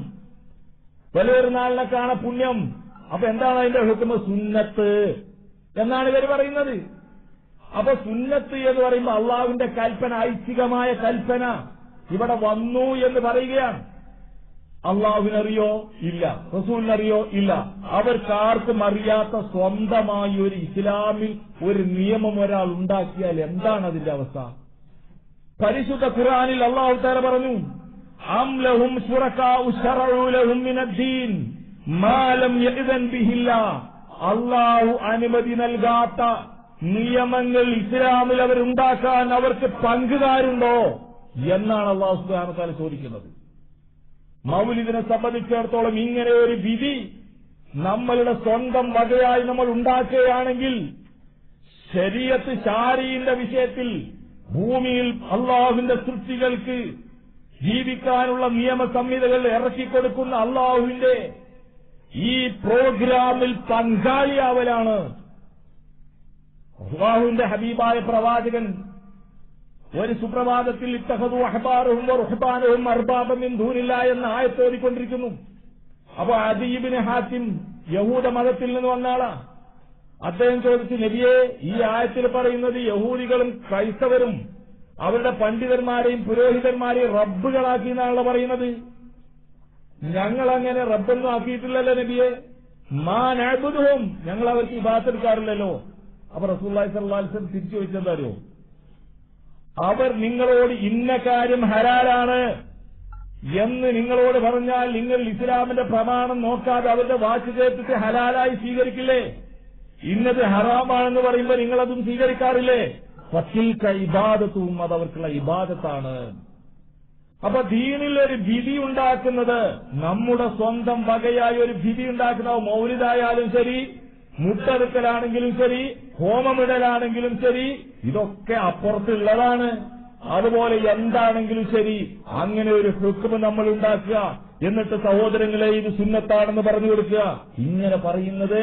വലിയൊരുനാളിനെക്കാണ് പുണ്യം. അപ്പൊ എന്താണ് അതിന്റെ ഹുക്മ്? സുന്നത്ത് എന്നാണ് ഇവർ പറയുന്നത്. അപ്പൊ സുന്നത്ത് എന്ന് പറയുമ്പോൾ അള്ളാഹുവിന്റെ കൽപ്പന, ഐച്ഛികമായ കൽപ്പന ഇവിടെ വന്നു എന്ന് പറയുകയാണ്. അള്ളാഹുവിനറിയോ? ഇല്ല. റസൂലിനറിയോ? ഇല്ല. അവർക്കാർക്കും അറിയാത്ത സ്വന്തമായി ഒരു ഇസ്ലാമിൽ ഒരു നിയമം ഒരാൾ ഉണ്ടാക്കിയാൽ എന്താണ് അതിന്റെ അവസ്ഥ? പരിശുദ്ധ ഖുർആനിൽ അല്ലാഹു തആല പറഞ്ഞു, അം ലഹും ശുറകാഉ ശറഉ ലഹും മിനദ്ദീൻ മാ ലം യഅ്ദൻ ബിഹില്ലാ. അല്ലാഹു അനുമതി നൽകാത്ത നിയമങ്ങൾ ഇസ്ലാമിൽ അവരുണ്ടാക്കാൻ അവർക്ക് പങ്കുകാരുണ്ടോ എന്നാണ് അല്ലാഹു സുബ്ഹാനഹു വ തആല ചോദിക്കുന്നത്. മൗലിദിനെ സംബന്ധിച്ചിടത്തോളം ഇങ്ങനെ ഒരു വിധി നമ്മളുടെ സ്വന്തം വകയായി നമ്മൾ ഉണ്ടാക്കുകയാണെങ്കിൽ ശരീഅത്ത് ശാരീന്റെ വിഷയത്തിൽ ഭൂമിയിൽ അള്ളാഹുവിന്റെ സൃഷ്ടികൾക്ക് ജീവിക്കാനുള്ള നിയമ സംഹിതകൾ ഇറക്കിക്കൊടുക്കുന്ന അള്ളാഹുവിന്റെ ഈ പ്രോഗ്രാമിൽ പങ്കാളിയാവലാണ്. അള്ളാഹുവിന്റെ ഹബീബായ പ്രവാചകൻ ഒരു സുപ്രഭാതത്തിൽ ഇത്തഖദു അഹ്ബാറഹും വറുഹ്ബാനഹും അർബാബൻ മിൻ ദൂനില്ലാഹി എന്ന ആയത്ത് ഓതിക്കൊണ്ടിരിക്കുന്നു. അപ്പൊ അദീ ഇബ്നു ഹാത്തിം യഹൂദ മതത്തിൽ നിന്ന് വന്ന ആളാ. അദ്ദേഹം ചോദിച്ചു, നബിയെ, ഈ ആയത്തിൽ പറയുന്നത് യഹൂദികളും ക്രൈസ്തവരും അവരുടെ പണ്ഡിതന്മാരെയും പുരോഹിതന്മാരെയും റബ്ബുകളാക്കി എന്നാണല്ലോ പറയുന്നത്. ഞങ്ങളങ്ങനെ റബ്ബൊന്നും ആക്കിയിട്ടില്ലല്ലോ നബിയെ. മാ നഅ്ബുദുഹും, ഞങ്ങൾ അവർക്ക് ഇബാദത്ത് എടുക്കാറില്ലല്ലോ. അപ്പൊ റസൂലുള്ളാഹി സ്വല്ലല്ലാഹു അലൈഹി വസല്ലം തിരിച്ചു ചോദിച്ചെന്താ അറിയോ? അവർ നിങ്ങളോട് ഇന്ന കാര്യം ഹലാലാണ് എന്ന് നിങ്ങളോട് പറഞ്ഞാൽ നിങ്ങൾ ഇസ്ലാമിന്റെ പ്രമാണം നോക്കാതെ അവരുടെ വാക്ക് കേട്ടിട്ട് ഹലാലായി സ്വീകരിക്കില്ലേ? ഇന്നത് ഹറാമാണെന്ന് പറയുമ്പോൾ നിങ്ങളതും സ്വീകരിക്കാറില്ലേ? ഫത്തിൽക ഇബാദത്തും, അത് അവർക്കുള്ള ഇബാദത്താണ്. അപ്പൊ ദീനിൽ ഒരു വിധി ഉണ്ടാക്കുന്നത്, നമ്മുടെ സ്വന്തം വകയായി ഒരു വിധി ഉണ്ടാക്കുന്നത് മൗലിദായാലും ശരി, മുട്ടറുക്കലാണെങ്കിലും ശരി, ഹോമമിടലാണെങ്കിലും ശരി, ഇതൊക്കെ അപ്പുറത്തുള്ളതാണ്. അതുപോലെ എന്താണെങ്കിലും ശരി, അങ്ങനെ ഒരു ഹുക്മ് നമ്മൾ ഉണ്ടാക്കുക, എന്നിട്ട് സഹോദരങ്ങളെ ഇത് സുന്നത്താണെന്ന് പറഞ്ഞു കൊടുക്കുക. ഇങ്ങനെ പറയുന്നത്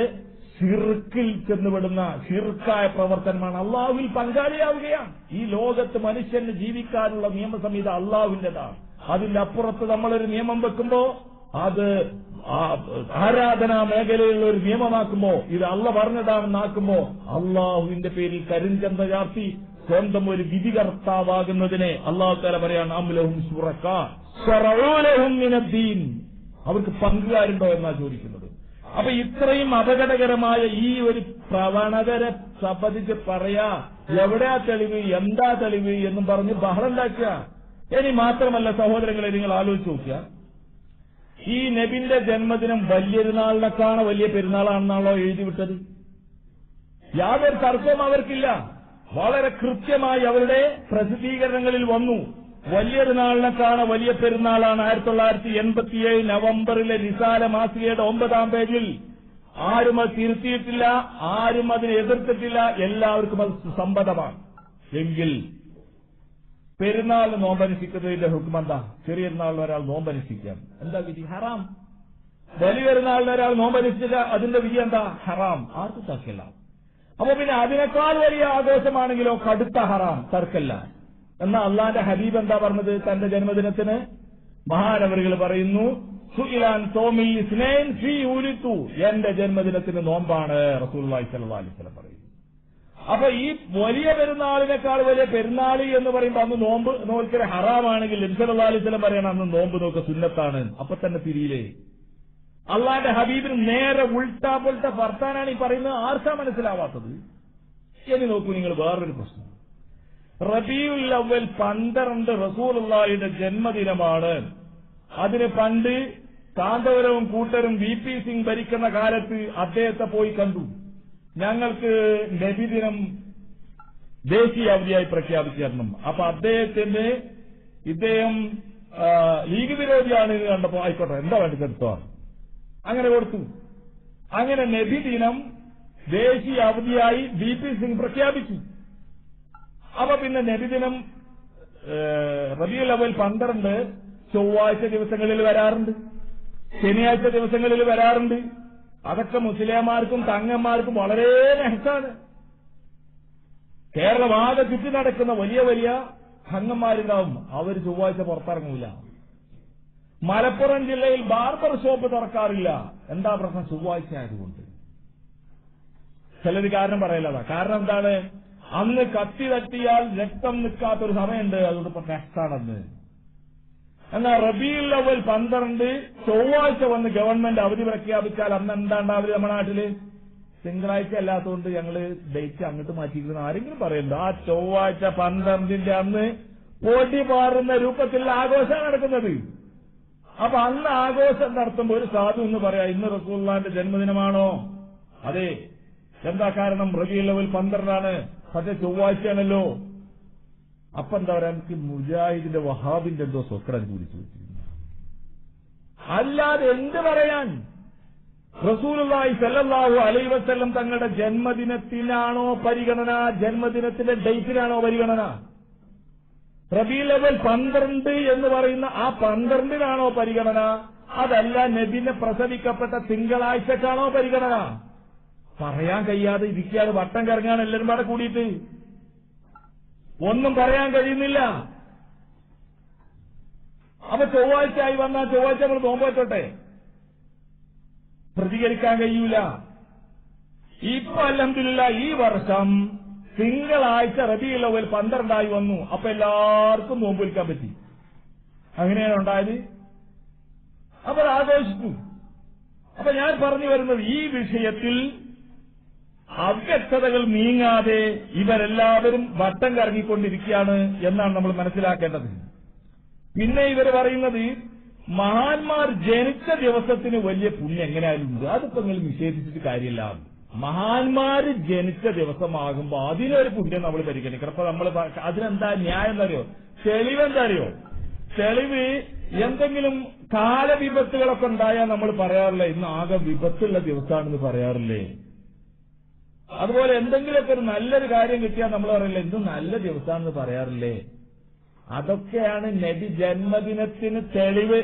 ശിർക്കിൽ ചെന്നുപെടുന്ന ശിർക്കായ പ്രവർത്തനമാണ്. അള്ളാഹുവിൽ പങ്കാളിയാവുകയാണ്. ഈ ലോകത്ത് മനുഷ്യന് ജീവിക്കാനുള്ള നിയമസംഹിത അള്ളാഹുവിന്റേതാണ്. അതിന്റെ അപ്പുറത്ത് നമ്മളൊരു നിയമം വെക്കുമ്പോ, അത് ആരാധനാ മേഖലയിലുള്ള ഒരു നിയമമാക്കുമ്പോ, ഇത് അള്ള പറഞ്ഞതാണെന്നാക്കുമ്പോ അള്ളാഹുവിന്റെ പേരിൽ കരിഞ്ചന്ത ചാർത്തി സ്വന്തം ഒരു വിധികർത്താവാകുന്നതിനെ അള്ളാഹു തആല പറയാണ്, അം ലഹും ശുറകാ ശറഉ ലഹും മിനദ്ദീൻ. അവർക്ക് പങ്കുകാരുണ്ടോ എന്നാ ചോദിക്കുന്നത്. അപ്പൊ ഇത്രയും അപകടകരമായ ഈ ഒരു പ്രവണതരെ സംബന്ധിച്ച് പറയാ, എവിടെയാ തെളിവ്, എന്താ തെളിവ് എന്നും പറഞ്ഞ് ബഹളുണ്ടാക്കുക. ഇനി മാത്രമല്ല സഹോദരങ്ങളെ, നിങ്ങൾ ആലോചിച്ച് നോക്കുക, ഈ നബിന്റെ ജന്മദിനം വലിയൊരുനാളിനേക്കാണ് വലിയ പെരുന്നാളാണെന്നാണല്ലോ എഴുതിവിട്ടത്. യാതൊരു തർക്കവും അവർക്കില്ല. വളരെ കൃത്യമായി അവരുടെ പ്രസിദ്ധീകരണങ്ങളിൽ വന്നു, വലിയൊരുനാളിനേക്കാണ് വലിയ പെരുന്നാളാണ്. 1987 നവംബറിലെ നിസാല മാസികയുടെ 9-ാം പേജിൽ ആരും അത് തിരുത്തിയിട്ടില്ല, ആരും അതിനെ എതിർത്തിട്ടില്ല, എല്ലാവർക്കും അത് സമ്മതമാണ്. എങ്കിൽ പെരുന്നാൾ നോമ്പനുഷ്ഠിക്കുന്നതിന്റെ ഹുക്മ എന്താ? ചെറിയൊരുനാളിൽ ഒരാൾ നോമ്പനുഷ്ഠിക്കാം, എന്താ വിധി? ഹറാം. വലിയൊരുനാളിൽ ഒരാൾ നോമ്പനുഷ്ഠിച്ച അതിന്റെ വിധി എന്താ? ഹറാം. ആർക്കും തർക്കമില്ല. അപ്പൊ പിന്നെ അതിനേക്കാൾ വലിയ ആഘോഷമാണെങ്കിലോ കടുത്ത ഹറാം, തർക്കമില്ല. എന്നാ അള്ളാന്റെ ഹബീബ് എന്താ പറഞ്ഞത് തന്റെ ജന്മദിനത്തിന്? മഹാനവറുകൾ പറയുന്നു, സുഇലാൻ സൗമിൽ ഇസ്നൈൻ ഫീ ഉലിതു, എന്റെ ജന്മദിനത്തിന് നോമ്പാണ് റസൂലുള്ളാഹി സ്വല്ലല്ലാഹു അലൈഹി വസല്ലം പറയുന്നു. അപ്പൊ ഈ വലിയ പെരുന്നാളിനേക്കാൾ വലിയ പെരുന്നാളി എന്ന് പറയുമ്പോൾ അന്ന് നോമ്പ് നോക്കൽ ഹറാമാണെങ്കിൽ നബി സല്ലല്ലാഹു അലൈഹി വസല്ലം പറയണം അന്ന് നോമ്പ് നോക്ക സുന്നത്താണ്. അപ്പൊ തന്നെ തിരിയില്ലേ? അള്ളാന്റെ ഹബീബിന് നേരെ ഉൾട്ടാ പൊൾട്ട വർത്താനാണ് ഈ പറയുന്നത്. ആർക്കാ മനസ്സിലാവാത്തത്? ഇനി നോക്കൂ നിങ്ങൾ, വേറൊരു പ്രശ്നം. റബീഉൽ അവ്വൽ 12 റസൂലുള്ളാഹിയുടെ ജന്മദിനമാണ്. അതിന് പണ്ട് കാന്തപുരവും കൂട്ടരും VP സിംഗ് ഭരിക്കുന്ന കാലത്ത് അദ്ദേഹത്തെ പോയി കണ്ടു. ഞങ്ങൾക്ക് നബിദിനം ദേശീയ അവധിയായി പ്രഖ്യാപിച്ചു തരണം. അപ്പൊ ഇദ്ദേഹം ലീഗ് വിരോധിയാണ് എന്ന് കണ്ടപ്പോ ആയിക്കോട്ടെ, എന്താ വേണ്ടത് എടുത്തോ, അങ്ങനെ കൊടുത്തു. അങ്ങനെ നബിദിനം ദേശീയ അവധിയായി VP സിംഗ് പ്രഖ്യാപിച്ചു. അപ്പൊ പിന്നെ നബിദിനം റബീഉൽ അവ്വൽ 12 ചൊവ്വാഴ്ച ദിവസങ്ങളിൽ വരാറുണ്ട്, ശനിയാഴ്ച ദിവസങ്ങളിൽ വരാറുണ്ട്. അതൊക്കെ മുസ്ലിംമാർക്കും തങ്ങന്മാർക്കും വളരെ നെഹ്സാണ്. കേരളമാകെ ചുറ്റി നടക്കുന്ന വലിയ വലിയ തങ്ങന്മാരുണ്ടാവും, അവർ ചൊവ്വാഴ്ച പുറത്തിറങ്ങൂല. മലപ്പുറം ജില്ലയിൽ ബാർബർ ഷോപ്പ് തുറക്കാറില്ല. എന്താ പ്രശ്നം? ചൊവ്വാഴ്ച ആയതുകൊണ്ട്. ചിലര് കാരണം പറയലതാ. കാരണം എന്താണ്? അന്ന് കത്തി തട്ടിയാൽ രക്തം നിൽക്കാത്തൊരു സമയമുണ്ട്, അതുകൊണ്ട് ഇപ്പൊ നെഹ്സാണെന്ന്. എന്നാൽ റബീഉൽ അവ്വൽ 12 ചൊവ്വാഴ്ച വന്ന് ഗവൺമെന്റ് അവധി പ്രഖ്യാപിച്ചാൽ അന്ന് എന്താ ഉണ്ടാവില്ല നമ്മുടെ നാട്ടില്? തിങ്കളാഴ്ച അല്ലാത്തതുകൊണ്ട് ഞങ്ങള് ഡേറ്റ് അങ്ങോട്ട് മാറ്റിയിരിക്കുന്ന ആരെങ്കിലും പറയുന്നുണ്ടോ? ആ ചൊവ്വാഴ്ച 12 അന്ന് പൊടി പാറുന്ന രൂപത്തിലുള്ള ആഘോഷമാണ് നടക്കുന്നത്. അപ്പൊ അന്ന് ആഘോഷം നടത്തുമ്പോൾ ഒരു സാധു എന്ന് പറയാ, ഇന്ന് റസൂലുള്ളാഹിന്റെ ജന്മദിനമാണോ? അതെ. എന്താ കാരണം? റബീഉൽ അവ്വൽ 12 പക്ഷെ ചൊവ്വാഴ്ചയാണല്ലോ. അപ്പൊ എന്താ പറയാ, എനിക്ക് മുജാഹിദിന്റെ വഹാബിന്റെ എന്തോ സ്വക്രം വിളിച്ചു വെച്ചിരുന്നു. അല്ലാതെ എന്ത് പറയാൻ? റസൂലുള്ളാഹി സ്വല്ലല്ലാഹു അലൈഹി വസല്ലം തങ്ങളുടെ ജന്മദിനത്തിനാണോ പരിഗണന? ജന്മദിനത്തിന്റെ ഡേറ്റിനാണോ പരിഗണന? റബീഉൽ അവ്വൽ 12 എന്ന് പറയുന്ന ആ 12നാണോ പരിഗണന? അതല്ല നബിനെ പ്രസവിക്കപ്പെട്ട തിങ്കളാഴ്ചക്കാണോ പരിഗണന? പറയാൻ കഴിയാതെ ഇരിക്കാതെ വട്ടം കറങ്ങാൻ എല്ലാവരും പാടെ കൂടിയിട്ട് ഒന്നും പറയാൻ കഴിയുന്നില്ല. അപ്പൊ ചൊവ്വാഴ്ച ആയി വന്നാൽ ചൊവ്വാഴ്ച നമ്മൾ നോമ്പോറ്റോട്ടെ, പ്രതികരിക്കാൻ കഴിയൂല. ഇപ്പൊ അൽഹംദുലില്ലാഹ് ഈ വർഷം തിങ്കളാഴ്ച റബീഉൽ അവ്വൽ 12 വന്നു. അപ്പൊ എല്ലാവർക്കും നോമ്പ് വിൽക്കാൻ പറ്റി. അങ്ങനെയാണ് ഉണ്ടായത്. അപ്പൊ ആഘോഷിച്ചു. അപ്പൊ ഞാൻ പറഞ്ഞു വരുന്നത്, ഈ വിഷയത്തിൽ അവ്യക്തതകൾ നീങ്ങാതെ ഇവരെല്ലാവരും വട്ടം കറങ്ങിക്കൊണ്ടിരിക്കുകയാണ് എന്നാണ് നമ്മൾ മനസ്സിലാക്കേണ്ടത്. പിന്നെ ഇവർ പറയുന്നത് മഹാന്മാർ ജനിച്ച ദിവസത്തിന് വലിയ പുണ്യം എങ്ങനെയായാലും ഉണ്ട്. അതിപ്പോ നിങ്ങൾ നിഷേധിച്ചിട്ട് കാര്യമില്ല. മഹാന്മാര് ജനിച്ച ദിവസമാകുമ്പോ അതിനൊരു പുണ്യം നമ്മൾ പരിഗണിക്കണം. അപ്പൊ നമ്മൾ അതിനെന്താ ന്യായം എന്നറിയോ? തെളിവെന്താ അറിയോ? തെളിവ് എന്തെങ്കിലും കാലവിപത്തുകളൊക്കെ ഉണ്ടായാൽ നമ്മൾ പറയാറില്ലേ, ഇന്ന് ആകെ വിപത്തുള്ള ദിവസമാണെന്ന് പറയാറില്ലേ? അതുപോലെ എന്തെങ്കിലുമൊക്കെ ഒരു നല്ലൊരു കാര്യം കിട്ടിയാൽ നമ്മൾ പറയില്ലേ, ഇന്ന് നല്ല ദിവസമാണെന്ന് പറയാറില്ലേ? അതൊക്കെയാണ് നബി ജന്മദിനത്തിന് തെളിവ്.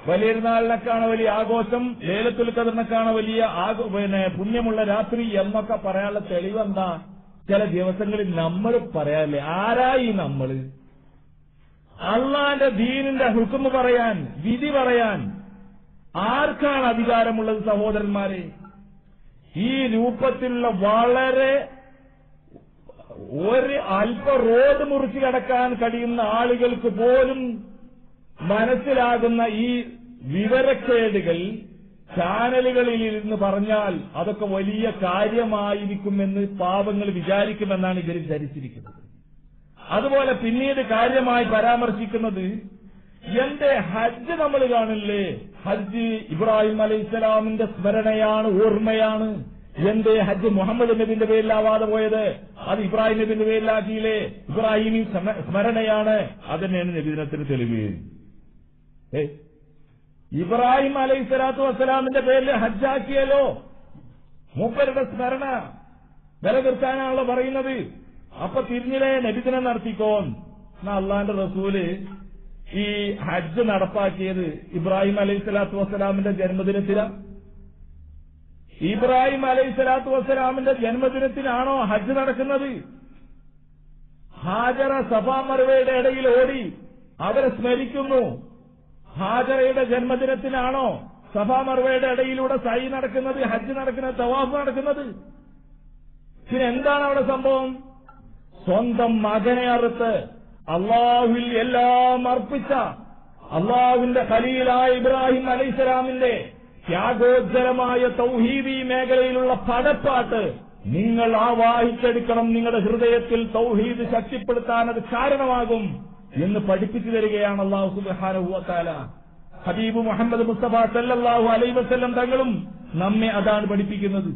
വലിയൊരുനാളിനൊക്കെയാണ് വലിയ ആഘോഷം, ലൈലത്തുൽ ഖദറിനൊക്കെയാണ് വലിയ പുണ്യമുള്ള രാത്രി എന്നൊക്കെ പറയാനുള്ള തെളിവെന്താ? ചില ദിവസങ്ങളിൽ നമ്മൾ പറയാറില്ലേ? ആരായി നമ്മള്? അള്ളാന്റെ ദീനിന്റെ ഹുക്മ് പറയാൻ, വിധി പറയാൻ ആർക്കാണ് അധികാരമുള്ളത് സഹോദരന്മാരെ? ഈ രൂപത്തിലുള്ള വളരെ ഒരു അല്പ റോഡ് മുറിച്ച് കടക്കാൻ കഴിയുന്ന ആളുകൾക്ക് പോലും മനസ്സിലാകുന്ന ഈ വിവരക്കേടുകൾ ചാനലുകളിൽ ഇരുന്ന് പറഞ്ഞാൽ അതൊക്കെ വലിയ കാര്യമായിരിക്കുമെന്ന് പാവങ്ങൾ വിചാരിക്കുമെന്നാണ് ഇവർ ധരിച്ചിരിക്കുന്നത്. അതുപോലെ പിന്നീട് കാര്യമായി പരാമർശിക്കുന്നത്, എന്റെ ഹജ്ജ് നമ്മൾ കാണില്ലേ, ഹജ്ജ് ഇബ്രാഹിം അലൈഹിസ്സലാമിന്റെ സ്മരണയാണ്, ഓർമ്മയാണ്. എന്റെ ഹജ്ജ് മുഹമ്മദ് നബിന്റെ പേരിലാവാതെ പോയത്, അത് ഇബ്രാഹിം നബിന്റെ പേരിലാക്കിയില്ലേ, ഇബ്രാഹിമി സ്മരണയാണ്. അതന്നെയാണ് നബിദിനത്തിന് തെളിവ്. ഇബ്രാഹിം അലൈഹിസ്സലാത്തു വസ്സലാമിന്റെ പേരിൽ ഹജ്ജാക്കിയല്ലോ, മൂപ്പരുടെ സ്മരണ നിലനിർത്താനാണല്ലോ പറയുന്നത്. അപ്പൊ തിരിഞ്ഞില്ലേ നബിദിനം നടത്തിക്കോ. എന്നാ അള്ളാന്റെ റസൂല് ഈ ഹജ്ജ് നടപ്പാക്കിയത് ഇബ്രാഹിം അലൈഹിസ്സലാത്തു വസ്സലാമിന്റെ ജന്മദിനത്തിലാണ്. ഇബ്രാഹിം അലൈഹിസ്സലാത്തു വസ്സലാമിന്റെ ജന്മദിനത്തിനാണോ ഹജ്ജ് നടക്കുന്നത്? ഹാജറ സഫാ മർവയുടെ ഇടയിൽ ഓടി അവരെ സ്മരിക്കുന്നു. ഹാജറയുടെ ജന്മദിനത്തിനാണോ സഫാ മർവയുടെ ഇടയിലൂടെ സഈ നടക്കുന്നത്, ഹജ്ജ് നടക്കുന്നത്, തവാഫ് നടക്കുന്നത്? പിന്നെ എന്താണ് അവിടെ സംഭവം? സ്വന്തം മകനെ അറുത്ത് അള്ളാഹുവിൽ എല്ലാം അർപ്പിച്ച അള്ളാഹുവിന്റെ ഖലീലായ ഇബ്രാഹിം അലൈഹിസ്സലാമിന്റെ ത്യാഗോജ്ജലമായ തൗഹീദി മേഖലയിലുള്ള പടപ്പാട്ട് നിങ്ങൾ ആവാഹിച്ചെടുക്കണം. നിങ്ങളുടെ ഹൃദയത്തിൽ തൗഹീദ് ശക്തിപ്പെടുത്താൻ അത് കാരണമാകും എന്ന് പഠിപ്പിച്ചു തരികയാണ് അല്ലാഹു സുബ്ഹാനഹു വ തആല. ഹബീബ് മുഹമ്മദ് മുസ്തഫ സല്ലല്ലാഹു അലൈഹി വസല്ലം തങ്ങളും നമ്മെ അതാണ് പഠിപ്പിക്കുന്നത്.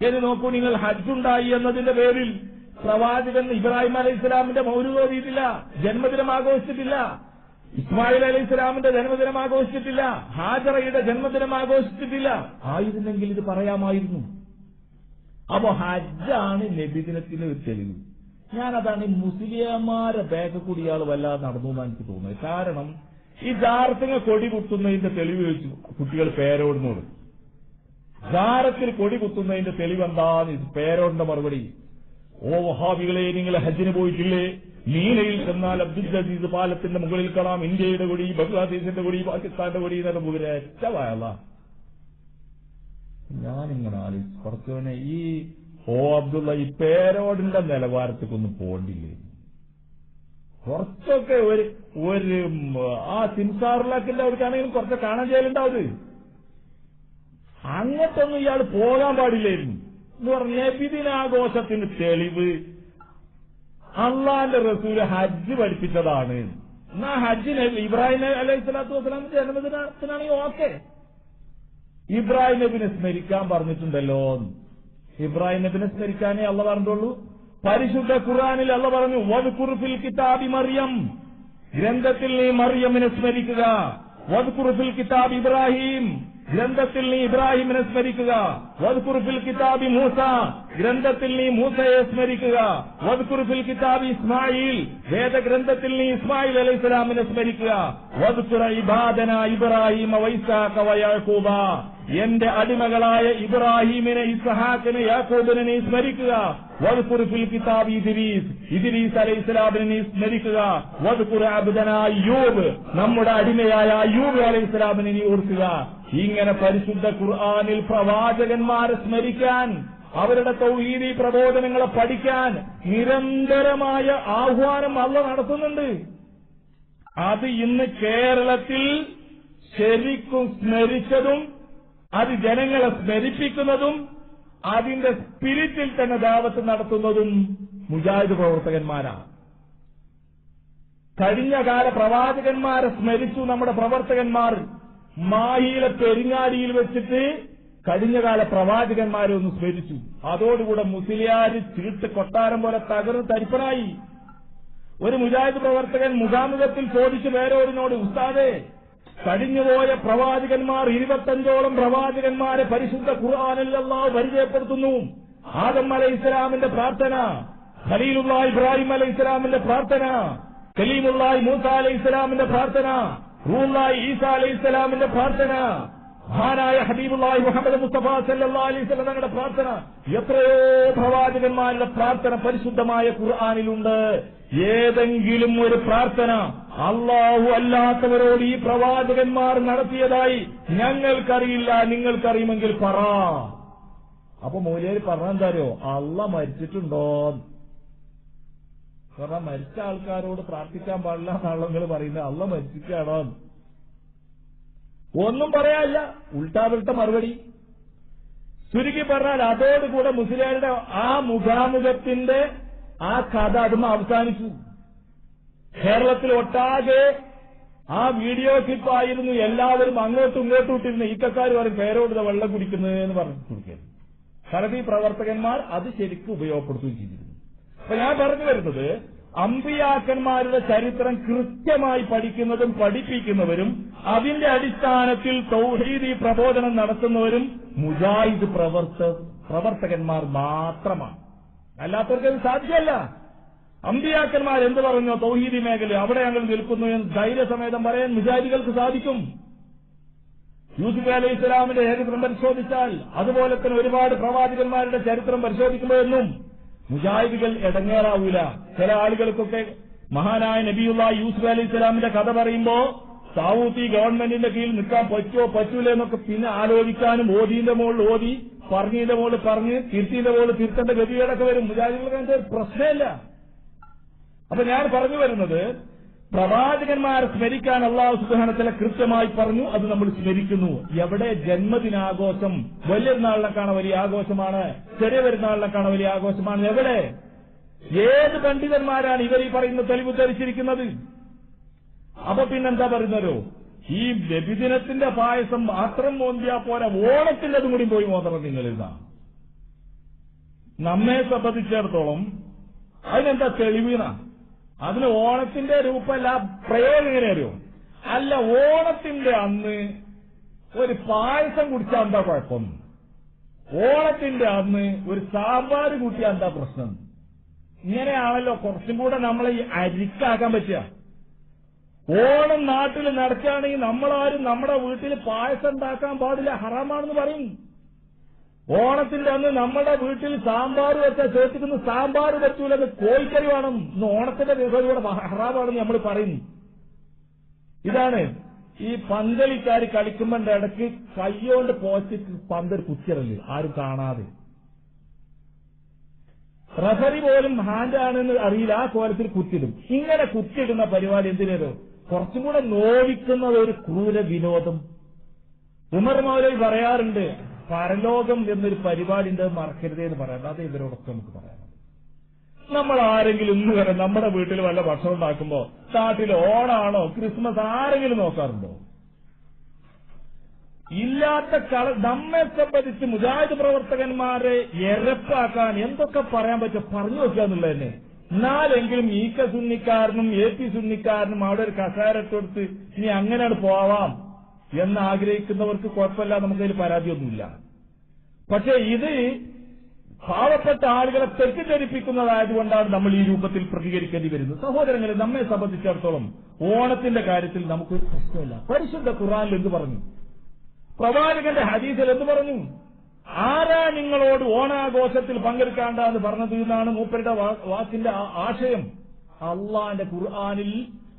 ഇനി നോക്കൂ, നിങ്ങൾ ഹജ്ജുണ്ടായി എന്നതിന്റെ പേരിൽ പ്രവാചകൻ ഇബ്രാഹിം അലൈഹിസ്സലാമിന്റെ മൗലിദ് ഓതിയിട്ടില്ല, ജന്മദിനം ആഘോഷിച്ചിട്ടില്ല. ഇസ്മായിൽ അലൈഹിസ്സലാമിന്റെ ജന്മദിനം ആഘോഷിച്ചിട്ടില്ല. ഹാജറയുടെ ജന്മദിനം ആഘോഷിച്ചിട്ടില്ല. ആയിരുന്നെങ്കിൽ ഇത് പറയാമായിരുന്നു. അപ്പോ ഹജ്ജാണ് നബിദിനത്തിന് ഒരു തെളിവ്. ഞാനതാണ് ഈ മുസ്ലിംമാരെ ബാക്ക് കൂടി ഇയാൾ വല്ലാതെ നടന്നു എന്നാണ് എനിക്ക് തോന്നുന്നത്. കാരണം ഈ ജാറത്തിന് കൊടി കുത്തുന്നതിന്റെ തെളിവ് ചോദിച്ചു കുട്ടികൾ പേരോടിനോട്. ജാറത്തിൽ കൊടി കുത്തുന്നതിന്റെ തെളിവ് എന്താന്ന് പേരോടിന്റെ മറുപടി, ഓ വഹാബികളെ, നിങ്ങൾ ഹജ്ജിന് പോയിട്ടില്ലേ? മീനയിൽ ചെന്നാൽ അബ്ദുൽ അസീസ് പാലത്തിന്റെ മുകളിൽ കാണാം ഇന്ത്യയുടെ കൊടി, ബംഗ്ലാദേശിന്റെ കൊടി, പാകിസ്ഥാന്റെ കൊടി എന്നൊക്കെ ഒരറ്റവായല്ല. ഞാനിങ്ങനെ ആലോചിച്ചു, കുറച്ചവനെ ഈ ഓ അബ്ദുള്ള ഈ പേരോടിന്റെ നിലവാരത്തേക്കൊന്നും പോണ്ടില്ലേ? കുറച്ചൊക്കെ ഒരു ആ സിംസാറിലാക്കിന്റെ അവർക്കാണെങ്കിലും കുറച്ച് കാണാൻ ചെയ്യലുണ്ടാവും. അങ്ങോട്ടൊന്നും ഇയാൾ പോകാൻ പാടില്ലായിരുന്നു എന്ന് പറഞ്ഞ നബിദിനാഘോഷത്തിന് തെളിവ് അള്ളാന്റെ റസൂല് ഹജ്ജ് പഠിപ്പിച്ചതാണ്. എന്നാ ഹജ്ജിന് ഇബ്രാഹിം അലൈഹി സ്വലാത്തു വസ്സലാമിന്റെ ജന്മദിനത്തിനാണെങ്കിൽ ഓക്കെ, ഇബ്രാഹിം നബിനെ സ്മരിക്കാൻ പറഞ്ഞിട്ടുണ്ടല്ലോ. ഇബ്രാഹിം നബിനെ സ്മരിക്കാനേ അള്ള പറഞ്ഞിട്ടുള്ളൂ. പരിശുദ്ധ ഖുർആനിൽ അള്ള പറഞ്ഞു, വദ്കുർ ഫിൽ കിതാബി മറിയം, ഗ്രന്ഥത്തിൽ നീ മറിയമിനെ സ്മരിക്കുക. വദ്കുർ ഫിൽ കിതാബ് ഇബ്രാഹിം, ഗ്രന്ഥത്തിൽ നീ ഇബ്രാഹിമിനെ സ്മരിക്കുക. വദ്കുർ ഫിൽ കിതാബി മൂസ, ഗ്രന്ഥത്തിൽ നീ മൂസയെ സ്മരിക്കുക. വദ്കുർ ഫിൽ കിതാബി ഇസ്മായിൽ, വേദഗ്രന്ഥത്തിൽ നീ ഇസ്മായിൽ അലൈഹിസ്സലാമിനെ സ്മരിക്കുക. വദ്കുർ ഇബാദന ഇബ്രാഹിം വൈസാഖ വയാഖൂബ, എന്റെ അടിമകളായ ഇബ്രാഹിമിനെ, ഇസ്ഹാഖിനെ, യാക്കൂബിനെ നീ സ്മരിക്കുക. വദ്കുർ ഫിൽ കിതാബ് ഇദ്രീസ് അലൈഹിസ്സലാമിനെ നീ സ്മരിക്കുക. വദ്കുർ അബ്ദന അയ്യൂബ്, നമ്മുടെ അടിമയായ അയ്യൂബ് അലൈഹിസ്സലാമിനെ നീ ഓർക്കുക. ഇങ്ങനെ പരിശുദ്ധ ഖുർആനിൽ പ്രവാചകന്മാരെ സ്മരിക്കാൻ, അവരുടെ തൗഹീദി പ്രബോധനങ്ങളെ പഠിക്കാൻ നിരന്തരമായ ആഹ്വാനം അല്ലാഹ് നടത്തുന്നുണ്ട്. അത് ഇന്ന് കേരളത്തിൽ ശരിക്കും സ്മരിച്ചതും അത് ജനങ്ങളെ സ്മരിപ്പിക്കുന്നതും അതിന്റെ സ്പിരിറ്റിൽ തന്നെ ദാവത്ത് നടത്തുന്നതും മുജാഹിദ് പ്രവർത്തകന്മാരാണ്. കഴിഞ്ഞ കാല പ്രവാചകന്മാരെ സ്മരിച്ചു നമ്മുടെ പ്രവർത്തകന്മാർ. മാഹിയിലെ പെരിങ്ങാടിയിൽ വെച്ചിട്ട് കഴിഞ്ഞകാല പ്രവാചകന്മാരെ ഒന്ന് സ്മരിച്ചു. അതോടുകൂടെ മുസ്ലിയാര് ചീട്ട് കൊട്ടാരം പോലെ തകർന്ന് തരിപ്പനായി. ഒരു മുജാഹിദ് പ്രവർത്തകൻ മുഖാമുഖത്തിൽ ചോദിച്ചു വേറൊരിനോട്, ഉസ്താദേ, കഴിഞ്ഞുപോയ പ്രവാചകന്മാർ 25ഓളം പ്രവാചകന്മാരെ പരിശുദ്ധ ഖുർആനിൽ അല്ലാഹു പരിചയപ്പെടുത്തുന്നു. ആദം അലൈഹിസ്സലാമിന്റെ പ്രാർത്ഥന, ഖലീലുള്ളാഹി ഇബ്രാഹിം അലൈഹിസ്സലാമിന്റെ പ്രാർത്ഥന, കലീമുള്ളാഹി മൂസ അലൈഹിസ്സലാമിന്റെ പ്രാർത്ഥന, റൂഹുള്ളാഹി ഈസാ അലൈഹിസ്സലാമിന്റെ പ്രാർത്ഥന, മഹാനായ ഹബീബുള്ളാഹി മുഹമ്മദ് മുസ്തഫ സല്ലല്ലാഹു അലൈഹി വസല്ലം തങ്ങളുടെ പ്രാർത്ഥന, എത്രയോ പ്രവാചകന്മാരുടെ പ്രാർത്ഥന പരിശുദ്ധമായ ഖുർആനിലുണ്ട്. ഏതെങ്കിലും ഒരു പ്രാർത്ഥന അല്ലാഹു അല്ലാത്തവരോട് ഈ പ്രവാചകന്മാർ നടത്തിയതായി ഞങ്ങൾക്കറിയില്ല, നിങ്ങൾക്കറിയുമെങ്കിൽ പറ. അപ്പൊ മൗലവി പറഞ്ഞെന്താരോ, അള്ളാഹ് മരിച്ചിട്ടുണ്ടോ? കാരണം മരിച്ച ആൾക്കാരോട് പ്രാർത്ഥിക്കാൻ പാടില്ല എന്നാണല്ലോ നിങ്ങൾ പറയുന്നത്. അള്ളാഹ് മരിച്ചിട്ടാണോ? ഒന്നും പറയാനില്ല, ഉൾട്ടാവിട്ട മറുപടി. ചുരുക്കി പറഞ്ഞാൽ അതോടുകൂടെ മുസ്ലിയാരുടെ ആ മുഖാമുഖത്തിന്റെ ആ കഥ അതും അവസാനിച്ചു. കേരളത്തിൽ ഒട്ടാകെ ആ വീഡിയോ ക്ലിപ്പായിരുന്നു. എല്ലാവരും അങ്ങോട്ടും ഇങ്ങോട്ടും ഇട്ടിരുന്നു. ഈക്കക്കാർ പറയും പേരോട് വെള്ളം കുടിക്കുന്നതെന്ന് പറഞ്ഞു കൊടുക്കരുത്. സലഫി പ്രവർത്തകന്മാർ അത് ശരിക്കും ഉപയോഗപ്പെടുത്തുകയും ചെയ്തിരുന്നു. അപ്പൊ ഞാൻ പറഞ്ഞു വരുന്നത്, അമ്പിയാക്കന്മാരുടെ ചരിത്രം കൃത്യമായി പഠിക്കുന്നതും പഠിപ്പിക്കുന്നവരും അതിന്റെ അടിസ്ഥാനത്തിൽ തൗഹീദി പ്രബോധനം നടത്തുന്നവരും മുജാഹിദ് പ്രവർത്തകന്മാർ മാത്രമാണ്. അല്ലാത്തവർക്ക് അത് സാധ്യമല്ല. അമ്പിയാക്കന്മാർ എന്ത് പറഞ്ഞോ തൗഹീദി മേഖല അവിടെ ഞങ്ങൾ നിൽക്കുന്നു എന്ന് ധൈര്യസമേതം പറയാൻ മുജാഹിദികൾക്ക് സാധിക്കും. യൂസുഫ് അലൈഹി ഇസ്ലാമിന്റെ ചരിത്രം പരിശോധിച്ചാൽ, അതുപോലെ തന്നെ ഒരുപാട് പ്രവാചകന്മാരുടെ ചരിത്രം പരിശോധിക്കുമ്പോഴൊന്നും മുജാഹിദികൾ ഇടങ്ങേറാവൂല. ചില ആളുകൾക്കൊക്കെ മഹാനായ നബിയുള്ളാഹി യൂസുഫ് അലൈഹി ഇസ്ലാമിന്റെ കഥ പറയുമ്പോ സാവൂത്തി ഗവൺമെന്റിന്റെ കീഴിൽ നിൽക്കാൻ പറ്റുമോ പറ്റൂല എന്നൊക്കെ പിന്നെ ആലോചിക്കാനും ഓതിന്റെ മുകളിൽ ഓതി, പറഞ്ഞതിന്റെ മുകളിൽ പറഞ്ഞ്, തിരുത്തിന്റെ മുകളിൽ തിരുത്തേണ്ട ഗതികളൊക്കെ വരും. മുജാഹിദികൾക്ക് പ്രശ്നമില്ല. അപ്പൊ ഞാൻ പറഞ്ഞു വരുന്നത്, പ്രവാചകന്മാരെ സ്മരിക്കാൻ അല്ലാഹു സുബ്ഹാനഹു വ തആല കൃത്യമായി പറഞ്ഞു, അത് നമ്മൾ സ്മരിക്കുന്നു. എവിടെ? ജന്മദിനാഘോഷം വലിയ പെരുന്നാളിനേക്കാണ് വലിയ ആഘോഷമാണ്, ചെറിയ പെരുന്നാളിനേക്കാണ് വലിയ ആഘോഷമാണ്. എവിടെ? ഏത് പണ്ഡിതന്മാരാണ് ഇവർ ഈ പറയുന്ന തെളിവ് ധരിച്ചിരിക്കുന്നത്? അപ്പൊ പിന്നെന്താ പറയുന്നല്ലോ, ഈ നബിദിനത്തിന്റെ പായസം മാത്രം മോന്തിയാ പോരാ, ഓണത്തിന്റെ അതും കൂടി പോയി മോതണം നിങ്ങളിതാ. നമ്മെ സംബന്ധിച്ചിടത്തോളം അതിനെന്താ തെളിവിനാ? അതിന് ഓണത്തിന്റെ രൂപമല്ല, പ്രയോഗം എങ്ങനെ അറിയോ? അല്ല, ഓണത്തിന്റെ അന്ന് ഒരു പായസം കുടിച്ചാൽ എന്താ കുഴപ്പം? ഓണത്തിന്റെ അന്ന് ഒരു സാമ്പാർ കൂട്ടിയാൽ എന്താ പ്രശ്നം? ഇങ്ങനെയാണല്ലോ കുറച്ചും കൂടെ നമ്മളെ ഈ അരിക്കാക്കാൻ പറ്റുക. ഓണം നാട്ടിൽ നടക്കുകയാണെങ്കിൽ നമ്മളാരും നമ്മുടെ വീട്ടിൽ പായസം ഉണ്ടാക്കാൻ പാടില്ല, ഹറാമാണെന്ന് പറയും. ഓണത്തിന്റെ അന്ന് നമ്മുടെ വീട്ടിൽ സാമ്പാർ വെച്ചാൽ ചേർത്തിക്കുന്ന സാമ്പാർ പറ്റൂല, കോഴിക്കറി വേണം. ഇന്ന് ഓണത്തിന്റെ ദിവസം ഇവിടെ ഹറാമാണെന്ന് നമ്മൾ പറയുന്നു. ഇതാണ് ഈ പന്തളിക്കാർ കളിക്കുമ്പോന്റെ ഇടയ്ക്ക് കയ്യോണ്ട് പോസ്റ്റ് പന്തൽ കുത്തിയിടല്, ആരും കാണാതെ. റഫറി പോലും ഹാൻഡാണെന്ന് അറിയില്ല, ആ കോലത്തിൽ കുത്തിയിടും. ഇങ്ങനെ കുത്തിയിടുന്ന പരിപാടി എന്തിനേതോ കുറച്ചും കൂടെ നോവിക്കുന്നത് ഒരു ക്രൂര വിനോദം. ഉമർ മൗലവി പറയാറുണ്ട്, പരലോകം എന്നൊരു പരിപാടി ഉണ്ട്, മറക്കരുതേ എന്ന് പറയാം. അത് ഇവരോടൊക്കെ നമുക്ക് പറയാം. നമ്മൾ ആരെങ്കിലും ഇന്ന് വരെ നമ്മുടെ വീട്ടിൽ വല്ല ഭക്ഷണം ഉണ്ടാക്കുമ്പോ നാട്ടിൽ ഓണാണോ ക്രിസ്മസ് ആരെങ്കിലും നോക്കാറുണ്ടോ? ഇല്ലാത്ത നമ്മെ സംബന്ധിച്ച് മുജാഹിദ് പ്രവർത്തകന്മാരെ എരപ്പാക്കാൻ എന്തൊക്കെ പറയാൻ പറ്റും പറഞ്ഞു നോക്കുക എന്നുള്ളത് തന്നെ. എന്നാലെങ്കിലും ഈക്ക സുന്നിക്കാരനും എ പി സുന്നിക്കാരനും അവിടെ ഒരു കസേരട്ടെടുത്ത് ഇനി അങ്ങനെയാണ് പോവാം എന്ന് ആഗ്രഹിക്കുന്നവർക്ക് കുഴപ്പമില്ല, നമുക്കതിൽ പരാതിയൊന്നുമില്ല. പക്ഷെ ഇത് പാവപ്പെട്ട ആളുകളെ തെറ്റിദ്ധരിപ്പിക്കുന്നതായതുകൊണ്ടാണ് നമ്മൾ ഈ രൂപത്തിൽ പ്രതികരിക്കേണ്ടി വരുന്നത്. സഹോദരങ്ങളെ, നമ്മെ സംബന്ധിച്ചിടത്തോളം ഓണത്തിന്റെ കാര്യത്തിൽ നമുക്കൊരു പ്രശ്നമില്ല. പരിശുദ്ധ ഖുർആനിൽ എന്ത് പറഞ്ഞു? പ്രവാചകന്റെ ഹദീസിൽ എന്ത് പറഞ്ഞു? ആരാ നിങ്ങളോട് ഓണാഘോഷത്തിൽ പങ്കെടുക്കാണ്ട എന്ന് പറഞ്ഞത് എന്നാണ് മൂപ്പരുടെ വാക്കിന്റെ ആശയം. അള്ളാന്റെ ഖുർആനിൽ,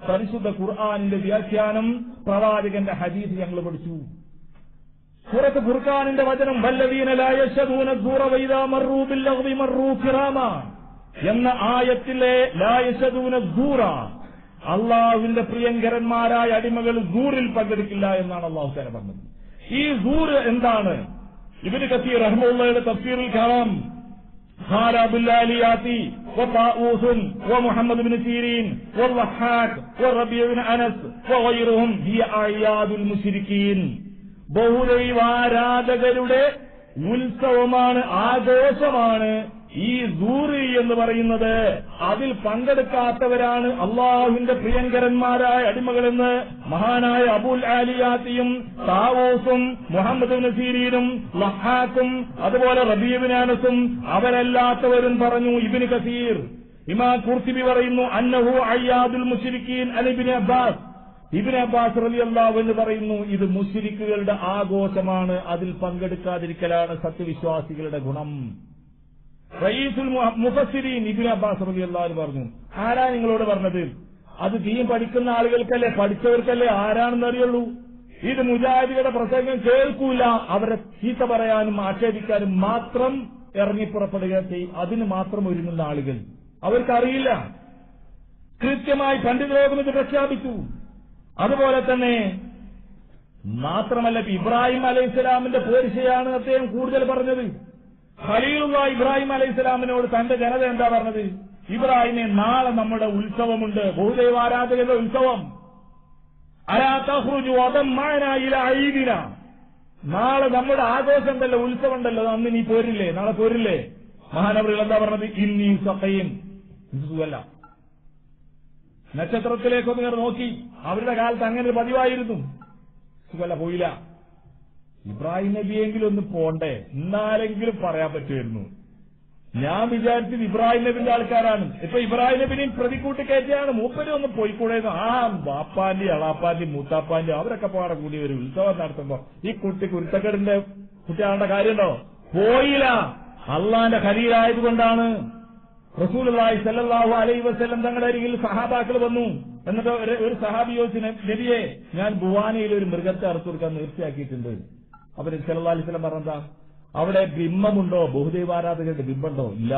പരിശുദ്ധ ഖുർആനിന്റെ വ്യാഖ്യാനം പ്രവാചകന്റെ ഹദീസ് ഞങ്ങൾ പഠിച്ചു. സൂറത്ത് ഫുർഖാനിന്റെ വചനം വല്ലദീന ലാ യശ്ഹദൂന അസ്സൂറ വഇദാ മർറൂ ബില്ലഗ്വി മർറൂ കിറാമ എന്ന ആയത്തിലെ ലാ യശ്ഹദൂന അസ്സൂറ, അള്ളാഹുവിന്റെ പ്രിയങ്കരന്മാരായ അടിമകൾ സൂറിൽ പങ്കെടുക്കില്ല എന്നാണ് അള്ളാഹു തആല പറഞ്ഞത്. ഈ സൂർ എന്താണ്? ഇബ്നു കസീർ റഹ്മത്തുള്ളാഹിയുടെ തഫ്സീറിൽ കാണാം, ഖാല ബില്ലാലിയാതി വതാഊസുൻ വമുഹമ്മദ് ഇബ്നു സീരീൻ വൽവഹാഖ് വറബീഉ ഇബ്നു അനസ് വഗൈറുഹും ഹിയ അയാദുൽ മുശ്രിക്കീൻ. ബഹുദൈവാരാധകരുടെ ഉത്സവമാണ്, ആഘോഷമാണ് ഈ സൂറി എന്ന് പറയുന്നത്. അതിൽ പങ്കെടുക്കാത്തവരാണ് അള്ളാഹുവിന്റെ പ്രിയങ്കരന്മാരായ അടിമകളെന്ന് മഹാനായ അബുൽ ആലിയാത്തിയും താവൂസും മുഹമ്മദ് ഇബ്നു സീരീനും ലഹാക്കും അതുപോലെ റബീഉ ഇബ്നു അനസും അവരല്ലാത്തവരും പറഞ്ഞു. ഇബ്നു കസീർ ഇമാം ഖുർത്തുബി പറയുന്നു അന്നഹു അയ്യാദുൽ മുശ്രിക്കീൻ അൻ ഇബ്നു അബ്ബാസ്. ഇബ്നു അബ്ബാസ് റളിയല്ലാഹു അൻഹു പറയുന്നു, ഇത് മുശ്രിക്കുകളുടെ ആഘോഷമാണ്, അതിൽ പങ്കെടുക്കാതിരിക്കലാണ് സത്യവിശ്വാസികളുടെ ഗുണം. റയീസുൽ മുഫസ്സിരീൻ ഇബ്നു അബ്ബാസ് റളിയല്ലാഹു അൻഹു പറഞ്ഞു, ആരാ നിങ്ങളോട് പറഞ്ഞത്? അത് ദീൻ പഠിക്കുന്ന ആളുകൾക്കല്ലേ, പഠിച്ചവർക്കല്ലേ ആരാണെന്ന് അറിയുള്ളൂ. ഇത് മുജാഹിദുകളുടെ പ്രസംഗം കേൾക്കൂല, അവരെ ചീത്ത പറയാനും ആക്ഷേപിക്കാനും മാത്രം ഇറങ്ങിപ്പുറപ്പെടുക ചെയ്യും. അതിന് മാത്രം ഒരുങ്ങുന്ന ആളുകൾ, അവർക്കറിയില്ല. കൃത്യമായി പണ്ഡിതലോകം ഇത് പ്രഖ്യാപിച്ചു. അതുപോലെ തന്നെ മാത്രമല്ല, ഇബ്രാഹിം അലൈഹിസ്സലാമിന്റെ പോരിശയാണ് അദ്ദേഹം കൂടുതൽ പറഞ്ഞത്. ഖലീലുള്ളാഹി ഇബ്രാഹിം അലൈഹിസ്സലാമിനോട് തന്റെ ജനത എന്താ പറഞ്ഞത്? ഇബ്രാഹിമെ, നാളെ നമ്മുടെ ഉത്സവമുണ്ട്, ബഹുദൈവാരാധകരുടെ ഉത്സവം. അലാ തഖ്റുജു വദം മഅനാ ഇലാ ഈദിന, നാളെ നമ്മുടെ ആഘോഷം ഉണ്ടല്ലോ, ഉത്സവം ഉണ്ടല്ലോ, അന്ന് നീ പോരില്ലേ, നാളെ പോരില്ലേ? മഹാനവറുകൾ എന്താ പറഞ്ഞത്? ഇന്നി സഖീം, സുഖല്ല. നക്ഷത്രത്തിലേക്കൊന്ന് ഇങ്ങനെ നോക്കി, അവരുടെ കാലത്ത് അങ്ങനെ ഒരു പതിവായിരുന്നു. സുഖല്ല, പോയില്ല. ഇബ്രാഹിം നബിയെങ്കിലും ഒന്ന് പോണ്ടേ, എന്നാലെങ്കിലും പറയാൻ പറ്റുമായിരുന്നു. ഞാൻ വിചാരിച്ചത് ഇബ്രാഹിം നബിന്റെ ആൾക്കാരാണ്. ഇപ്പൊ ഇബ്രാഹിം നബിനെയും പ്രതിക്കൂട്ടി കയറ്റിയാണ്. മൂപ്പര് ഒന്ന് പോയിക്കൂടെയെന്ന്. ആ ബാപ്പാന്റെ അളാപ്പാന്റെ മൂത്താപ്പാന്റെ അവരൊക്കെ പാടെ കൂടി ഒരു ഉത്സവം നടത്തുമ്പോ ഈ കുട്ടി കുരുത്തക്കേടിന്റെ കുട്ടിയാളുടെ കാര്യമുണ്ടോ? പോയില്ല. അള്ളാന്റെ ഖലീലായതുകൊണ്ടാണ്. റസൂലുള്ളാഹി സ്വല്ലല്ലാഹു അലൈഹി വസല്ലം തങ്ങളുടെ അരികിൽ സഹാബാക്കൾ വന്നു. എന്നിട്ട് ഒരു സഹാബി ചോദിച്ചു, നബിയെ, ഞാൻ ബുവാനയിൽ ഒരു മൃഗത്തെ അറുത്തു കൊടുക്കാൻ നേർച്ചയാക്കിയിട്ടുണ്ട്. അപ്പൊ നബി സല്ലല്ലാഹു അലൈഹി വസല്ലം പറഞ്ഞെന്താ? അവിടെ ബിംബമുണ്ടോ? ബഹുദൈവാരാധകരുടെ ബിംബമുണ്ടോ? ഇല്ല.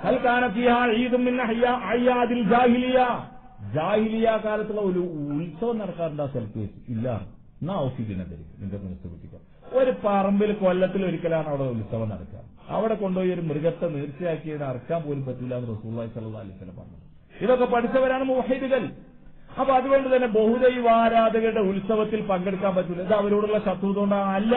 ഹൽ കാന ഫിഹാ ഈദും മിൻ അയ്യാദിൽ ജാഹിലിയ, ജാഹിലിയ കാലത്തുള്ള ഒരു ഉത്സവം നടക്കാറുണ്ട് ആ സ്ഥലത്ത്? ഇല്ല. എന്നാ ഓഫീസിനെ നിന്റെ മനസ്സിലാക്കുക. ഒരു പറമ്പിൽ കൊല്ലത്തിൽ ഒരിക്കലാണ് അവിടെ ഉത്സവം നടക്കുക. അവിടെ കൊണ്ടുപോയി ഒരു മൃഗത്തെ നേർച്ചയാക്കിയത് അറക്കാൻ പോലും പറ്റില്ല എന്ന് റസൂലുള്ളാഹി സ്വല്ലല്ലാഹു അലൈഹി വസല്ലം പറഞ്ഞു. ഇതൊക്കെ പഠിച്ചവരാണ് മുവഹിദുകൾ. അപ്പൊ അതുകൊണ്ട് തന്നെ ബഹുദൈവാരാധകരുടെ ഉത്സവത്തിൽ പങ്കെടുക്കാൻ പറ്റില്ല. ഇത് അവരോടുള്ള ശത്രുത കൊണ്ടാണ്? അല്ല.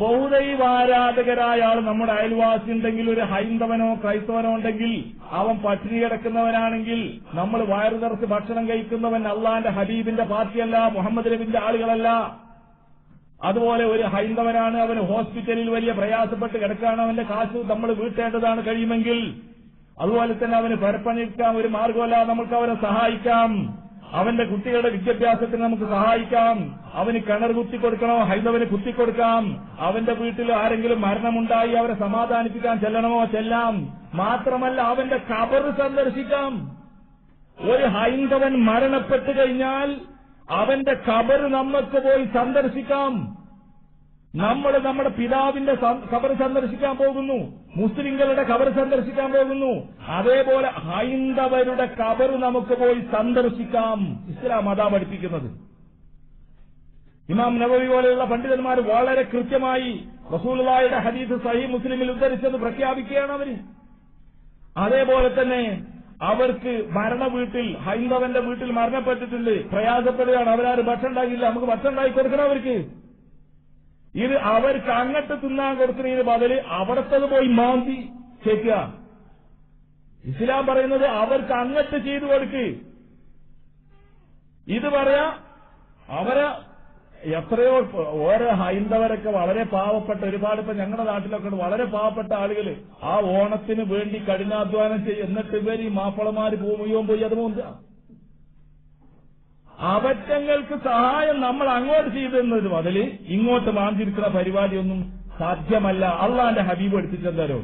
ബഹുദൈവാരാധകരായ ആൾ നമ്മുടെ അയൽവാസി ഉണ്ടെങ്കിൽ, ഒരു ഹൈന്ദവനോ ക്രൈസ്തവനോ ഉണ്ടെങ്കിൽ, അവൻ പട്ടിണി കിടക്കുന്നവനാണെങ്കിൽ, നമ്മൾ വയറു നിറച്ച് ഭക്ഷണം കഴിക്കുന്നവൻ അള്ളാന്റെ ഹബീബിന്റെ പാർട്ടിയല്ല, മുഹമ്മദ് നബിന്റെ ആളുകളല്ല. അതുപോലെ ഒരു ഹൈന്ദവനാണ്, അവന് ഹോസ്പിറ്റലിൽ വലിയ പ്രയാസപ്പെട്ട് കിടക്കുകയാണ്, അവന്റെ കാശ് നമ്മൾ വീട്ടേണ്ടതാണ് കഴിയുമെങ്കിൽ. അതുപോലെ തന്നെ അവന് പരപ്പണിക്കാൻ ഒരു മാർഗമല്ല, നമുക്ക് അവനെ സഹായിക്കാം. അവന്റെ കുട്ടികളുടെ വിദ്യാഭ്യാസത്തിന് നമുക്ക് സഹായിക്കാം. അവന് കിണർ കുത്തിക്കൊടുക്കണോ, ഹൈന്ദവന് കുത്തിക്കൊടുക്കാം. അവന്റെ വീട്ടിൽ ആരെങ്കിലും മരണമുണ്ടായി അവരെ സമാധാനിപ്പിക്കാൻ ചെല്ലണമോ ചെല്ലാം. മാത്രമല്ല അവന്റെ ഖബർ സന്ദർശിക്കാം. ഒരു ഹൈന്ദവൻ മരണപ്പെട്ടു കഴിഞ്ഞാൽ അവന്റെ ഖബർ നമുക്ക് പോയി സന്ദർശിക്കാം. നമ്മൾ നമ്മുടെ പിതാവിന്റെ ഖബർ സന്ദർശിക്കാൻ പോകുന്നു, മുസ്ലിങ്ങളുടെ ഖബർ സന്ദർശിക്കാൻ പോകുന്നു. അതേപോലെ ഹൈന്ദവരുടെ ഖബർ നമുക്ക് പോയി സന്ദർശിക്കാം. ഇസ്ലാം അതാ പഠിപ്പിക്കുന്നത്. ഇമാം നവവി പോലെയുള്ള പണ്ഡിതന്മാർ വളരെ കൃത്യമായി റസൂലുള്ളാഹിയുടെ ഹദീസ് സഹീഹ് മുസ്ലിമിൽ ഉദ്ധരിച്ചത് പ്രഖ്യാപിക്കുകയാണ് അവര്. അതേപോലെ തന്നെ അവർക്ക് വീട്ടിൽ ഹൈന്ദവന്റെ വീട്ടിൽ മരണപ്പെട്ടിട്ടുണ്ട്, പ്രയാസപ്പെടുകയാണ്, അവരാരും ഭക്ഷണം ഉണ്ടാക്കില്ല, നമുക്ക് ഭക്ഷണം ഉണ്ടാക്കി കൊടുക്കണം അവർക്ക്. ഇത് അവർക്ക് അങ്ങട്ട് തിന്നാൻ കൊടുക്കുന്നതിന് ബദല് അവിടത്തത് പോയി മാന്തി ചേക്കുക. ഇസ്ലാം പറയുന്നത് അവർക്ക് അങ്ങട്ട് ചെയ്തു കൊടുക്ക്. ഇത് പറയാ അവരെ എത്രയോ ഓരോ ഹൈന്ദവരൊക്കെ വളരെ പാവപ്പെട്ട ഒരുപാട്, ഇപ്പൊ ഞങ്ങളുടെ നാട്ടിലൊക്കെ വളരെ പാവപ്പെട്ട ആളുകൾ ആ ഓണത്തിന് വേണ്ടി കഠിനാധ്വാനം ചെയ്യും. എന്നിട്ട് ഇവർ ഈ മാപ്പിളമാര് പോയി അത് പോകുക. അവറ്റങ്ങൾക്ക് സഹായം നമ്മൾ അങ്ങോട്ട് ചെയ്തെന്നത് ബദല് ഇങ്ങോട്ട് മാന്തിരിക്കുന്ന പരിപാടിയൊന്നും സാധ്യമല്ല. അള്ളാന്റെ ഹബീബ് പഠിപ്പിച്ചെന്താരോ,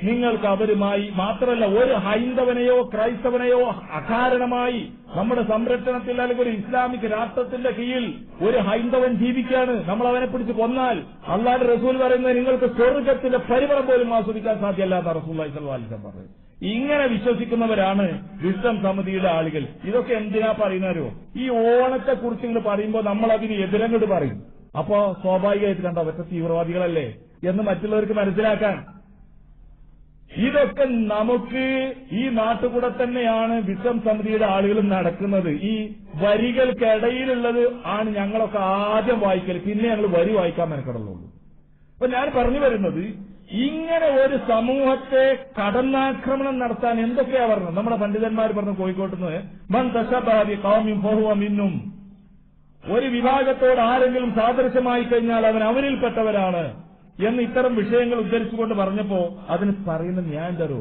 നിങ്ങൾക്ക് അവരുമായി മാത്രമല്ല ഒരു ഹൈന്ദവനെയോ ക്രൈസ്തവനെയോ അകാരണമായി നമ്മുടെ സംരക്ഷണത്തിൽ അല്ലെങ്കിൽ ഒരു ഇസ്ലാമിക് രാഷ്ട്രത്തിന്റെ കീഴിൽ ഒരു ഹൈന്ദവൻ ജീവിക്കുകയാണ്, നമ്മൾ അവനെ പിടിച്ച് കൊന്നാൽ അള്ളാന്റെ റസൂൽ പറയുന്നത് നിങ്ങൾക്ക് സ്വർഗത്തിന്റെ പരിമളം പോലും ആസ്വദിക്കാൻ സാധ്യമല്ല എന്നാണ് റസൂലുള്ളാഹി സ്വല്ലല്ലാഹു അലൈഹി വസല്ലം പറഞ്ഞത്. ഇങ്ങനെ വിശ്വസിക്കുന്നവരാണ് വിസ്ഡം സമിതിയുടെ ആളുകൾ. ഇതൊക്കെ എന്തിനാ പറയുന്നവരോ, ഈ ഓണത്തെക്കുറിച്ച് ഇങ്ങനെ പറയുമ്പോൾ നമ്മൾ അതിന് എതിരങ്ങോട്ട് പറയും. അപ്പോ സ്വാഭാവികമായിട്ട് കണ്ടോ ഒറ്റ തീവ്രവാദികളല്ലേ എന്ന് മറ്റുള്ളവർക്ക് മനസ്സിലാക്കാൻ. ഇതൊക്കെ നമുക്ക് ഈ നാട്ടുകൂടെ തന്നെയാണ് വിസ്ഡം സമിതിയുടെ ആളുകളും നടക്കുന്നത്. ഈ വരികൾക്കിടയിലുള്ളത് ആണ് ഞങ്ങളൊക്കെ ആദ്യം വായിക്കൽ, പിന്നെ ഞങ്ങൾ വരി വായിക്കാൻ മെനക്കെടുള്ളൂ. അപ്പൊ ഞാൻ പറഞ്ഞു വരുന്നത്, ഇങ്ങനെ ഒരു സമൂഹത്തെ കടന്നാക്രമണം നടത്താൻ എന്തൊക്കെയാ പറഞ്ഞത് നമ്മുടെ പണ്ഡിതന്മാർ പറഞ്ഞു കോഴിക്കോട്ടുനിന്ന്, മൻ തശബ്ബഹ ബിഖൗമിൻ ഫഹുവ മിൻഹും. ഒരു വിഭാഗത്തോട് ആരെങ്കിലും സാദൃശ്യമായി കഴിഞ്ഞാൽ അവൻ അവരിൽപ്പെട്ടവരാണ് എന്ന് ഇത്തരം വിഷയങ്ങൾ ഉദ്ധരിച്ചുകൊണ്ട് പറഞ്ഞപ്പോ അതിന് പറയുന്ന ഞാൻ തരോ,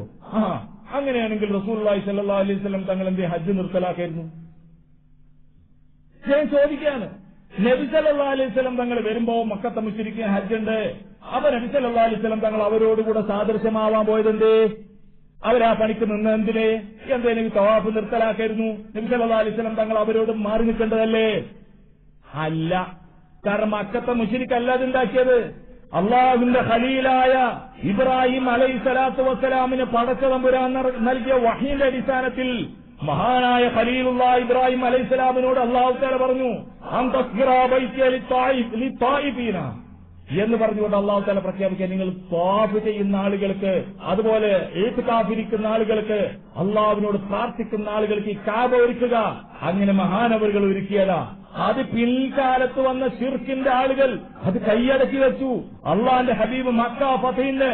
അങ്ങനെയാണെങ്കിൽ റസൂലുള്ളാഹി സ്വല്ലല്ലാഹു അലൈഹി വസല്ലം തങ്ങൾ എന്തേ ഹജ്ജ് നിർത്തലാക്കായിരുന്നു? ഞാൻ ചോദിക്കാണ്. നബി സല്ലല്ലാഹു അലൈഹി വസല്ലം തങ്ങൾ വരുമ്പോ മക്കത്തെ മുശ്രിക്കീൻ ഹജ്ജുണ്ട്. അപ്പൊ നബി സല്ലല്ലാഹു അലൈഹി വസല്ലം തങ്ങൾ അവരോടുകൂടെ സാദൃശ്യമാവാൻ പോയതെന്തേ? അവരാ പണിക്ക് നിന്ന് എന്തിനെ? എന്തേലും തവാഫ് നിർത്തലാക്കായിരുന്നു? നബി സല്ലല്ലാഹു അലൈഹി വസല്ലം തങ്ങൾ അവരോട് മാറി നിൽക്കേണ്ടതല്ലേ? അല്ല. കാരണം മക്കത്തെ മുശ്രിക്കല്ല അതുണ്ടാക്കിയത്. അള്ളാഹുവിന്റെ ഖലീലായ ഇബ്രാഹിം അലൈഹി സ്വലാത്തു വസ്സലാമിന് പടച്ചതമ്പുരാൻ നൽകിയ വഹീന്റെ അടിസ്ഥാനത്തിൽ മഹാനായ ഖലീലുള്ളാഹി ഇബ്രാഹിം അലൈഹിസ്സലാമിനോട് അല്ലാഹു തആല പറഞ്ഞു, അൻതസ്ഗിറാ ബൈതിയ ലിത്തായിഫീന എന്ന് പറഞ്ഞുകൊണ്ട് അല്ലാഹു തആല പ്രഖ്യാപിക്കാൻ, നിങ്ങൾ ത്വാഫ് ചെയ്യുന്ന ആളുകൾക്ക്, അതുപോലെ ഈത്കാഫിരിക്കുന്ന ആളുകൾക്ക്, അള്ളാഹുവിനോട് പ്രാർത്ഥിക്കുന്ന ആളുകൾക്ക് ഈ കാബ ഒരുക്കുക. അങ്ങനെ മഹാനവറുകൾ ഒരുക്കിയതാ. അത് പിൽക്കാലത്ത് വന്ന ശിർക്കിന്റെ ആളുകൾ അത് കൈയടക്കി വെച്ചു. അള്ളാന്റെ ഹബീബ് മക്ക ഫതഹിന്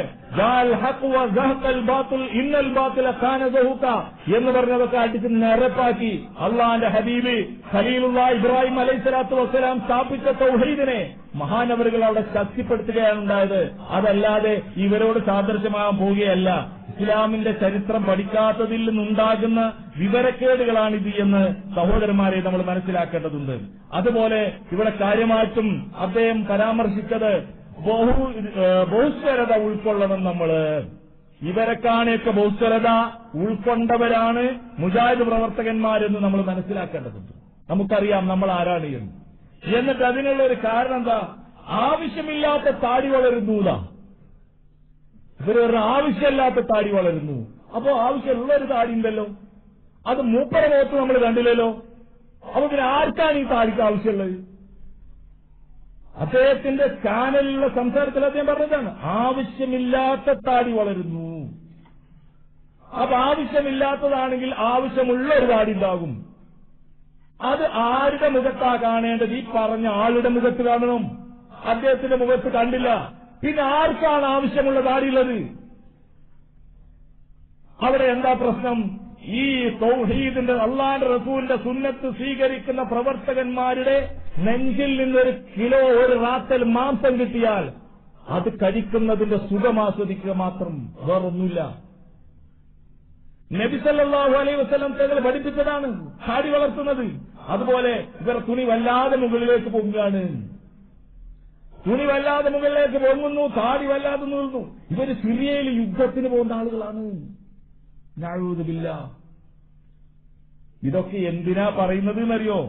എന്ന് പറഞ്ഞതൊക്കെ അടിച്ച് നിരപ്പാക്കി അള്ളാന്റെ ഹബീബ് ഖലീലുള്ളാഹി ഇബ്രാഹിം അലൈഹിസ്സലാത്തു വസ്സലാം സ്ഥാപിച്ച തൗഹീദിനെ മഹാനവറുകൾ അവിടെ ശക്തിപ്പെടുത്തുകയാണ് ഉണ്ടായത്. അതല്ലാതെ ഇവരോട് സാദൃശ്യമാകാൻ പോവുകയല്ല. ഇസ്ലാമിന്റെ ചരിത്രം പഠിക്കാത്തതിൽ നിന്നുണ്ടാകുന്ന വിവരക്കേടുകളാണിത് എന്ന് സഹോദരന്മാരെ നമ്മൾ മനസ്സിലാക്കേണ്ടതുണ്ട്. അതുപോലെ ഇവിടെ കാര്യമായിട്ടും അദ്ദേഹം പരാമർശിച്ചത് ബഹുസ്വരത ഉൾക്കൊള്ളണം. നമ്മള് ഇവരൊക്കെ ബഹുസ്വരത ഉൾക്കൊണ്ടവരാണ് മുജാഹിദ് പ്രവർത്തകന്മാരെന്ന് നമ്മൾ മനസ്സിലാക്കേണ്ടതുണ്ട്. നമുക്കറിയാം നമ്മൾ ആരാണ് എന്ന്. എന്നിട്ട് അതിനുള്ള ഒരു കാരണം എന്താ? ആവശ്യമില്ലാത്ത താടി വളരുന്നൂതാ. ഇവരൊരു ആവശ്യമില്ലാത്ത താടി വളരുന്നു. അപ്പോ ആവശ്യമുള്ളൊരു താടി ഉണ്ടല്ലോ, അത് മൂപ്പര മുഖത്ത് നമ്മൾ കണ്ടില്ലല്ലോ. അപ്പൊ പിന്നെ ആർക്കാണ് ഈ താടിക്ക് ആവശ്യമുള്ളത്? അദ്ദേഹത്തിന്റെ ചാനലിലുള്ള സംസാരത്തിൽ അദ്ദേഹം പറഞ്ഞതാണ് ആവശ്യമില്ലാത്ത താടി വളരുന്നു. അപ്പൊ ആവശ്യമില്ലാത്തതാണെങ്കിൽ ആവശ്യമുള്ള ഒരു താടി ഉണ്ടാകും. അത് ആരുടെ മുഖത്താ കാണേണ്ടത്? ഈ പറഞ്ഞ ആളുടെ മുഖത്ത് കാണണം. അദ്ദേഹത്തിന്റെ മുഖത്ത് കണ്ടില്ല. പിന്നെ ആർക്കാണ് ആവശ്യമുള്ള താടിയുള്ളത്? അവിടെ എന്താ പ്രശ്നം? ഈ തൗഹീദിന്റെ അള്ളാന്റെ റസൂലിന്റെ സുന്നത്ത് സ്വീകരിക്കുന്ന പ്രവർത്തകന്മാരുടെ നെഞ്ചിൽ നിന്നൊരു കിലോ ഒരു റാത്തൽ മാംസം കിട്ടിയാൽ അത് കഴിക്കുന്നതിന്റെ സുഖം ആസ്വദിക്കുക മാത്രം, വേറൊന്നുമില്ല. നബി സല്ലല്ലാഹു അലൈഹി വസല്ലം തങ്ങൾ പഠിപ്പിച്ചതാണ് താടി വളർത്തുന്നത്. അതുപോലെ ഇവർ തുണി വല്ലാതെ മുകളിലേക്ക് പൊങ്ങുകയാണ്, തുണി വല്ലാതെ മുകളിലേക്ക് പൊങ്ങുന്നു, താടി വല്ലാതെ നീളുന്നു. ഇവര് സിറിയയിൽ യുദ്ധത്തിന് പോകുന്ന ആളുകളാണ്. നഊദു ബില്ലാഹ്. ഇതൊക്കെ എന്തിനാ പറയുന്നത് എന്നറിയോ?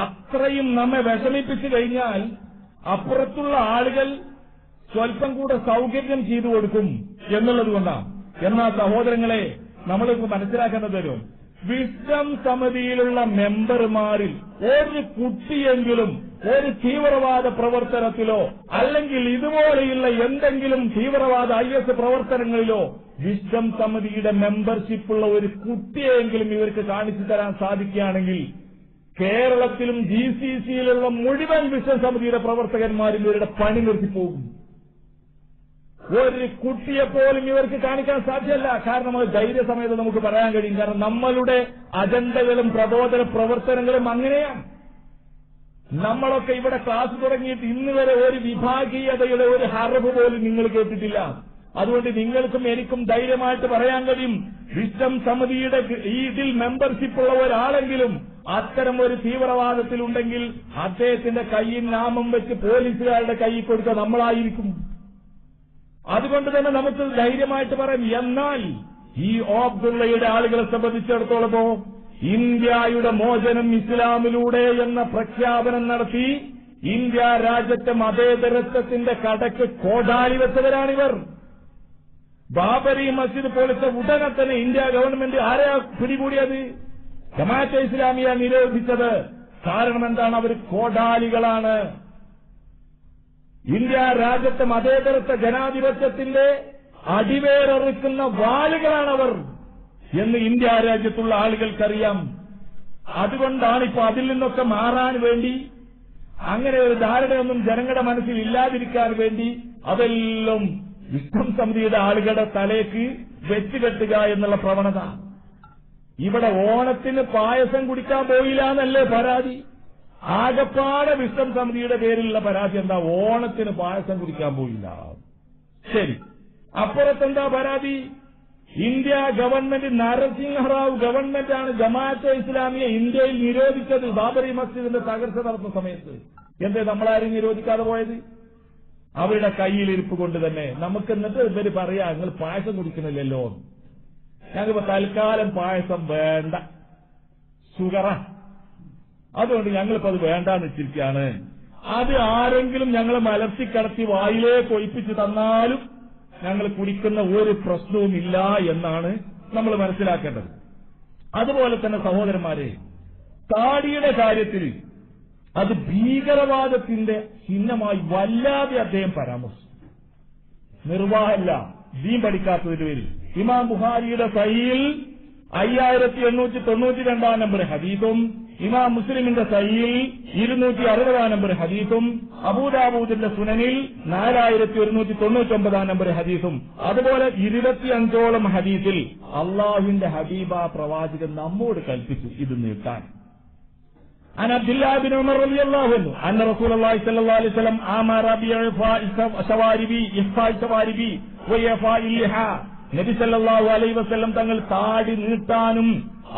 അത്രയും നമ്മെ വിഷമിപ്പിച്ചു കഴിഞ്ഞാൽ അപ്പുറത്തുള്ള ആളുകൾ സ്വല്പം കൂടെ സൗകര്യം ചെയ്തു കൊടുക്കും എന്നുള്ളത് കൊണ്ടാണ്. എന്നാൽ സഹോദരങ്ങളെ, നമ്മൾക്ക് മനസ്സിലാക്കേണ്ടത് തരും, വിസ്ഡം സമിതിയിലുള്ള മെമ്പർമാരിൽ ഒരു കുട്ടിയെങ്കിലും ഒരു തീവ്രവാദ പ്രവർത്തനത്തിലോ അല്ലെങ്കിൽ ഇതുപോലെയുള്ള എന്തെങ്കിലും തീവ്രവാദ IS പ്രവർത്തനങ്ങളിലോ വിസ്ഡം സമിതിയുടെ മെമ്പർഷിപ്പുള്ള ഒരു കുട്ടിയെങ്കിലും ഇവർക്ക് കാണിച്ചു തരാൻ സാധിക്കുകയാണെങ്കിൽ കേരളത്തിലും GCCയിലുള്ള മുഴുവൻ വിസ്ഡം സമിതിയുടെ പ്രവർത്തകന്മാരും ഇവരുടെ പണി നിർത്തിപ്പോകും. ഒരു കുട്ടിയെപ്പോലും ഇവർക്ക് കാണിക്കാൻ സാധ്യമല്ല. കാരണം അത് ധൈര്യസമേതം നമുക്ക് പറയാൻ കഴിയും. കാരണം നമ്മളുടെ അജണ്ടകളും പ്രബോധന പ്രവർത്തനങ്ങളും അങ്ങനെയാണ്. നമ്മളൊക്കെ ഇവിടെ ക്ലാസ് തുടങ്ങിയിട്ട് ഇന്ന് വരെ ഒരു വിഭാഗീയതയുടെ ഒരു ഹർഫ് പോലും നിങ്ങൾ കേട്ടിട്ടില്ല. അതുകൊണ്ട് നിങ്ങൾക്കും എനിക്കും ധൈര്യമായിട്ട് പറയാൻ കഴിയും, വിസ്ഡം സമിതിയുടെ ഇതിൽ മെമ്പർഷിപ്പുള്ള ഒരാളെങ്കിലും അത്തരം ഒരു തീവ്രവാദത്തിലുണ്ടെങ്കിൽ അദ്ദേഹത്തിന്റെ കയ്യിൽ നാമം വെച്ച് പോലീസുകാരുടെ കയ്യിൽ കൊടുക്കുക നമ്മളായിരിക്കും. അതുകൊണ്ട് തന്നെ നമുക്ക് ധൈര്യമായിട്ട് പറയാം. എന്നാൽ ഈ അബ്ദുള്ളയുടെ ആളുകളെ സംബന്ധിച്ചിടത്തോളമോ ഇന്ത്യയുടെ മോചനം ഇസ്ലാമിലൂടെ എന്ന പ്രഖ്യാപനം നടത്തി ഇന്ത്യ രാജ്യത്തെ മതേതരത്വത്തിന്റെ കടക്ക് കോടാലി വെച്ചവരാണിവർ. ബാബരി മസ്ജിദ് പോലത്തെ ഉടനെ തന്നെ ഇന്ത്യ ഗവൺമെന്റ് ആരെയാ പിടികൂടിയത്? ജമാഅത്തെ ഇസ്ലാമിയ നിരോധിച്ചത്. കാരണം എന്താണ്? അവർ കോടാലികളാണ്. ഇന്ത്യ രാജ്യത്തെ മതേതരത്വ ജനാധിപത്യത്തിന്റെ അടിവേറെറുക്കുന്ന വാളുകളാണവർ എന്ന് ഇന്ത്യ രാജ്യത്തുള്ള ആളുകൾക്കറിയാം. അതുകൊണ്ടാണ് ഇപ്പൊ അതിൽ നിന്നൊക്കെ മാറാൻ വേണ്ടി, അങ്ങനെ ഒരു ധാരണയൊന്നും ജനങ്ങളുടെ മനസ്സിൽ ഇല്ലാതിരിക്കാൻ വേണ്ടി അതെല്ലാം വിസ്ഡം സമിതിയുടെ ആളുകളുടെ തലേക്ക് വെച്ചുകെട്ടുക എന്നുള്ള പ്രവണത. ഇവിടെ ഓണത്തിന് പായസം കുടിക്കാൻ പോയില്ല എന്നല്ലേ പരാതി? ആകപ്പാടെ വിസ്ഡം സമിതിയുടെ പേരിലുള്ള പരാതി എന്താ? ഓണത്തിന് പായസം കുടിക്കാൻ പോയില്ല. ശരി, അപ്പുറത്തെന്താ പരാതി? ഇന്ത്യ ഗവൺമെന്റ്, നരസിംഹറാവു ഗവൺമെന്റാണ് ജമാഅത്തെ ഇസ്ലാമിയെ ഇന്ത്യയിൽ നിരോധിച്ചത് ബാബറി മസ്ജിദിന്റെ തകർച്ച നടത്തുന്ന സമയത്ത്. എന്തേ നമ്മളാരും നിരോധിക്കാതെ പോയത്? അവരുടെ കയ്യിലിരിപ്പ് കൊണ്ട് തന്നെ. നമുക്ക് എന്നിട്ട് ഇവര് പറയാ, നിങ്ങൾ പായസം കുടിക്കണില്ലല്ലോ, ഞങ്ങൾക്ക് തൽക്കാലം പായസം വേണ്ട, ഷുഗറാ, അതുകൊണ്ട് ഞങ്ങളിപ്പോ അത് വേണ്ടാന്ന് വെച്ചിരിക്കുകയാണ്. അത് ആരെങ്കിലും ഞങ്ങളെ മലർത്തിക്കടത്തി വായിലേക്ക് ഒഴിപ്പിച്ച് തന്നാലും ഞങ്ങൾ കുടിക്കുന്ന ഒരു പ്രശ്നവുമില്ല എന്നാണ് നമ്മൾ മനസ്സിലാക്കേണ്ടത്. അതുപോലെ തന്നെ സഹോദരന്മാരെ, താടിയുടെ കാര്യത്തിൽ അത് ഭീകരവാദത്തിന്റെ ചിഹ്നമായി വല്ലാതെ അദ്ദേഹം പരാമർശിച്ചു. നിർവാഹമല്ല, ദീൻ പഠിക്കാത്തതിന്റെ പേരിൽ. ഇമാം ബുഖാരിയുടെ സഹീഹിൽ 5892 നമ്പർ ഹദീസും ഇമാം മുസ്ലിമിന്റെ സഹീഹിൽ 260 നമ്പർ ഹദീസും അബൂദാവൂദിന്റെ സുനനിൽ 4199 നമ്പർ ഹദീസും അതുപോലെ 25ഓളം ഹദീസിൽ അള്ളാഹുവിന്റെ ഹബീബ പ്രവാചകൻ നമ്മോട് കൽപ്പിച്ചു ഇത് നീട്ടാൻ. عن عبد الله بن عمر رضي الله عنه أن رسول الله صلى الله عليه وسلم أمر بإعفاء شواربي وإعفاء اللحى. നബി സല്ലല്ലാഹു അലൈഹി വസല്ലം തങ്ങൾ താടി നീട്ടാനും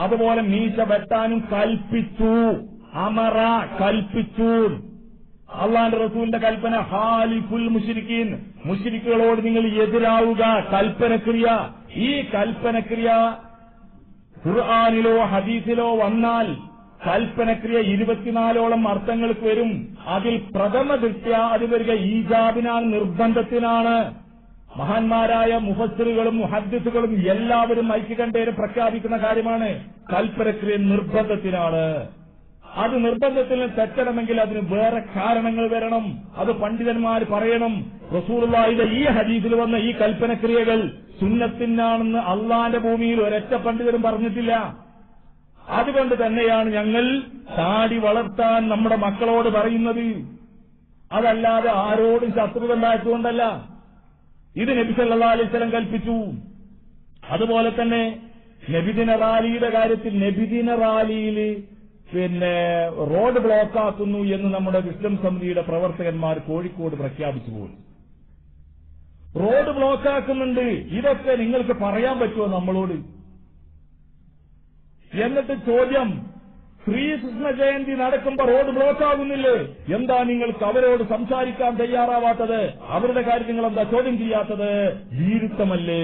അതുപോലെ മീശ വെട്ടാനും കൽപ്പിച്ചു. അമറ, കൽപ്പിച്ചു. അള്ളാന്റെ റസൂലിന്റെ കൽപ്പന ഹാലിഫുൽ മുശ്രിക്കീൻ, മുശ്രിക്കുകളോട് നിങ്ങൾ എതിരാവുക, കൽപ്പനക്രിയ. ഈ കൽപ്പനക്രിയ ഖുർആനിലോ ഹദീസിലോ വന്നാൽ കൽപ്പനക്രിയ 24ഓളം അർത്ഥങ്ങൾക്ക് വരും. അതിൽ പ്രഥമ ദൃഷ്ട്യാ അത് വരിക ഈജാബിനാണ്, നിർബന്ധത്തിനാണ്. മഹാന്മാരായ മുഫസ്സിറുകളും മുഹദ്ദിസുകളും എല്ലാവരും ഐക്യകണ്ഠേന പ്രഖ്യാപിക്കുന്ന കാര്യമാണ്. കൽപ്പനക്രിയ നിർബന്ധത്തിനാണ്. അത് നിർബന്ധത്തിൽ തെറ്റണമെങ്കിൽ അതിന് വേറെ കാരണങ്ങൾ വരണം. അത് പണ്ഡിതന്മാർ പറയണം. റസൂലുള്ളാഹിയുടെ ഈ ഹദീസിൽ വന്ന ഈ കൽപ്പനക്രിയകൾ സുന്നത്തിനാണെന്ന് അള്ളാന്റെ ഭൂമിയിൽ ഒരൊറ്റ പണ്ഡിതരും പറഞ്ഞിട്ടില്ല. അതുകൊണ്ട് തന്നെയാണ് ഞങ്ങൾ താടി വളർത്താൻ നമ്മുടെ മക്കളോട് പറയുന്നത്. അതല്ലാതെ ആരോടും ശത്രുത ഉണ്ടായതുകൊണ്ടല്ല. ഇത് നബി സല്ലല്ലാഹു അലൈഹി വസല്ലം കൽപ്പിച്ചു. അതുപോലെ തന്നെ നബിദിന റാലിയുടെ കാര്യത്തിൽ നബിദിന റാലിയിൽ റോഡ് ബ്ലോക്കാക്കുന്നു എന്ന് നമ്മുടെ വിസ്ഡം സമിതിയുടെ പ്രവർത്തകന്മാർ കോഴിക്കോട് പ്രഖ്യാപിച്ചു പോയി. റോഡ് ബ്ലോക്കാക്കുന്നുണ്ട്. ഇതൊക്കെ നിങ്ങൾക്ക് പറയാൻ പറ്റുമോ നമ്മളോട്? എന്നിട്ട് ചോദ്യം, ശ്രീകൃഷ്ണ ജയന്തി നടക്കുമ്പോൾ റോഡ് ബ്ലോക്ക് ആകുന്നില്ലേ? എന്താ നിങ്ങൾക്ക് അവരോട് സംസാരിക്കാൻ തയ്യാറാവാത്തത്? അവരുടെ കാര്യം നിങ്ങൾ എന്താ ചോദ്യം ചെയ്യാത്തത്? ഭീരുത്വമല്ലേ?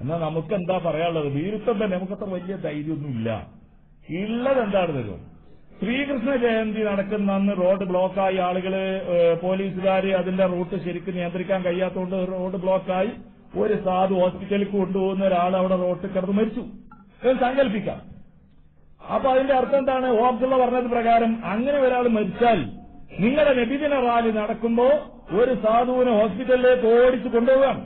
എന്നാൽ നമുക്ക് എന്താ പറയാനുള്ളത്? ഭീരുത്വം തന്നെ. നമുക്കത്ര വലിയ ധൈര്യമൊന്നുമില്ല. ഉള്ളത് എന്താണ് തരും? ശ്രീകൃഷ്ണ ജയന്തി നടക്കുന്ന അന്ന് റോഡ് ബ്ലോക്കായി, ആളുകള് പോലീസുകാര് അതിന്റെ റൂട്ട് ശരിക്കും നിയന്ത്രിക്കാൻ കഴിയാത്തതുകൊണ്ട് റോഡ് ബ്ലോക്കായി ഒരു സാധു ഹോസ്പിറ്റലിൽ കൊണ്ടുപോകുന്ന ഒരാൾ അവിടെ റോട്ടിൽ കിടന്ന് മരിച്ചു എന്ന് സങ്കല്പിക്കാം. അപ്പൊ അതിന്റെ അർത്ഥം എന്താണ്? അബ്ദുള്ള പറഞ്ഞത് പ്രകാരം അങ്ങനെ ഒരാൾ മരിച്ചാൽ നിങ്ങളുടെ നബിദിന റാലി നടക്കുമ്പോ ഒരു സാധുവിനെ ഹോസ്പിറ്റലിലേക്ക് ഓടിച്ചു കൊണ്ടുപോകാം.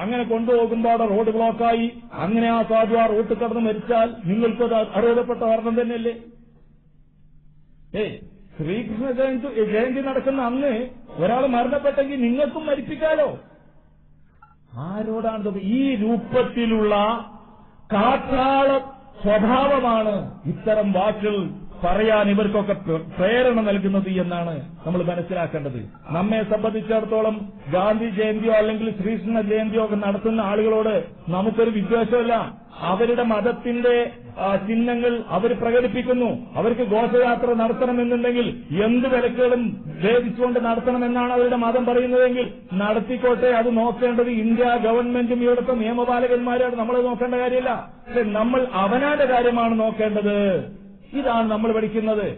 അങ്ങനെ കൊണ്ടുപോകുമ്പോൾ അവിടെ റോഡ് ബ്ലോക്കായി, അങ്ങനെ ആ സാധു ആ റൂട്ട് കടന്ന് മരിച്ചാൽ നിങ്ങൾക്കത് അർഹതപ്പെട്ട വർണ്ണം തന്നെയല്ലേ? ശ്രീകൃഷ്ണ ജയന്തി നടക്കുന്ന അന്ന് ഒരാൾ മരണപ്പെട്ടെങ്കിൽ നിങ്ങൾക്കും മരിപ്പിക്കാലോ. ആരോടാണ് ഈ രൂപത്തിലുള്ള കാട്ടാള സ്വഭാവമാണ് ഇത്തരം വാക്കുകൾ പറയാൻ ഇവർക്കൊക്കെ പ്രേരണ നൽകുന്നത് എന്നാണ് നമ്മൾ മനസ്സിലാക്കേണ്ടത്. നമ്മെ സംബന്ധിച്ചിടത്തോളം ഗാന്ധി ജയന്തിയോ അല്ലെങ്കിൽ ശ്രീകൃഷ്ണ ജയന്തിയോ ഒക്കെ നടത്തുന്ന ആളുകളോട് നമുക്കൊരു വിദ്വേഷമല്ല. അവരുടെ മതത്തിന്റെ ചിഹ്നങ്ങൾ അവർ പ്രകടിപ്പിക്കുന്നു. അവർക്ക് ഘോഷയാത്ര നടത്തണമെന്നുണ്ടെങ്കിൽ എന്ത് വിലക്കുകളും ഭേദിച്ചുകൊണ്ട് നടത്തണമെന്നാണ് അവരുടെ മതം പറയുന്നതെങ്കിൽ നടത്തിക്കോട്ടെ. അത് നോക്കേണ്ടത് ഇന്ത്യ ഗവൺമെന്റും ഇവിടുത്തെ നിയമപാലകന്മാരാണ്. നമ്മൾ നോക്കേണ്ട കാര്യമല്ല. പക്ഷെ നമ്മൾ അവനാന്റെ കാര്യമാണ് നോക്കേണ്ടത്. ഇതാണ് നമ്മൾ പഠിക്കുന്നത്.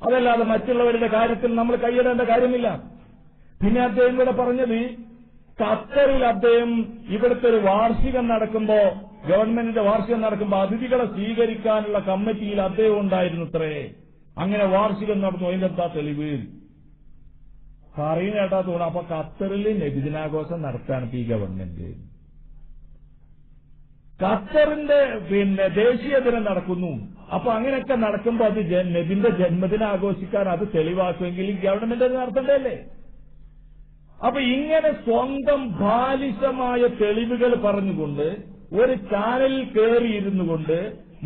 അതല്ലാതെ മറ്റുള്ളവരുടെ കാര്യത്തിൽ നമ്മൾ കൈയിടേണ്ട കാര്യമില്ല. പിന്നെ അദ്ദേഹം ഇവിടെ പറഞ്ഞത്, ഖത്തറിൽ അദ്ദേഹം ഇവിടുത്തെ ഒരു വാർഷികം നടക്കുമ്പോ, ഗവൺമെന്റിന്റെ വാർഷികം നടക്കുമ്പോ അതിഥികളെ സ്വീകരിക്കാനുള്ള കമ്മിറ്റിയിൽ അദ്ദേഹം ഉണ്ടായിരുന്നത്രേ. അങ്ങനെ വാർഷികം നടന്നു. അതിന്റെ എന്താ തെളിവ്? പറയുന്ന കേട്ടാ തോന്നുന്നു. അപ്പൊ ഖത്തറിൽ നബിദിനാഘോഷം നടത്താണ് ഈ ഗവൺമെന്റ്. ഖത്തറിന്റെ ദേശീയ ദിനം നടക്കുന്നു. അപ്പൊ അങ്ങനെയൊക്കെ നടക്കുമ്പോ അത് നബിന്റെ ജന്മദിനം ആഘോഷിക്കാൻ അത് തെളിവാക്കുമെങ്കിൽ ഗവൺമെന്റ് അത് നടത്തണ്ടല്ലേ? അപ്പൊ ഇങ്ങനെ സ്വന്തം ബാലിശമായ തെളിവുകൾ പറഞ്ഞുകൊണ്ട് ഒരു ചാനലിൽ കയറിയിരുന്നു കൊണ്ട്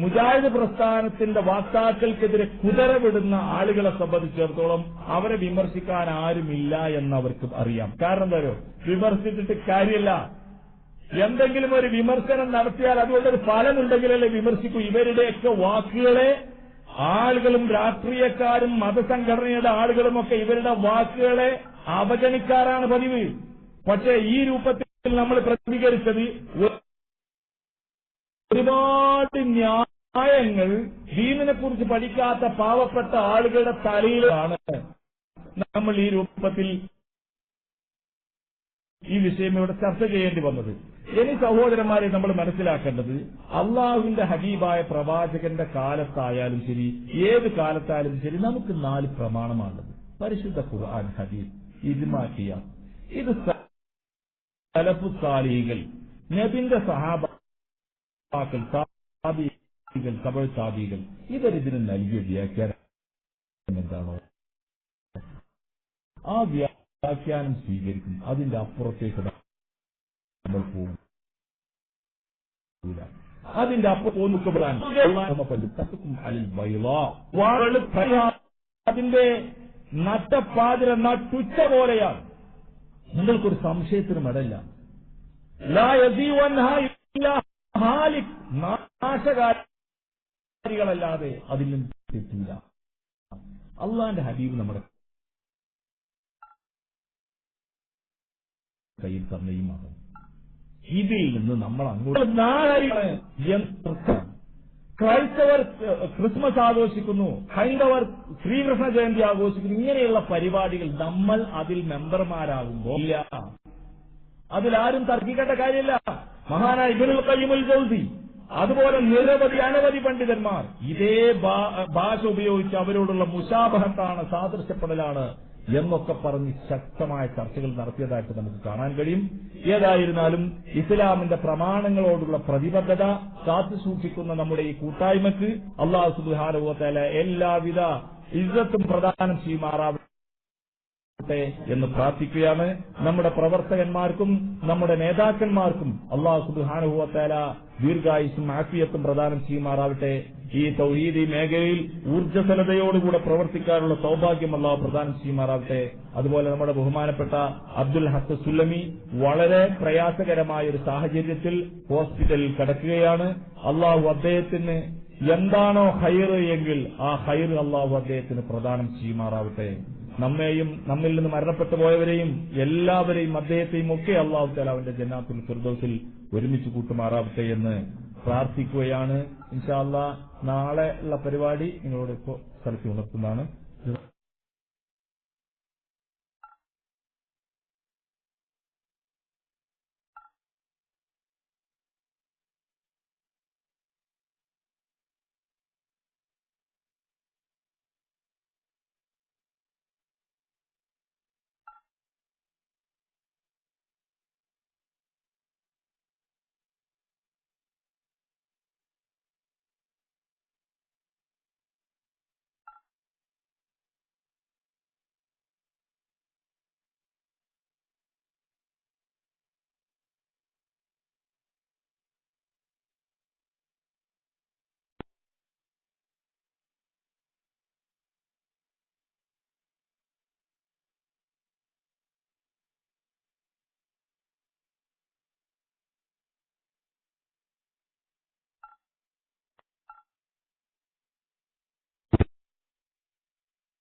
മുജാഹിദ് പ്രസ്ഥാനത്തിന്റെ വക്താക്കൾക്കെതിരെ കുതിരവിടുന്ന ആളുകളെ സംബന്ധിച്ചിടത്തോളം അവരെ വിമർശിക്കാൻ ആരുമില്ല എന്നവർക്ക് അറിയാം. കാരണം എന്താ? വിമർശിച്ചിട്ട് കാര്യമില്ല. എന്തെങ്കിലും ഒരു വിമർശനം നടത്തിയാൽ അതുകൊണ്ടൊരു ഫലമുണ്ടെങ്കിലല്ലേ വിമർശിക്കൂ. ഇവരുടെയൊക്കെ വാക്കുകളെ ആളുകളും രാഷ്ട്രീയക്കാരും മതസംഘടനയുടെ ആളുകളുമൊക്കെ ഇവരുടെ വാക്കുകളെ അവഗണിക്കാറാണ് പതിവ്. പക്ഷേ ഈ രൂപത്തിൽ നമ്മൾ പ്രതികരിച്ചത് ഒരുപാട് ന്യായങ്ങൾ ദീനിനെ കുറിച്ച് പഠിക്കാത്ത പാവപ്പെട്ട ആളുകളുടെ തലയിലാണ് നമ്മൾ ഈ രൂപത്തിൽ ഈ വിഷയം ഇവിടെ ചർച്ച ചെയ്യേണ്ടി വന്നത്. ഇനി സഹോദരന്മാരെ നമ്മൾ മനസ്സിലാക്കേണ്ടത്, അള്ളാഹുവിന്റെ ഹബീബായ പ്രവാചകന്റെ കാലത്തായാലും ശരി, ഏത് കാലത്തായാലും ശരി, നമുക്ക് 4 പ്രമാണമാണുള്ളത്. പരിശുദ്ധ ഖുർആൻ, ഹദീസ്, ഇജ്മാ ഖിയാസ്. ഇത് സലഫു സാലിഹീകൾ, നബിന്റെ സഹാബാക്കൾ, താബീകൾ, തബഉ താബീകൾ ഇവരിതിന് നൽകിയ വ്യാഖ്യാനം എന്താണോ ആ വ്യാഖ്യാനം സ്വീകരിക്കും. അതിന്റെ അപ്പുറത്തേക്ക് നമ്മൾ പോകും. അതിന്റെ അപ്പുറം അതിന്റെ നട്ടപ്പാതിര നട്ടുച്ച പോലെയാണ്. നിങ്ങൾക്കൊരു സംശയത്തിനും ഇടയില്ല. നാശകാരികളല്ലാതെ അതിൽ നിന്ന് തെറ്റില്ല. അള്ളാന്റെ ഹബീബ് നമ്മുടെ കയ്യിൽ തന്നെയുമാണ്. ഇതിൽ നിന്ന് നമ്മൾ അങ്ങോട്ട് ക്രൈസ്തവർ ക്രിസ്മസ് ആഘോഷിക്കുന്നു, ഹൈന്ദവർ ശ്രീകൃഷ്ണ ജയന്തി ആഘോഷിക്കുന്നു. ഇങ്ങനെയുള്ള പരിപാടികൾ നമ്മൾ അതിൽ മെമ്പർമാരാകുമ്പോൾ ഇല്ല. അതിലാരും തർക്കിക്കേണ്ട കാര്യമില്ല. മഹാനായ ഇബ്നുൽ ഖയ്യിമുൽ ജൗസി അതുപോലെ നിരവധി അനവധി പണ്ഡിതന്മാർ ഇതേ ഭാഷ ഉപയോഗിച്ച് അവരോടുള്ള മുശാബഹത്താണ്, സാദൃശ്യപ്പെടലാണ് എന്നൊക്കെ പറഞ്ഞ് ശക്തമായ ചർച്ചകൾ നടത്തിയതായിട്ട് നമുക്ക് കാണാൻ കഴിയും. ഏതായിരുന്നാലും ഇസ്ലാമിന്റെ പ്രമാണങ്ങളോടുള്ള പ്രതിബദ്ധത കാത്തുസൂക്ഷിക്കുന്ന നമ്മുടെ ഈ കൂട്ടായ്മക്ക് അല്ലാഹു സുബ്ഹാനഹു വ തആല എല്ലാവിധ ഇസ്സത്തും പ്രദാനം ചെയ്യുമാറാവട്ടെ. എന്ന് പ്രാർത്ഥിക്കുകയാണ്. നമ്മുടെ പ്രവർത്തകന്മാർക്കും നമ്മുടെ നേതാക്കന്മാർക്കും അല്ലാഹു സുബ്ഹാനഹു വ തആല ദീർഘായുസ്സും ആഫിയത്തും പ്രദാനം ചെയ്യുമാറാവട്ടെ. ഈ തൗഹീദി മേഖലയിൽ ഊർജ്ജസ്വലതയോടുകൂടെ പ്രവർത്തിക്കാനുള്ള സൗഭാഗ്യം അല്ലാഹു പ്രദാനം ചെയ്യുമാറാവട്ടെ. അതുപോലെ നമ്മുടെ ബഹുമാനപ്പെട്ട അബ്ദുൽ ഹക്ക് സുല്ലമി വളരെ പ്രയാസകരമായ ഒരു സാഹചര്യത്തിൽ ഹോസ്പിറ്റലിൽ കിടക്കുകയാണ്. അല്ലാഹു അദ്ദേഹത്തിന് എന്താണോ ഹൈറ് എങ്കിൽ ആ ഹൈറ് അല്ലാഹു അദ്ദേഹത്തിന് പ്രദാനം ചെയ്യുമാറാവട്ടെ. നമ്മെയും നമ്മിൽ നിന്ന് മരണപ്പെട്ടു പോയവരെയും എല്ലാവരെയും അദ്ദേഹത്തെയും ഒക്കെ അല്ലാഹു തആല അവന്റെ ജന്നാത്തുൽ ഫിർദൗസിൽ ഒരുമിച്ച് കൂട്ടുമാറാവട്ടെ എന്ന് പ്രാർത്ഥിക്കുകയാണ്. ഇൻഷാ അല്ലാഹ് നാളെ ഉള്ള പരിപാടി നിങ്ങളോട് ഇപ്പോൾ സ്ഥലത്ത് ഉണർത്തുന്നതാണ്.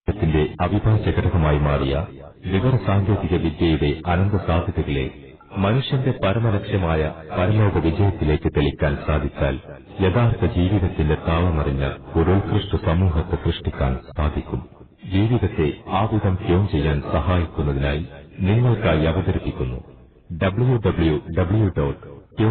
ത്തിന്റെ അവിഭാജ്യ ഘടകമായി മാറിയ വിവര സാങ്കേതിക വിദ്യയുടെ അനന്ത സാധ്യതകളെ മനുഷ്യന്റെ പരമലക്ഷ്യമായ പരലോക വിജയത്തിലേക്ക് തെളിക്കാൻ സാധിച്ചാൽ യഥാർത്ഥ ജീവിതത്തിന്റെ താളമറിഞ്ഞ ഒരു ഉത്കൃഷ്ട സമൂഹത്തെ സൃഷ്ടിക്കാൻ സാധിക്കും. ജീവിതത്തെ ആവിധം ട്യൂൺ ചെയ്യാൻ സഹായിക്കുന്നതിനായി നിങ്ങൾക്കായി അവതരിപ്പിക്കുന്നു www